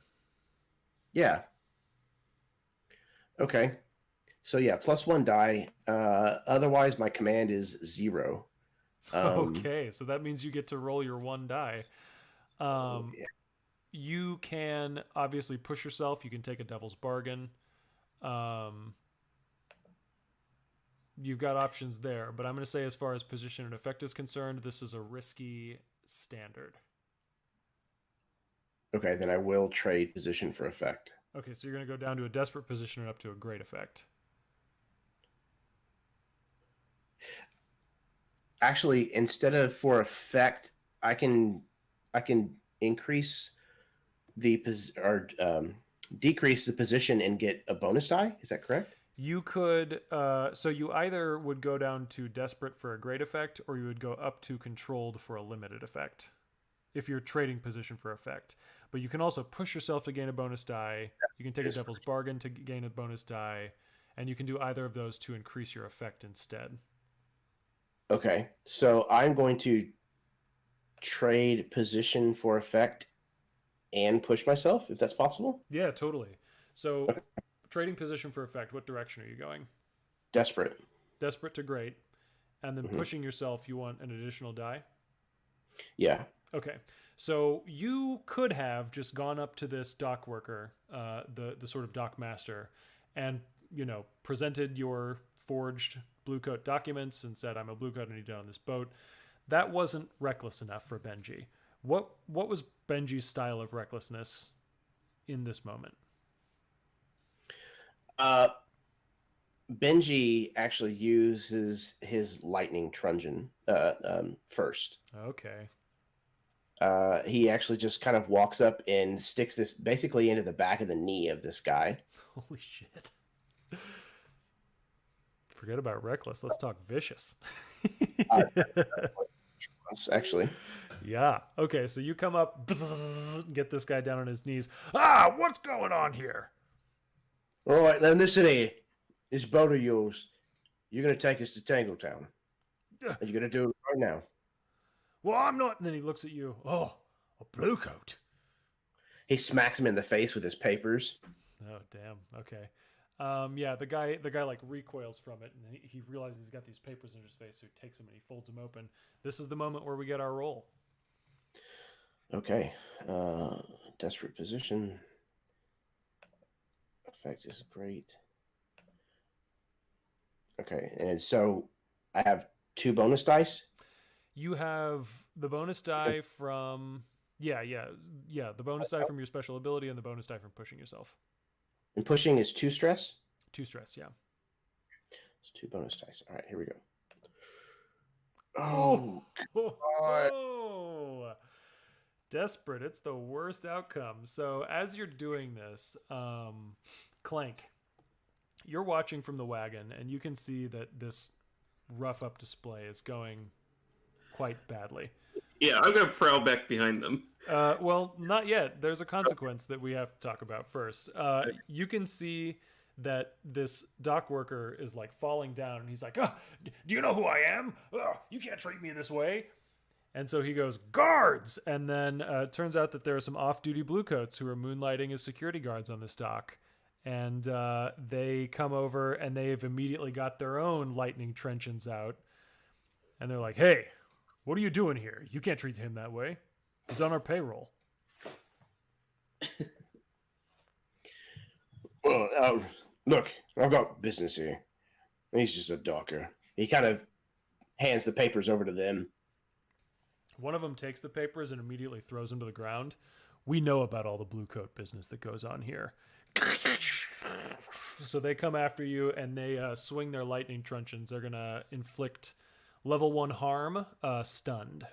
Yeah. Okay. So yeah, +1 die. Otherwise, my command is 0. Okay, so that means you get to roll your 1 die. Yeah. You can obviously push yourself. You can take a devil's bargain. You've got options there, but I'm going to say as far as position and effect is concerned, this is a risky standard. Okay, then I will trade position for effect. Okay, so you're going to go down to a desperate position and up to a great effect. Actually, instead of for effect, I can increase or decrease the position and get a bonus die. Is that correct? You could, so you either would go down to desperate for a great effect, or you would go up to controlled for a limited effect, if you're trading position for effect. But you can also push yourself to gain a bonus die. You can take a devil's bargain to gain a bonus die, and you can do either of those to increase your effect instead. Okay, so I'm going to trade position for effect and push myself, if that's possible. Yeah, totally. So, trading position for effect, what direction are you going? Desperate. Desperate to great. And then pushing yourself, you want an additional die? Yeah. Okay. So you could have just gone up to this dock worker, the sort of dock master, and, presented your forged blue coat documents and said, I'm a blue coat, I need to get on this boat. That wasn't reckless enough for Benji. What was Benji's style of recklessness in this moment? Benji actually uses his lightning truncheon first. Okay. He actually just kind of walks up and sticks this basically into the back of the knee of this guy. Holy shit. Forget about reckless. Let's talk vicious. Actually. Yeah. Okay, so you come up, get this guy down on his knees. Ah, what's going on here? All right, now listen here. This boat of yours, you're going to take us to Tangletown. And you're going to do it right now. Well, I'm not. And then he looks at you. Oh, a blue coat. He smacks him in the face with his papers. Oh, damn. Okay. Yeah, the guy like recoils from it, and he realizes he's got these papers in his face, so he takes them and he folds them open. This is the moment where we get our roll. Okay. Desperate position. Effect is great. Okay, and so I have 2 bonus dice. You have the bonus die from the bonus die from your special ability and the bonus die from pushing yourself. And pushing is 2 stress? 2 stress, yeah. It's 2 bonus dice. All right, here we go. Oh, desperate. It's the worst outcome. So as you're doing this, Clank, you're watching from the wagon, and you can see that this rough up display is going quite badly. Yeah, I'm going to prowl back behind them. Well, not yet. There's a consequence that we have to talk about first. You can see that this dock worker is like falling down, and he's like, oh, do you know who I am? Oh, you can't treat me this way. And so he goes, guards! And then it turns out that there are some off-duty bluecoats who are moonlighting as security guards on this dock. And they come over, and they've immediately got their own lightning truncheons out. And they're like, hey, what are you doing here? You can't treat him that way. He's on our payroll. Well, look, I've got business here. He's just a docker. He kind of hands the papers over to them. One of them takes the papers and immediately throws them to the ground. We know about all the blue coat business that goes on here. So they come after you, and they swing their lightning truncheons. They're going to inflict level 1 harm, stunned.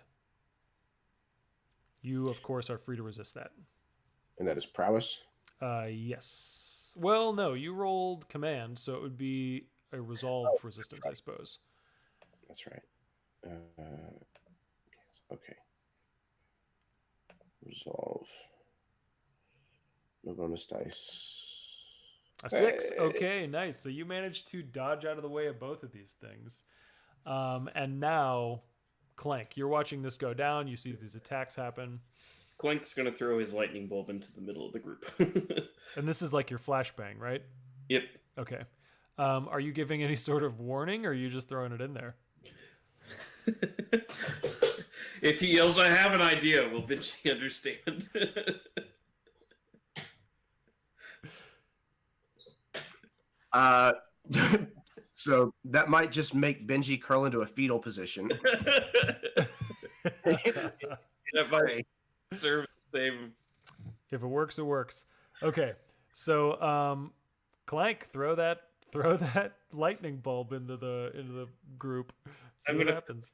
You, of course, are free to resist that. And that is prowess? Yes. Well, no, you rolled command, so it would be a resolve resistance, right. I suppose. That's right. Okay. Resolve. No bonus dice. A 6. Okay, nice. So you managed to dodge out of the way of both of these things. And now, Clank, you're watching this go down. You see these attacks happen. Clank's going to throw his lightning bulb into the middle of the group. And this is like your flashbang, right? Yep. Okay. Are you giving any sort of warning, or are you just throwing it in there? If he yells, I have an idea, will Benji understand? So that might just make Benji curl into a fetal position. That might serve the same. If it works, it works. Okay. So, Clank, throw that Throw that lightning bulb into the group. See what happens.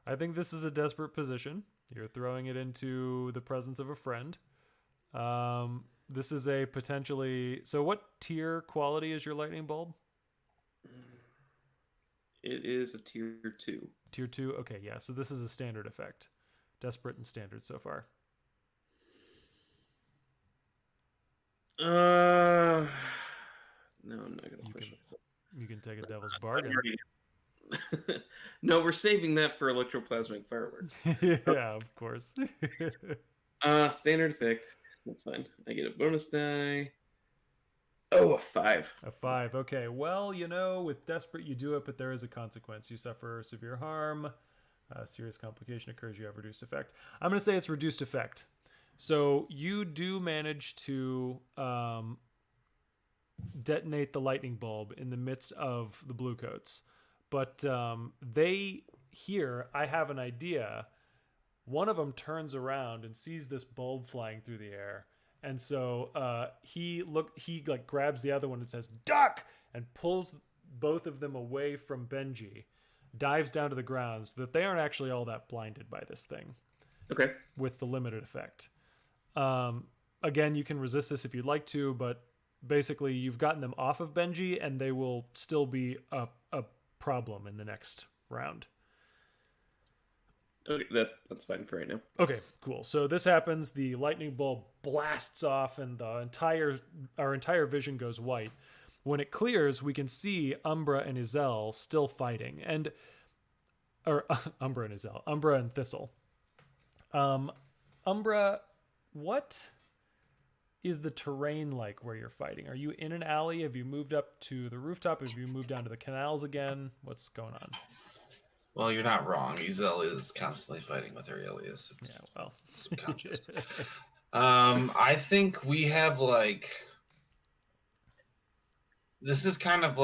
I think this is a desperate position. You're throwing it into the presence of a friend. This is a potentially... So what tier quality is your lightning bulb? It is a tier 2. Tier 2? Okay, yeah. So this is a standard effect. Desperate and standard so far. No, I'm not going to push myself. You can take a devil's bargain. No, we're saving that for electroplasmic fireworks. Yeah, of course. Standard effect. That's fine. I get a bonus die. Oh, a 5. A 5. Okay. Well, with desperate you do it, but there is a consequence. You suffer severe harm. Serious complication occurs. You have reduced effect. I'm going to say it's reduced effect. So you do manage to detonate the lightning bulb in the midst of the bluecoats. But they hear, I have an idea. One of them turns around and sees this bulb flying through the air. And so he grabs the other one and says, "Duck!" and pulls both of them away from Benji, dives down to the ground so that they aren't actually all that blinded by this thing. Okay. With the limited effect. Again, you can resist this if you'd like to, but basically you've gotten them off of Benji and they will still be a problem in the next round. Okay, that's fine for right now. Okay, cool. So this happens, the lightning bulb blasts off and our entire vision goes white. When it clears, we can see Umbra and Izel still fighting. Umbra and Izel. Umbra and Thistle. Umbra, what is the terrain like where you're fighting? Are you in an alley? Have you moved up to the rooftop? Have you moved down to the canals again? What's going on? Well, you're not wrong. Izel is constantly fighting with her alias. It's subconscious. I think we have this is kind of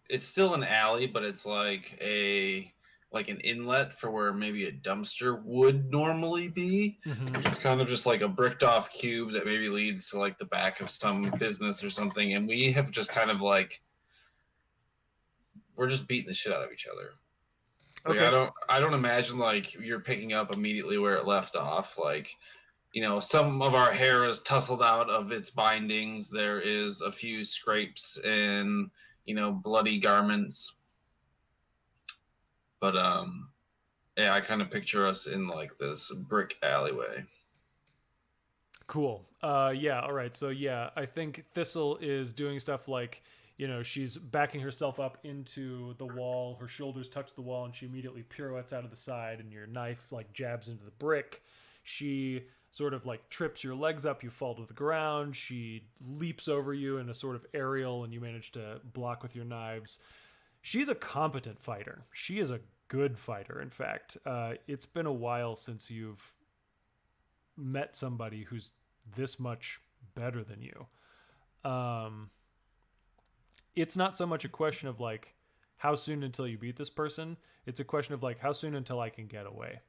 it's still an alley, but it's like an inlet for where maybe a dumpster would normally be. Mm-hmm. It's kind of just like a bricked off cube that maybe leads to the back of some business or something. And we have just kind of we're just beating the shit out of each other. Okay. I don't imagine you're picking up immediately where it left off. Some of our hair is tussled out of its bindings. There is a few scrapes and bloody garments. But yeah, I kind of picture us in this brick alleyway. Cool. Yeah. All right. So yeah, I think Thistle is doing stuff she's backing herself up into the wall. Her shoulders touch the wall, and she immediately pirouettes out of the side, and your knife jabs into the brick. She sort of trips your legs up. You fall to the ground. She leaps over you in a sort of aerial, and you manage to block with your knives. She's a competent fighter. She is a good fighter, in fact. It's been a while since you've met somebody who's this much better than you. It's not so much a question of how soon until you beat this person. It's a question of how soon until I can get away.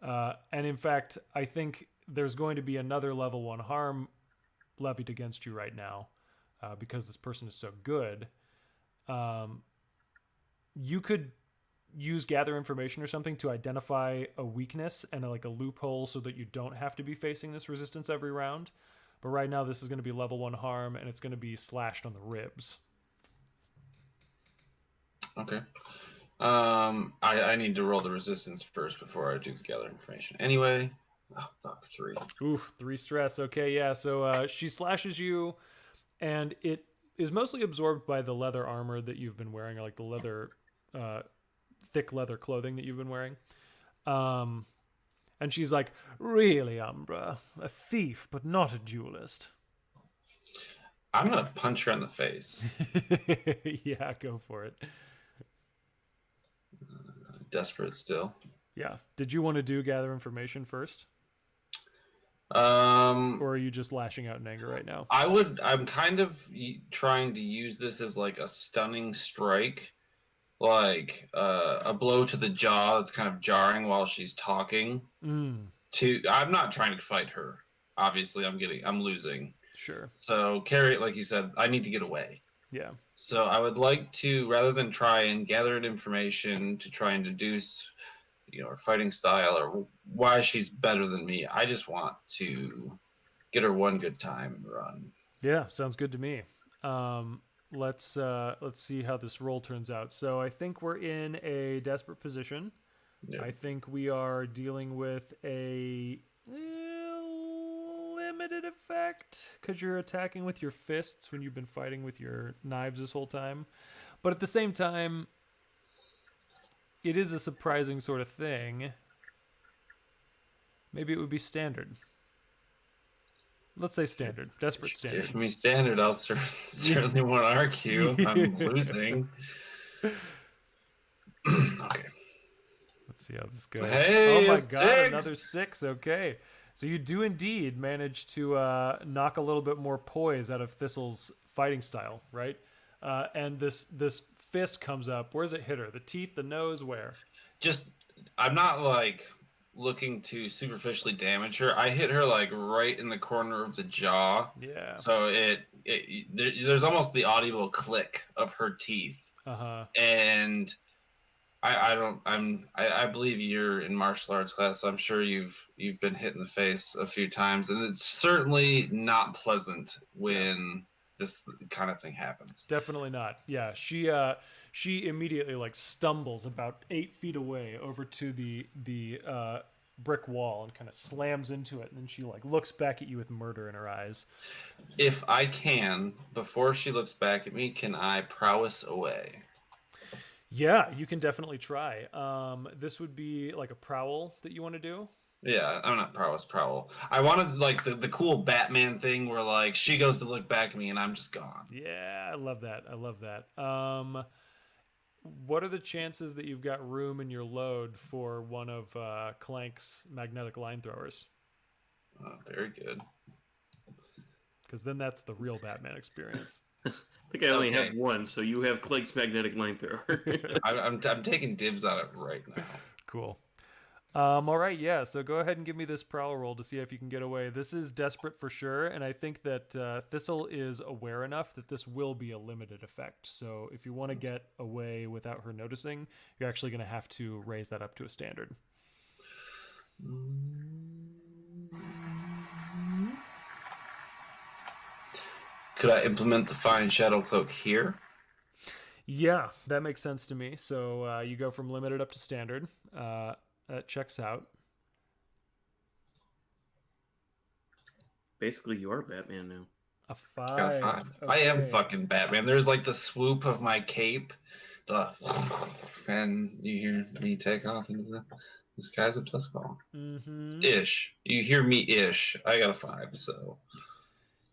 And in fact, I think there's going to be another level 1 harm levied against you right now because this person is so good. You could use gather information or something to identify a weakness and a loophole so that you don't have to be facing this resistance every round. But right now, this is going to be level 1 harm, and it's going to be slashed on the ribs. Okay. I need to roll the resistance first before I do the gather information. Anyway, 3. Oof, 3 stress. Okay, yeah. So she slashes you, and it is mostly absorbed by the leather armor that you've been wearing, the leather, thick leather clothing that you've been wearing. And she's like, "Really, Umbra? A thief, but not a duelist." I'm gonna punch her in the face. Yeah, go for it. Desperate still. Yeah. Did you want to do gather information first? Or are you just lashing out in anger right now? I'm kind of trying to use this as a stunning strike, a blow to the jaw that's kind of jarring while she's talking. I'm not trying to fight her. Obviously, I'm losing. Sure. So, Carrie, like you said, I need to get away. Yeah. So I would like to, rather than try and gather information to try and deduce, her fighting style or why she's better than me, I just want to get her one good time and run. Yeah, sounds good to me. Um, let's see how this roll turns out. So I think we're in a desperate position. Yeah. I think we are dealing with a limited effect because you're attacking with your fists when you've been fighting with your knives this whole time. But at the same time, it is a surprising sort of thing. Maybe it would be standard. Let's say standard. Desperate standard. If me standard, I'll certainly won't argue. I'm losing. Okay. Let's see how this goes. Hey, oh my a god, 6! another 6. Okay. So you do indeed manage to knock a little bit more poise out of Thistle's fighting style, right? And this fist comes up. Where does it hit her? The teeth, the nose, where? I'm not like looking to superficially damage her. I hit her like right in the corner of the jaw. Yeah. So there's almost the audible click of her teeth. Uh-huh. And I believe you're in martial arts class, so I'm sure you've been hit in the face a few times, and it's certainly not pleasant when this kind of thing happens. Definitely not. Yeah, she immediately like stumbles about 8 feet away over to the brick wall and kind of slams into it, and then she like looks back at you with murder in her eyes. If I can, before she looks back at me, can I prowess away? Yeah, you can definitely try. This would be like a prowl that you want to do. Yeah, I'm not prowess, prowl. I wanted like the cool Batman thing where like she goes to look back at me and I'm just gone. Yeah, I love that. I love that. What are the chances that you've got room in your load for one of Clank's magnetic line throwers? Very good. Because then that's the real Batman experience. I think I only have one, so you have Clank's magnetic line thrower. I'm taking dibs on it right now. Cool. All right, yeah. So go ahead and give me this prowl roll to see if you can get away. This is desperate for sure, and I think that Thistle is aware enough that this will be a limited effect. So if you want to get away without her noticing, you're actually going to have to raise that up to a standard. Could I implement the Fine Shadow Cloak here? Yeah, that makes sense to me. So you go from limited up to standard. That checks out. Basically, you are Batman now. A 5. Got a 5. Okay. I am fucking Batman. There's like the swoop of my cape, and you hear me take off into the skies of Tuscaloosa. Mm-hmm. Ish. You hear me ish. I got a 5, so.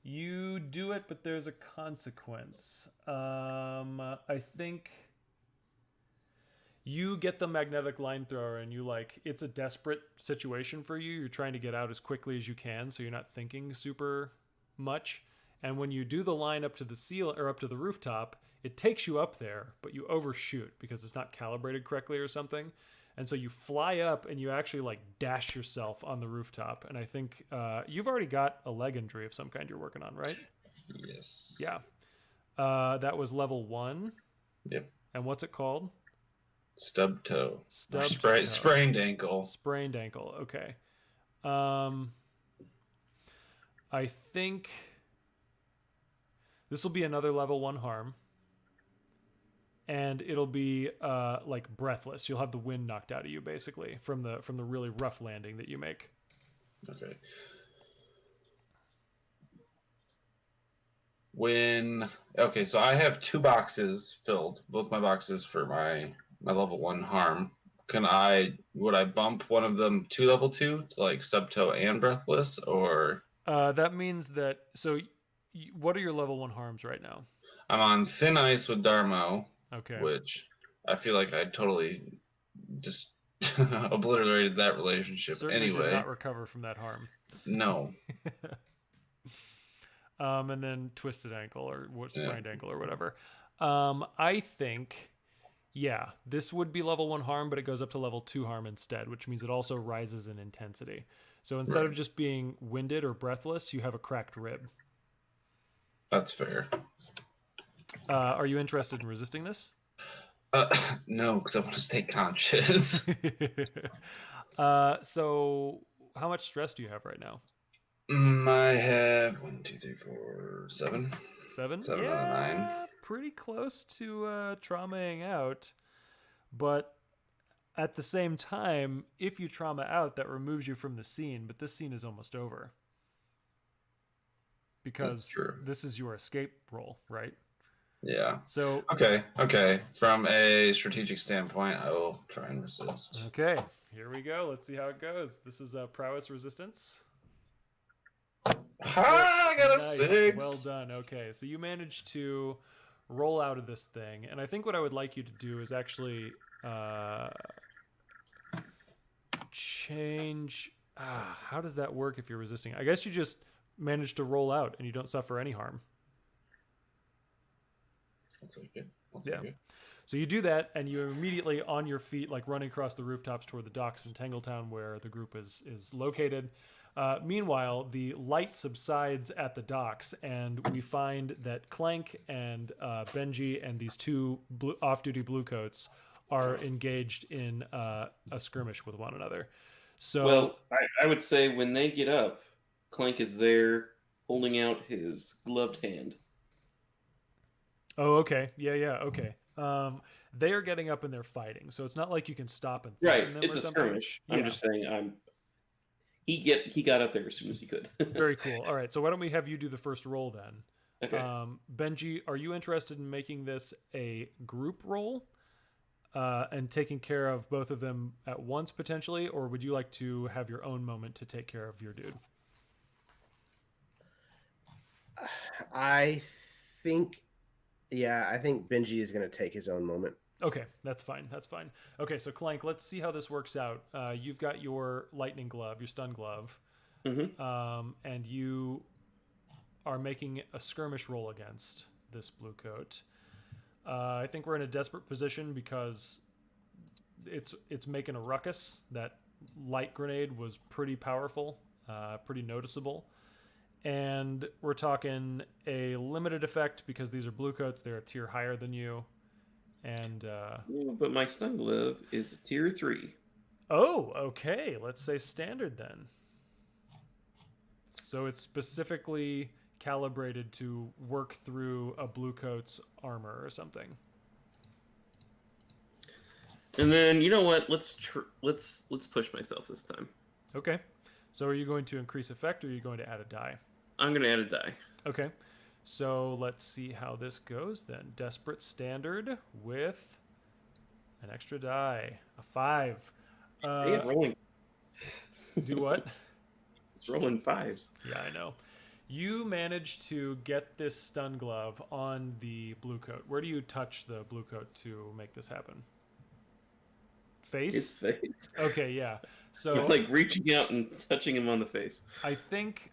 You do it, but there's a consequence. I think you get the magnetic line thrower and you like, it's a desperate situation for you. You're trying to get out as quickly as you can, so you're not thinking super much. And when you do the line up to the ceiling or up to the rooftop, it takes you up there, but you overshoot because it's not calibrated correctly or something. And so you fly up and you actually like dash yourself on the rooftop. And I think you've already got a leg injury of some kind you're working on, right? Yes. Yeah. That was level 1. Yep. And what's it called? Stub toe. Toe. Sprained ankle. Sprained ankle. Okay. I think this will be another level 1 harm. And it'll be like breathless. You'll have the wind knocked out of you, basically, from the really rough landing that you make. Okay. So I have 2 boxes filled, both my boxes for my level 1 harm. Would I bump one of them to level 2 to like stub toe and breathless, or? That means that. So, what are your level 1 harms right now? I'm on thin ice with Darmo. Okay. Which I feel like I totally just obliterated that relationship. Certainly anyway. Did not recover from that harm. No. And then twisted ankle or sprained ankle or whatever. I think, yeah, this would be level 1 harm, but it goes up to level 2 harm instead, which means it also rises in intensity. So instead of just being winded or breathless, you have a cracked rib. That's fair. Are you interested in resisting this? No, because I want to stay conscious. So how much stress do you have right now? I have 1, 2, 3, 4, 7. 7? 7 out of 9. Yeah, pretty close to traumaing out. But at the same time, if you trauma out, that removes you from the scene. But this scene is almost over. Because this is your escape roll, right? Yeah. So okay. From a strategic standpoint, I will try and resist. okay, here we go. Let's see how it goes. This is a prowess resistance. I got a 6. Well done. Okay, so you managed to roll out of this thing, and I think what I would like you to do is actually change. How does that work if you're resisting? I guess you just manage to roll out and you don't suffer any harm. That's okay. Yeah. So you do that, and you're immediately on your feet, like running across the rooftops toward the docks in Tangletown, where the group is located. Meanwhile, the light subsides at the docks, and we find that Clank and Benji and these two off-duty bluecoats are engaged in a skirmish with one another. So, well, I would say when they get up, Clank is there holding out his gloved hand. oh, okay, yeah, okay. They are getting up and they're fighting, so it's not like you can stop and Right, threaten them it's or a something. skirmish. Yeah. I'm just saying, he got up there as soon as he could. Very cool. All right, so why don't we have you do the first roll then? Okay. Benji, are you interested in making this a group roll and taking care of both of them at once potentially, or would you like to have your own moment to take care of your dude? I think Benji is going to take his own moment. Okay, that's fine. Okay, so Clank, let's see how this works out. You've got your lightning glove, your stun glove, and you are making a skirmish roll against this blue coat. I think we're in a desperate position because it's making a ruckus. That light grenade was pretty powerful, pretty noticeable. And we're talking a limited effect because these are blue coats. They're a tier higher than you. And but my stun glove is a tier 3. oh, okay. Let's say standard then. So it's specifically calibrated to work through a blue coat's armor or something. And then you know what? Let's push myself this time. Okay. So are you going to increase effect or are you going to add a die? I'm going to add a die. Okay. So let's see how this goes then. Desperate standard with an extra die. A 5. Rolling. Do what? It's rolling 5s. Yeah, I know. You managed to get this stun glove on the blue coat. Where do you touch the blue coat to make this happen? Face? His face. Okay, yeah. So You're like reaching out and touching him on the face. I think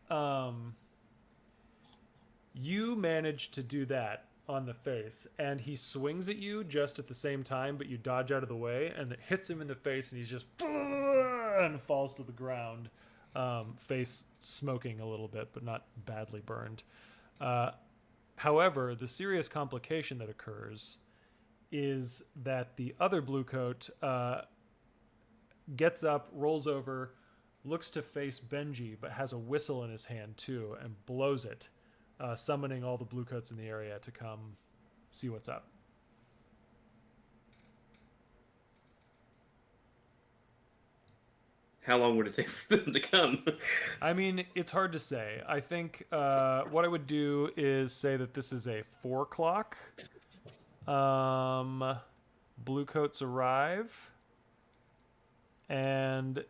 you managed to do that on the face, and he swings at you just at the same time, but you dodge out of the way, and it hits him in the face, and he's just and falls to the ground, face smoking a little bit, but not badly burned. However, the serious complication that occurs is that the other blue coat gets up, rolls over, looks to face Benji, but has a whistle in his hand too, and blows it, summoning all the blue coats in the area to come see what's up. How long would it take for them to come? I mean, it's hard to say. I think what I would do is say that this is a 4 o'clock. Blue coats arrive. And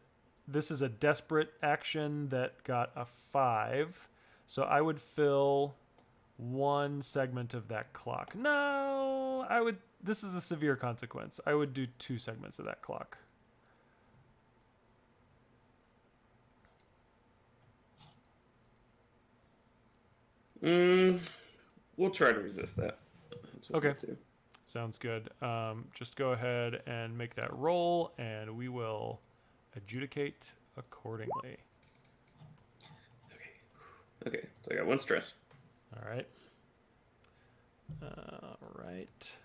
this is a desperate action that got a 5. So I would fill one segment of that clock. No, this is a severe consequence. I would do 2 segments of that clock. We'll try to resist that. Okay. Sounds good. Just go ahead and make that roll, and we will adjudicate accordingly. Okay, so I got 1 stress. All right. All right.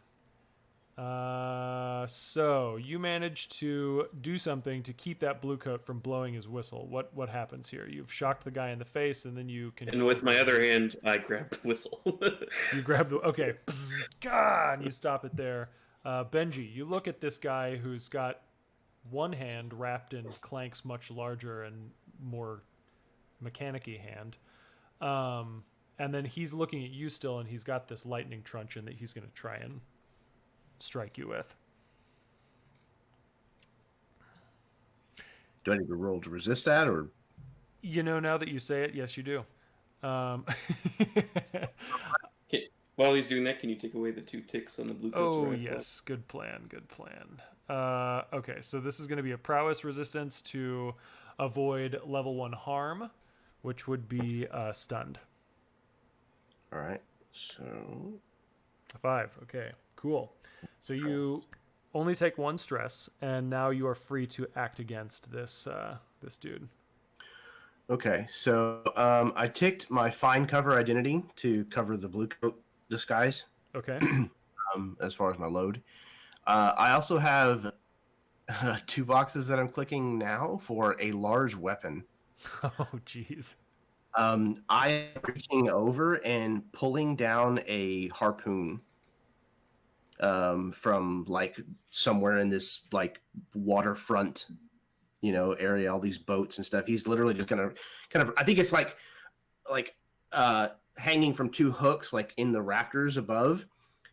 So you managed to do something to keep that blue coat from blowing his whistle. What happens here? You've shocked the guy in the face, and then you can. And with my other hand, I grab the whistle. You grab the okay, psst, gah, and you stop it there. Benji, you look at this guy who's got one hand wrapped in Clank's much larger and more mechanic-y hand, and then he's looking at you still, and he's got this lightning truncheon that he's going to try and strike you with. Do I need to roll to resist that, or? You know, now that you say it, yes, you do. While he's doing that, can you take away the 2 ticks on the blue coats? Oh, yes. Good plan. Good plan. Okay, so this is going to be a prowess resistance to avoid level 1 harm, which would be stunned. All right. So. A 5. Okay, cool. So you only take 1 stress, and now you are free to act against this dude. Okay, so I ticked my fine cover identity to cover the blue coat disguise. Okay. As far as my load, I also have 2 boxes that I'm clicking now for a large weapon. Oh, jeez. I am reaching over and pulling down a harpoon from like somewhere in this like waterfront, area, all these boats and stuff. He's literally just gonna kind of, I think it's like hanging from 2 hooks, like in the rafters above.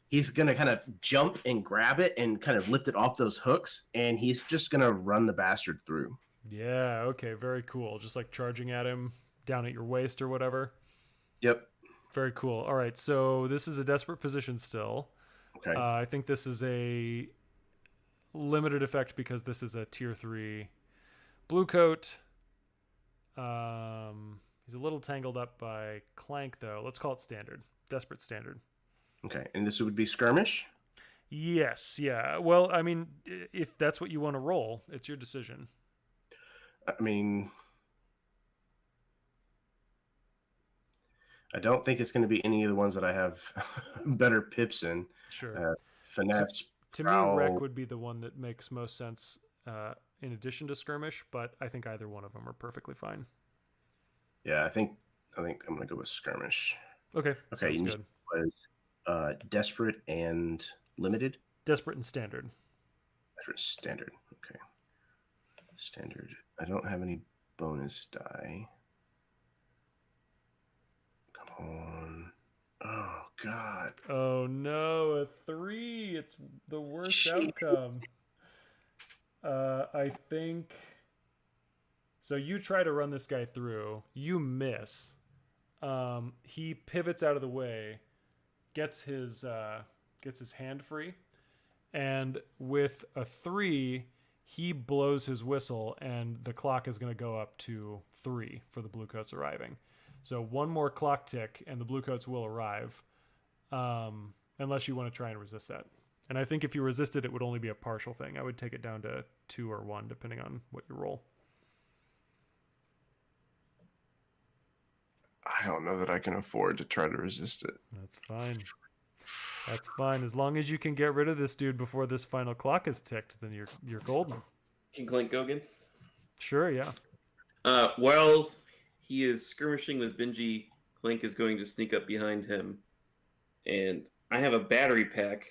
He's gonna kind of jump and grab it and kind of lift it off those hooks, and he's just gonna run the bastard through. Yeah, okay, very cool. Just like charging at him down at your waist or whatever. Yep. Very cool. All right, so this is a desperate position still. Okay. I think this is a limited effect because this is a tier 3 blue coat. He's a little tangled up by Clank, though. Let's call it standard. Desperate standard. Okay, and this would be skirmish? Yes, yeah. Well, I mean, if that's what you want to roll, it's your decision. I mean, I don't think it's going to be any of the ones that I have better pips in. Sure. Finesse. To me, Wreck would be the one that makes most sense in addition to skirmish, but I think either one of them are perfectly fine. Yeah, I think I'm going to go with skirmish. Okay. Okay, you good. Was desperate and limited? Desperate and standard. Desperate standard. Okay. Standard. I don't have any bonus die. Come on. Oh, God. Oh, no. A 3. It's the worst outcome. I think... So you try to run this guy through. You miss. He pivots out of the way, gets his hand free, and with a 3, he blows his whistle, and the clock is going to go up to 3 for the blue coats arriving. So 1 more clock tick, and the blue coats will arrive, unless you want to try and resist that. And I think if you resisted, it would only be a partial thing. I would take it down to 2 or 1, depending on what you roll. I don't know that I can afford to try to resist it. That's fine. That's fine. As long as you can get rid of this dude before this final clock is ticked, then you're golden. Can Clank go again? Sure, yeah. While he is skirmishing with Benji, Clank is going to sneak up behind him. And I have a battery pack,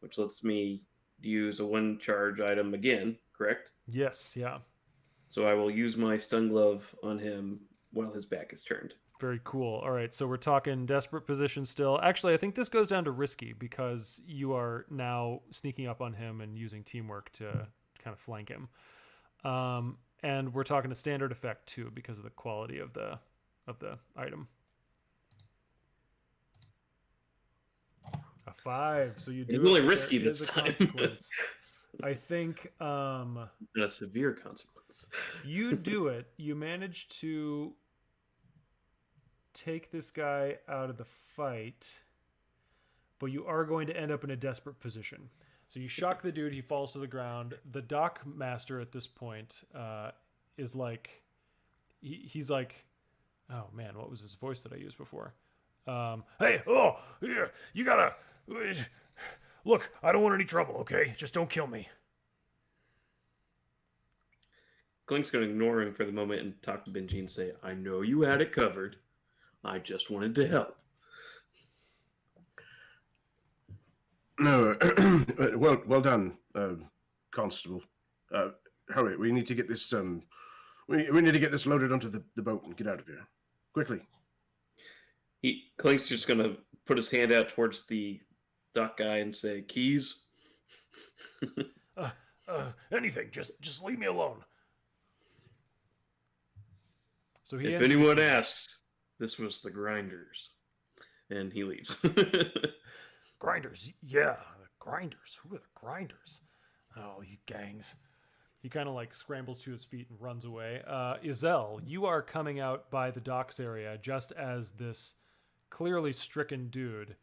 which lets me use a 1 charge item again, correct? Yes, yeah. So I will use my stun glove on him while his back is turned. Very cool. All right, so we're talking desperate position still. Actually, I think this goes down to risky because you are now sneaking up on him and using teamwork to kind of flank him. And we're talking a standard effect too because of the quality of the item. A 5. So you do. It's really risky this time. I think a severe consequence. You do it. You manage to take this guy out of the fight, but you are going to end up in a desperate position. So you shock the dude, he falls to the ground. The dock master at this point is like, he's like, oh man, what was his voice that I used before? Hey, oh, here, you gotta. Look, I don't want any trouble, okay? Just don't kill me. Clink's going to ignore him for the moment and talk to Benji and say, I know you had it covered. I just wanted to help. No, well done, Constable. Hurry, we need to get this we need to get this loaded onto the boat and get out of here quickly. Clink's just going to put his hand out towards the dock guy and say, keys. Anything, just leave me alone. So if anyone asks, this was the Grinders. And he leaves. Grinders, yeah, the Grinders. Who are the Grinders? Oh, you gangs. He kind of like scrambles to his feet and runs away. Izel, you are coming out by the docks area just as this clearly stricken dude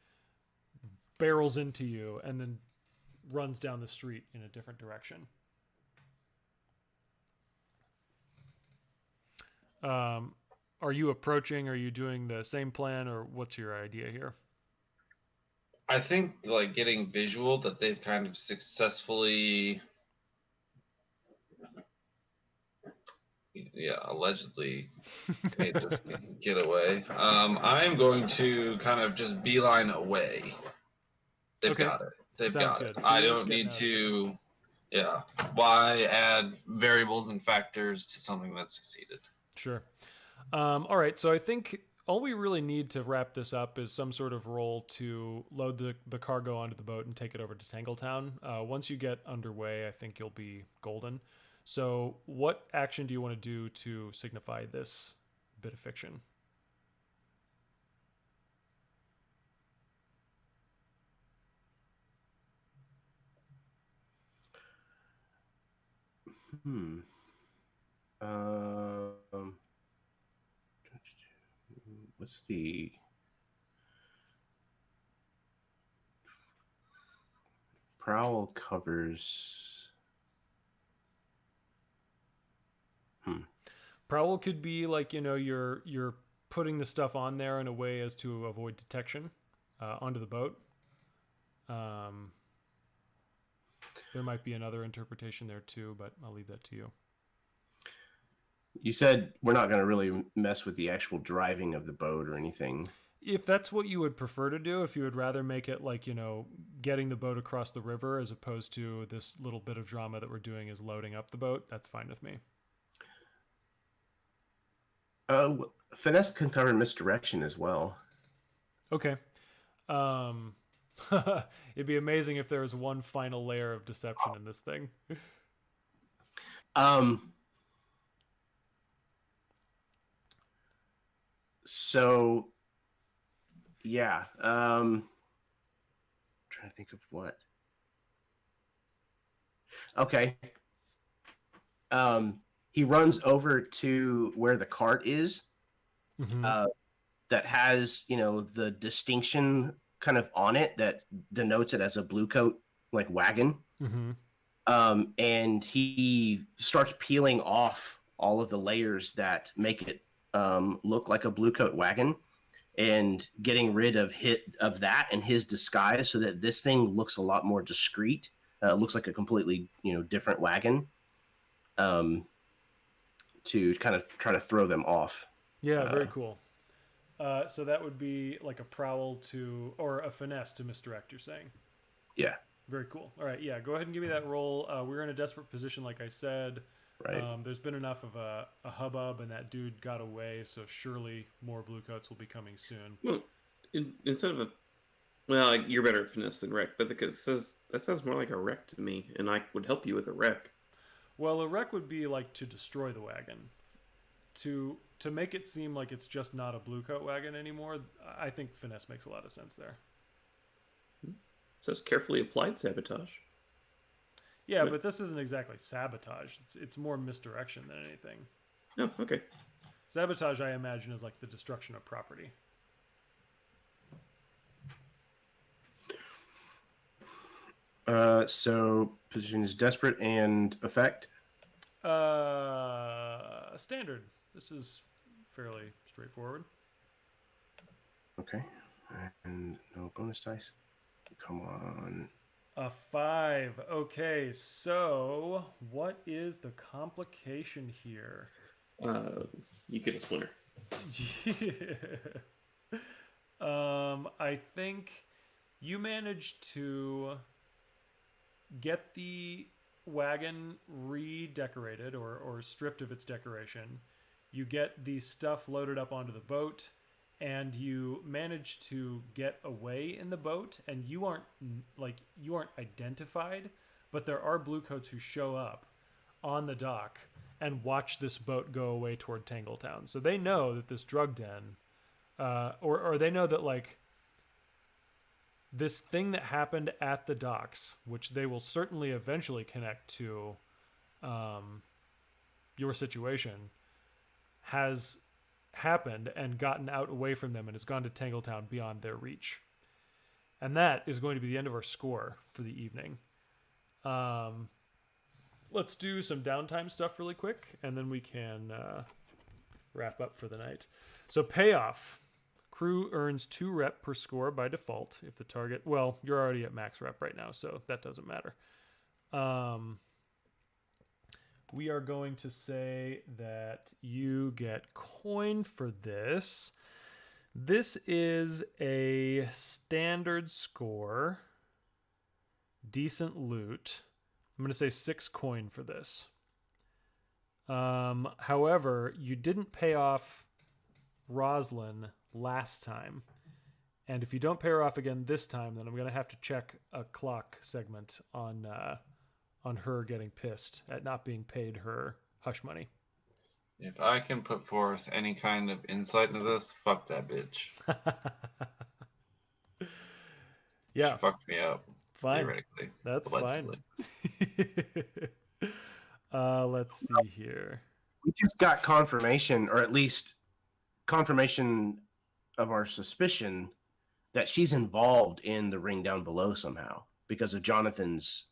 barrels into you and then runs down the street in a different direction. Are you approaching? Are you doing the same plan, or what's your idea here? I think like getting visual that they've kind of successfully, allegedly made this get away. I'm going to kind of just beeline away. They've got it. They've got it. So I don't need to. Yeah. Why add variables and factors to something that succeeded? Sure. All right. So I think all we really need to wrap this up is some sort of roll to load the cargo onto the boat and take it over to Tangletown. Once you get underway, I think you'll be golden. So what action do you want to do to signify this bit of fiction? What's the prowl covers? Prowl could be like, you're putting the stuff on there in a way as to avoid detection onto the boat. There might be another interpretation there too, but I'll leave that to you. You said we're not going to really mess with the actual driving of the boat or anything. If that's what you would prefer to do, if you would rather make it like, getting the boat across the river as opposed to this little bit of drama that we're doing is loading up the boat, that's fine with me. Finesse can cover misdirection as well. Okay. It'd be amazing if there was one final layer of deception in this thing. So, yeah. Trying to think of what. Okay. He runs over to where the cart is. Mm-hmm. That has, the distinction kind of on it that denotes it as a blue coat, like wagon. Mm-hmm. And he starts peeling off all of the layers that make it look like a blue coat wagon, and getting rid of that and his disguise so that this thing looks a lot more discreet. It looks like a completely different wagon, to kind of try to throw them off. Yeah, very cool. So that would be like a prowl or a finesse to misdirect, you're saying? Yeah. Very cool. All right, yeah, go ahead and give me that roll. We're in a desperate position, like I said. Right. There's been enough of a hubbub, and that dude got away, so surely more blue coats will be coming soon. Well, instead of you're better at finesse than wreck, but because that sounds more like a wreck to me, and I would help you with a wreck. Well, a wreck would be like to destroy the wagon. To make it seem like it's just not a blue coat wagon anymore, I think finesse makes a lot of sense there. It says carefully applied sabotage. Yeah, but this isn't exactly sabotage. It's more misdirection than anything. Oh, okay. Sabotage, I imagine, is like the destruction of property. So position is desperate and effect. Standard. This is fairly straightforward. Okay. And no bonus dice. Come on. A 5. Okay, so what is the complication here? You get a splinter. I think you managed to get the wagon redecorated or stripped of its decoration. You get the stuff loaded up onto the boat, and you manage to get away in the boat, and you aren't identified, but there are bluecoats who show up on the dock and watch this boat go away toward Tangletown. So they know that this drug den, or they know that like this thing that happened at the docks, which they will certainly eventually connect to your situation, has happened and gotten out away from them and has gone to Tangletown beyond their reach. And that is going to be the end of our score for the evening. Let's do some downtime stuff really quick, and then we can wrap up for the night. So payoff. Crew earns 2 rep per score by default if the target... Well, you're already at max rep right now, so that doesn't matter. We are going to say that you get coin for this. This is a standard score. Decent loot. I'm going to say 6 coin for this. However, you didn't pay off Roslyn last time. And if you don't pay her off again this time, then I'm going to have to check a clock segment on her getting pissed at not being paid her hush money. If I can put forth any kind of insight into this, fuck that bitch. Yeah. She fucked me up. Fine. Theoretically. That's allegedly. Fine. Let's see here. We just got confirmation, or at least confirmation of our suspicion that she's involved in the ring down below somehow because of Jonathan's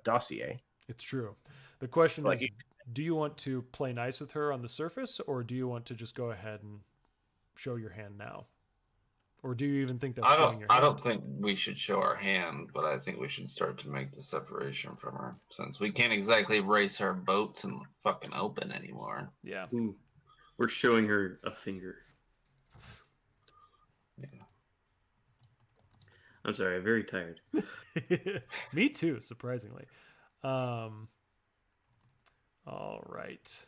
dossier. It's true. The question is, do you want to play nice with her on the surface, or do you want to just go ahead and show your hand now? Or do you even think that's showing your hand? I don't think we should show our hand, but I think we should start to make the separation from her, since we can't exactly race our boats in the fucking open anymore. Yeah. Ooh, we're showing her a finger. Yeah. I'm sorry, I'm very tired. Me too, surprisingly. All right.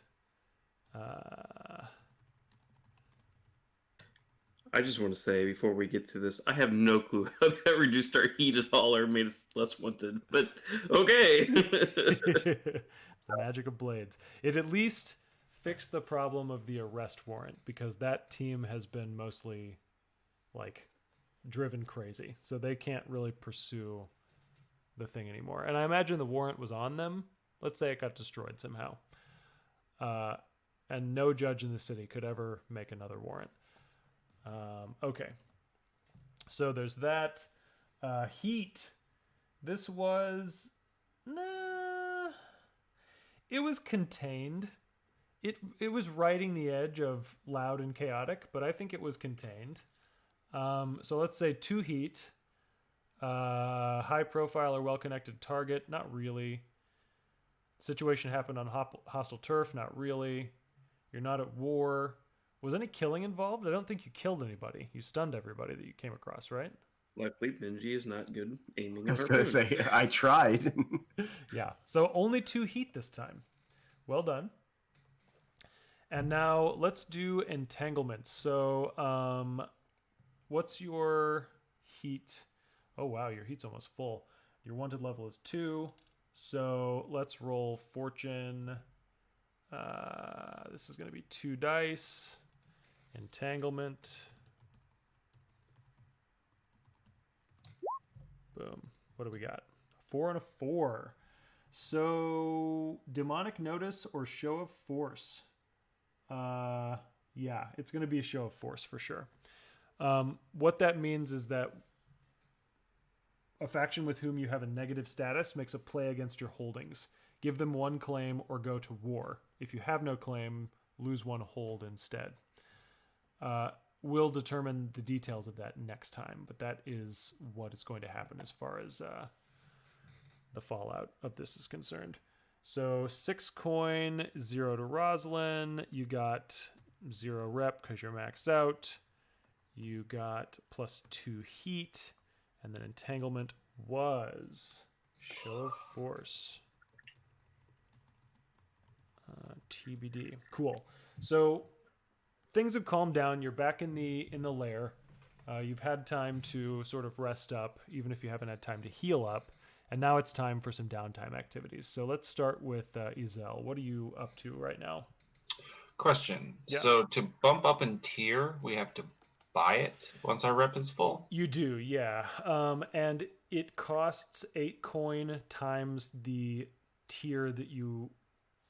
I just want to say before we get to this, I have no clue how that reduced our heat at all or made us less wanted. But okay. The magic of blades. It at least fixed the problem of the arrest warrant, because that team has been mostly like driven crazy. So they can't really pursue the thing anymore. And I imagine the warrant was on them. Let's say it got destroyed somehow. And no judge in the city could ever make another warrant. Okay. So there's that. Heat. This was... Nah. It was contained. It was riding the edge of loud and chaotic, but I think it was contained. So let's say 2 heat. High profile or well-connected target. Not really. Situation happened on hostile turf. Not really. You're not at war. Was any killing involved? I don't think you killed anybody. You stunned everybody that you came across, right? Luckily, Benji is not good aiming. I was going to say, I tried. Yeah. So only 2 heat this time. Well done. And now let's do entanglement. So what's your heat? Oh, wow. Your heat's almost full. Your wanted level is 2. So let's roll fortune. This is going to be 2 dice. Entanglement. Boom. What do we got? 4 and a 4. So demonic notice or show of force. Yeah, it's going to be a show of force for sure. What that means is that a faction with whom you have a negative status makes a play against your holdings. Give them 1 claim or go to war. If you have no claim, lose 1 hold instead. we'll determine the details of that next time, but that is what is going to happen as far as the fallout of this is concerned. So 6 coin, 0 to Roslyn. You got 0 rep because you're maxed out. You got +2 heat, and then entanglement was show of force. TBD. Cool. So things have calmed down. You're back in the lair. You've had time to sort of rest up, even if you haven't had time to heal up. And now it's time for some downtime activities. So let's start with Ezel. What are you up to right now? Question. Yeah. So to bump up in tier, we have to buy it once our rep is full? You do, yeah. And it costs 8 coin times the tier that you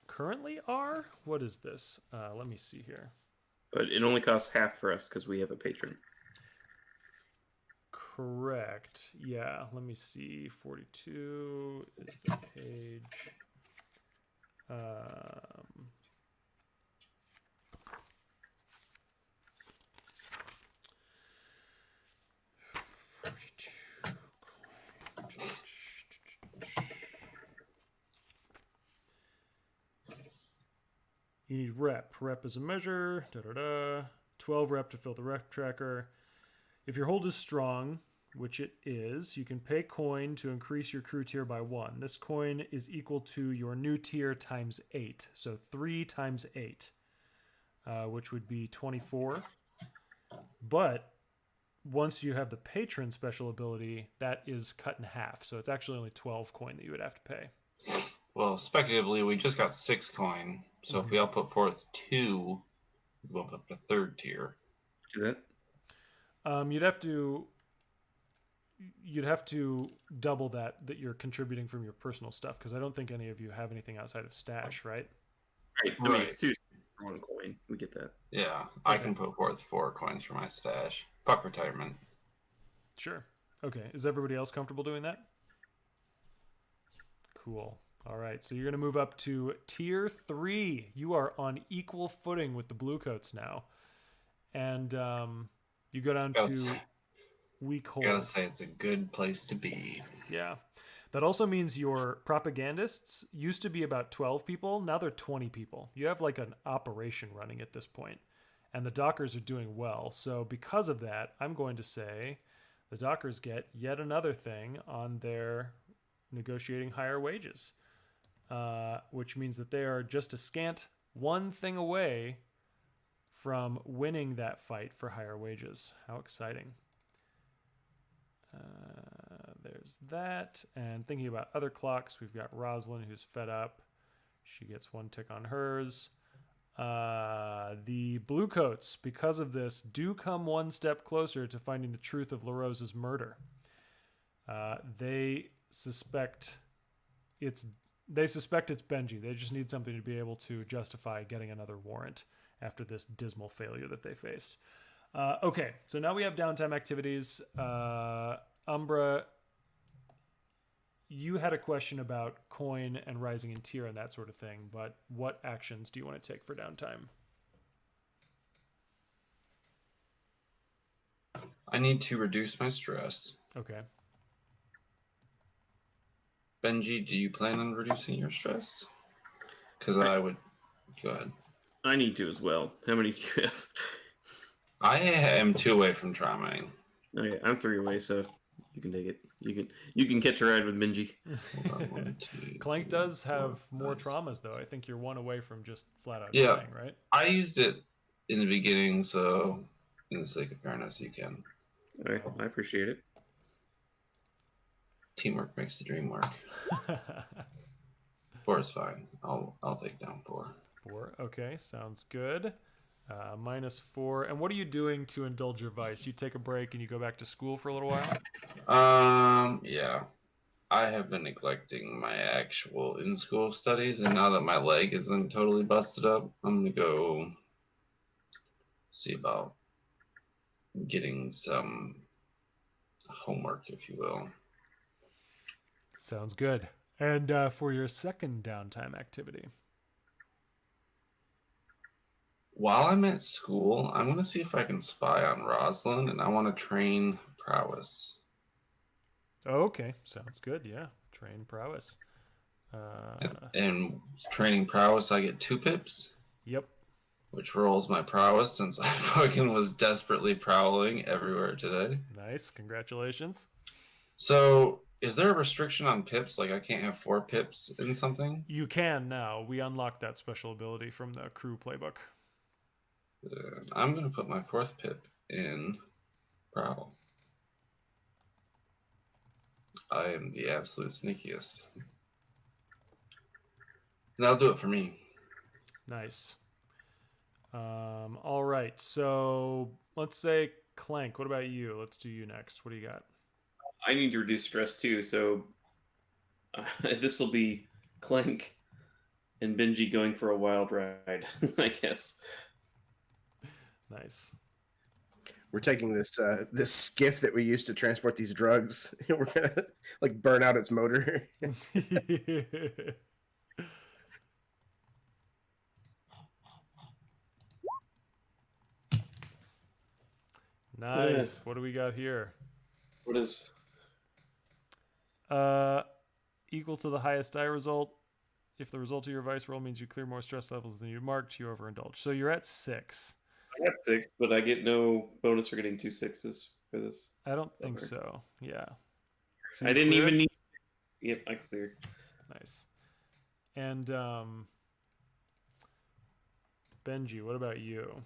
currently are. What is this? Let me see here. But it only costs half for us because we have a patron. Correct. Yeah. Let me see. 42 is the page. You need rep. Rep is a measure. 12 rep to fill the rep tracker. If your hold is strong, which it is, you can pay coin to increase your crew tier by 1. This coin is equal to your new tier times 8. So 3 times 8, which would be 24. But once you have the patron special ability, that is cut in half. So it's actually only 12 coin that you would have to pay. Well, speculatively, we just got 6 coin. So if we all put forth 2, we bump up to 3rd tier. Do that? You'd have to double that you're contributing from your personal stuff, because I don't think any of you have anything outside of stash, right? Right. I mean, it's 2 for 1 coin. We get that. Yeah, I can put forth 4 coins for my stash. Fuck retirement. Sure. Okay. Is everybody else comfortable doing that? Cool. All right. So you're going to move up to tier 3. You are on equal footing with the Bluecoats now. And you go down to weak hold. I gotta say, it's a good place to be. Yeah. That also means your propagandists used to be about 12 people. Now they're 20 people. You have like an operation running at this point. And the Dockers are doing well. So because of that, I'm going to say the Dockers get yet another thing on their negotiating higher wages, which means that they are just a scant 1 thing away from winning that fight for higher wages. How exciting. There's that. And thinking about other clocks, we've got Rosalind, who's fed up. She gets 1 tick on hers. The Bluecoats, because of this, do come 1 step closer to finding the truth of LaRose's murder. They suspect it's Benji. They just need something to be able to justify getting another warrant after this dismal failure that they faced. Okay, so now we have downtime activities. Umbra, you had a question about coin and rising in tier and that sort of thing, but what actions do you want to take for downtime? I need to reduce my stress. Okay. Benji, do you plan on reducing your stress? Because I would... Go ahead. I need to as well. How many do you have? I am 2 away from traumaing. Okay, I'm 3 away, so you can take it. You can catch a ride with Benji. Hold on, 1, 2, Clank 3, does 4, have more 5. traumas, though. I think you're 1 away from just flat out Yeah. dying, right? I used it in the beginning, so in the sake of fairness, you can. All right, I appreciate it. Teamwork makes the dream work. 4 is fine. I'll take down 4. 4. Okay, sounds good. -4. And what are you doing to indulge your vice? You take a break and you go back to school for a little while? Yeah. I have been neglecting my actual in-school studies, and now that my leg isn't totally busted up, I'm gonna go see about getting some homework, if you will. Sounds good. And for your second downtime activity? while I'm at school, I'm gonna see if I can spy on Rosalind, and I want to train prowess. Okay, sounds good. Yeah, train prowess. And training prowess, I get 2 pips, Yep. which rolls my prowess since I fucking was desperately prowling everywhere today. Nice. Congratulations. So, is there a restriction on pips? Like, I can't have 4 pips in something? You can now. We unlocked that special ability from the crew playbook. I'm gonna put my 4th pip in prowl. I am the absolute sneakiest. That'll do it for me. Nice. All right. So let's say Clank. What about you? Let's do you next. What do you got? I need to reduce stress too, so this will be Clank and Benji going for a wild ride, I guess. Nice. We're taking this this skiff that we used to transport these drugs. We're gonna like burn out its motor. Nice. What do we got here? What is... Equal to the highest die result. If the result of your vice roll means you clear more stress levels than you marked, you overindulge. So you're at 6. I got 6, but I get no bonus for getting 2 6s for this. I don't think so. Yeah. So I you didn't cleared? even need... Yep, I cleared. Nice. And Benji, what about you?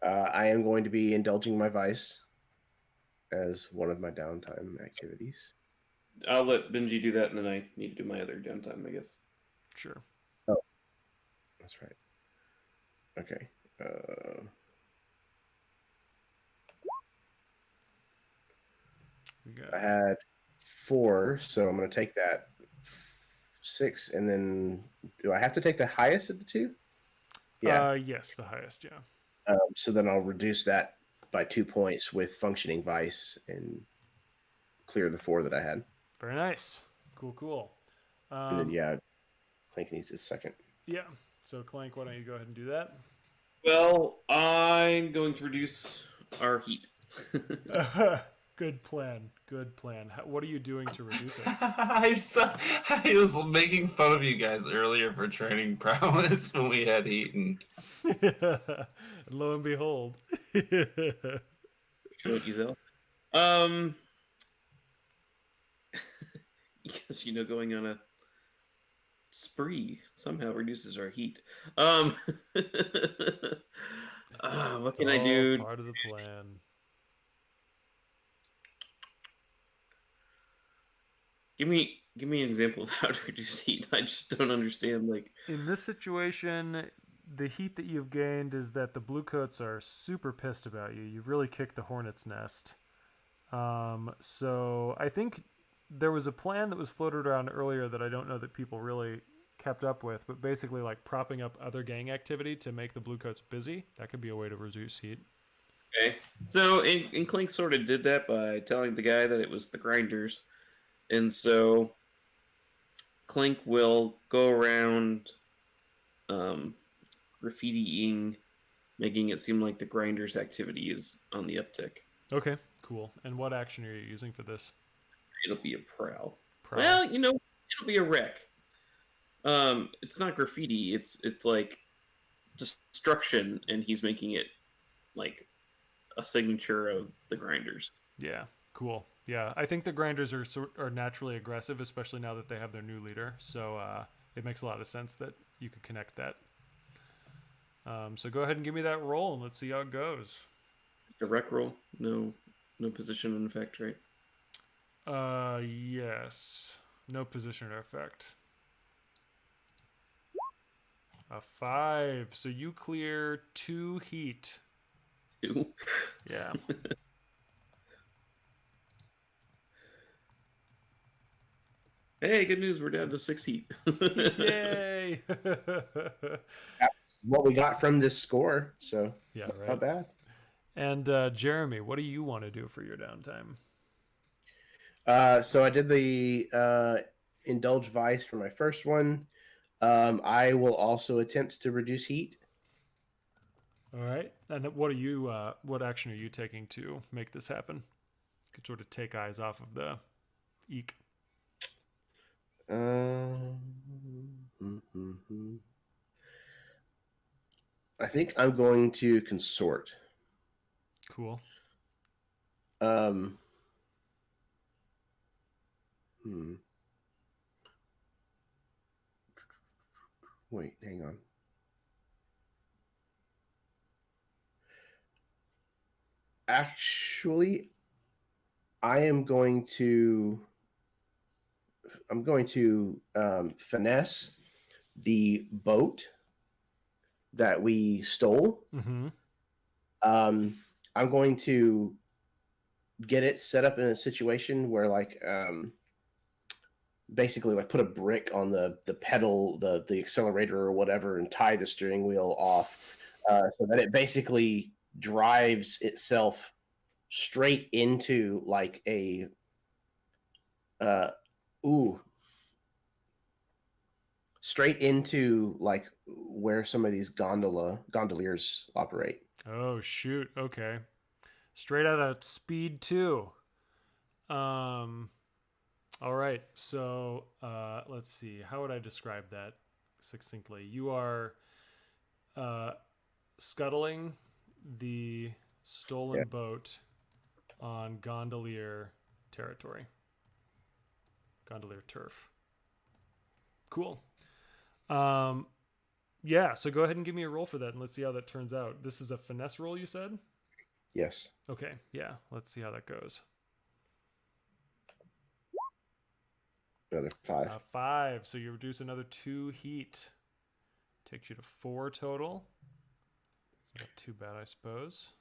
I am going to be indulging my vice as one of my downtime activities. I'll let Benji do that, and then I need to do my other downtime, I guess. Sure. Oh, that's right. Okay. I had 4, so I'm going to take that 6, and then do I have to take the highest of the 2? Yeah. Yes, the highest. Yeah. So then I'll reduce that by 2 points with functioning vice and clear the 4 that I had. Very nice. Cool. And then Clank needs his second. Yeah. So Clank, why don't you go ahead and do that? Well, I'm going to reduce our heat. Good plan. What are you doing to reduce it? I was making fun of you guys earlier for training prowess when we had heat, and And lo and behold. What you sell? Because going on a spree somehow reduces our heat. What can I do? Part of the plan. Give me an example of how to reduce heat. I just don't understand. In this situation, the heat that you've gained is that the bluecoats are super pissed about you. You've really kicked the hornet's nest. So I think there was a plan that was floated around earlier that I don't know that people really kept up with, but basically like propping up other gang activity to make the bluecoats busy. That could be a way to reduce heat. Okay. So, and Clink sort of did that by telling the guy that it was the grinders. And so Clink will go around graffitiing, making it seem like the grinders activity is on the uptick. Okay, cool. And what action are you using for this? It'll be a prowl. Prowl. Well, it'll be a wreck. It's not graffiti. It's like destruction, and he's making it like a signature of the grinders. Yeah, cool. Yeah, I think the grinders are naturally aggressive, especially now that they have their new leader. So it makes a lot of sense that you could connect that. So go ahead and give me that roll, and let's see how it goes. The wreck roll, no position in effect, right? Yes, no position or effect. A 5. So you clear 2 heat. 2. Yeah. Hey, good news. We're down to 6 heat. Yay! That's what we got from this score, so Yeah, right. not bad. And Jeremy, what do you want to do for your downtime? So I did the Indulge Vice for my first one. I will also attempt to reduce heat. All right. And what are you? What action are you taking to make this happen? You could sort of take eyes off of the eek. I think I'm going to consort. Cool. Hmm. Wait, hang on. Actually, I'm going to finesse the boat that we stole. Mm-hmm. I'm going to get it set up in a situation where basically like put a brick on the pedal, the accelerator or whatever, and tie the steering wheel off so that it basically drives itself straight into like a straight into like where some of these gondoliers operate. Oh shoot. Okay. Straight out of Speed 2. All right. So let's see. How would I describe that succinctly? You are scuttling the stolen boat on gondolier territory. Gondolier turf. Cool. Yeah, so go ahead and give me a roll for that and let's see how that turns out. This is a finesse roll, you said? Yes. Okay, yeah. Let's see how that goes. Another 5. 5. So you reduce another 2 heat. Takes you to 4 total. Not too bad, I suppose.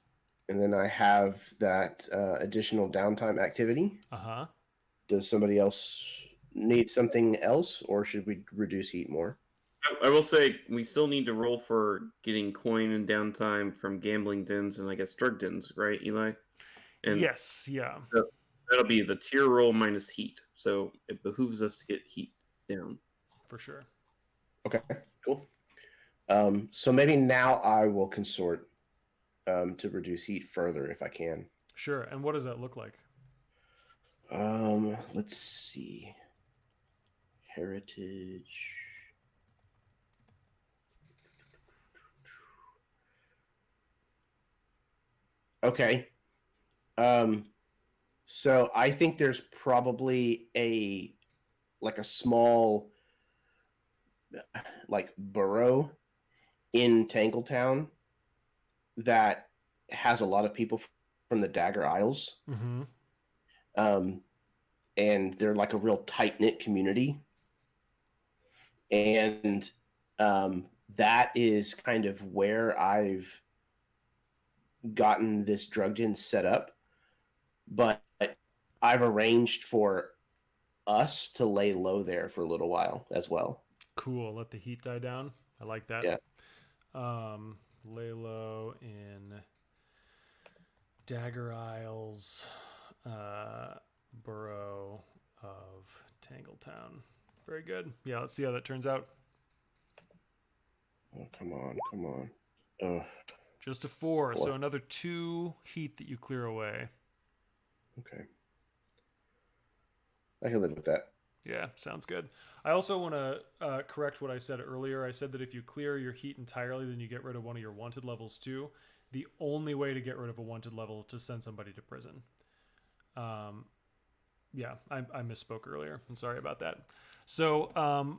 And then I have that additional downtime activity. Uh-huh. Does somebody else need something else, or should we reduce heat more? I will say we still need to roll for getting coin and downtime from gambling dens and I guess drug dens, right, Eli? And yes, yeah. That'll be the tier roll minus heat. So it behooves us to get heat down. For sure. Okay, cool. So maybe now I will consort to reduce heat further if I can. Sure. And what does that look like? Let's see. Heritage. Okay. So I think there's probably a small like borough in Tangletown that has a lot of people from the Dagger Isles. Mm-hmm. And they're like a real tight-knit community. And that is kind of where I've gotten this drug den set up. But I've arranged for us to lay low there for a little while as well. Cool. Let the heat die down. I like that. Yeah. Lay low in Dagger Isles, borough of Tangletown. Very good. Yeah, let's see how that turns out. Oh, come on. Ugh. Just a 4, so another 2 heat that you clear away. Okay. I can live with that. Yeah, sounds good. I also want to correct what I said earlier. I said that if you clear your heat entirely, then you get rid of one of your wanted levels too. The only way to get rid of a wanted level is to send somebody to prison. Yeah, I misspoke earlier. I'm sorry about that. So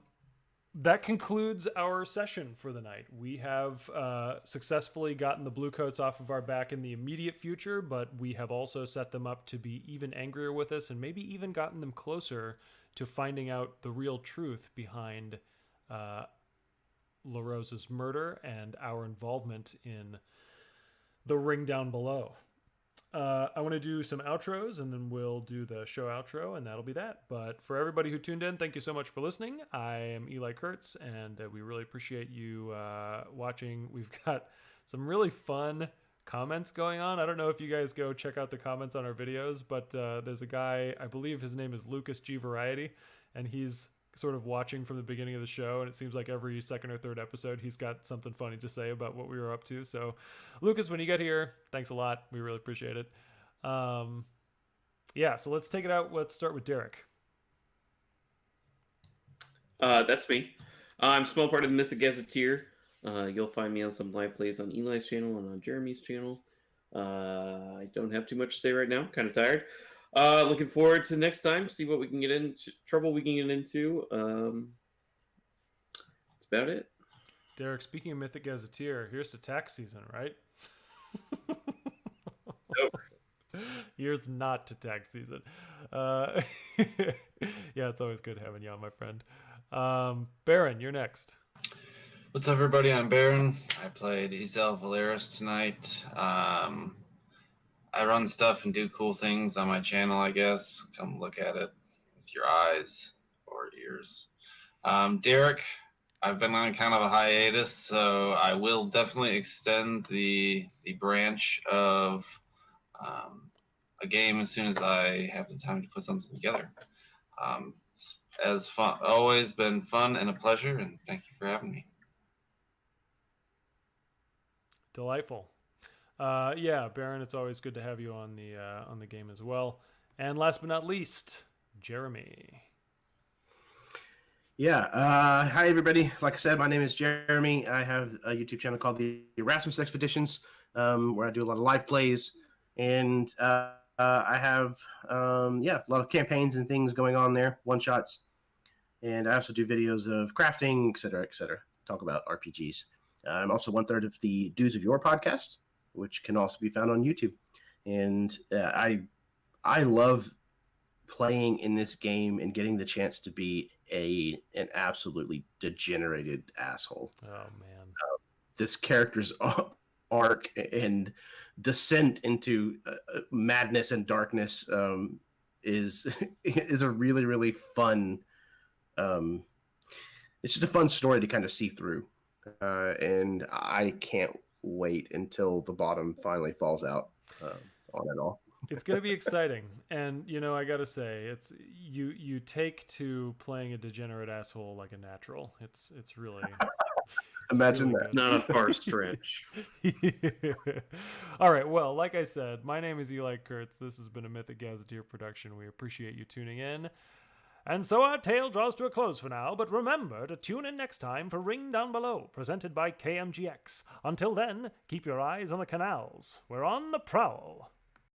that concludes our session for the night. We have successfully gotten the blue coats off of our back in the immediate future, but we have also set them up to be even angrier with us and maybe even gotten them closer to finding out the real truth behind LaRose's murder and our involvement in the ring down below. I want to do some outros and then we'll do the show outro and that'll be that. But for everybody who tuned in, thank you so much for listening. I am Eli Kurtz and we really appreciate you watching. We've got some really fun comments going on. I don't know if you guys go check out the comments on our videos, but there's a guy, I believe his name is Lucas G Variety, and he's sort of watching from the beginning of the show, and it seems like every second or third episode he's got something funny to say about what we were up to. So, Lucas, when you get here, thanks a lot. We really appreciate it. Yeah, so let's take it out. Let's start with Derek. That's me. I'm a small part of the Mythic Gazetteer. You'll find me on some live plays on Eli's channel and on Jeremy's channel. I don't have too much to say right now. Kind of tired. Looking forward to next time. See what we can get in. Trouble we can get into. That's about it. Derek, speaking of Mythic Gazetteer, here's to tax season, right? Nope. Here's not to tax season. Yeah, it's always good having you on, my friend. Baron, you're next. What's up, everybody? I'm Baron. I played Isel Valeris tonight. I run stuff and do cool things on my channel, I guess. Come look at it with your eyes or ears. Derek, I've been on kind of a hiatus, so I will definitely extend the branch of a game as soon as I have the time to put something together. It's as fun, always been fun and a pleasure, and thank you for having me. Delightful. Yeah, Baron, it's always good to have you on the game as well. And last but not least, Jeremy. Yeah. Hi, everybody. Like I said, my name is Jeremy. I have a YouTube channel called the Erasmus Expeditions, where I do a lot of live plays, and I have a lot of campaigns and things going on there, one shots, and I also do videos of crafting, etc., etc. Talk about RPGs. I'm also 1/3 of the Dues of Your podcast, which can also be found on YouTube. And I love playing in this game and getting the chance to be an absolutely degenerated asshole. Oh, man. This character's arc and descent into madness and darkness is a really, really fun. It's just a fun story to kind of see through. And I can't wait until the bottom finally falls out on it all. It's going to be exciting. And, I got to say, it's you take to playing a degenerate asshole like a natural. It's really... Imagine really that. Not a far stretch. All right. Well, like I said, my name is Eli Kurtz. This has been a Mythic Gazetteer production. We appreciate you tuning in. And so our tale draws to a close for now, but remember to tune in next time for Ring Down Below, presented by KMGX. Until then, keep your eyes on the canals. We're on the prowl.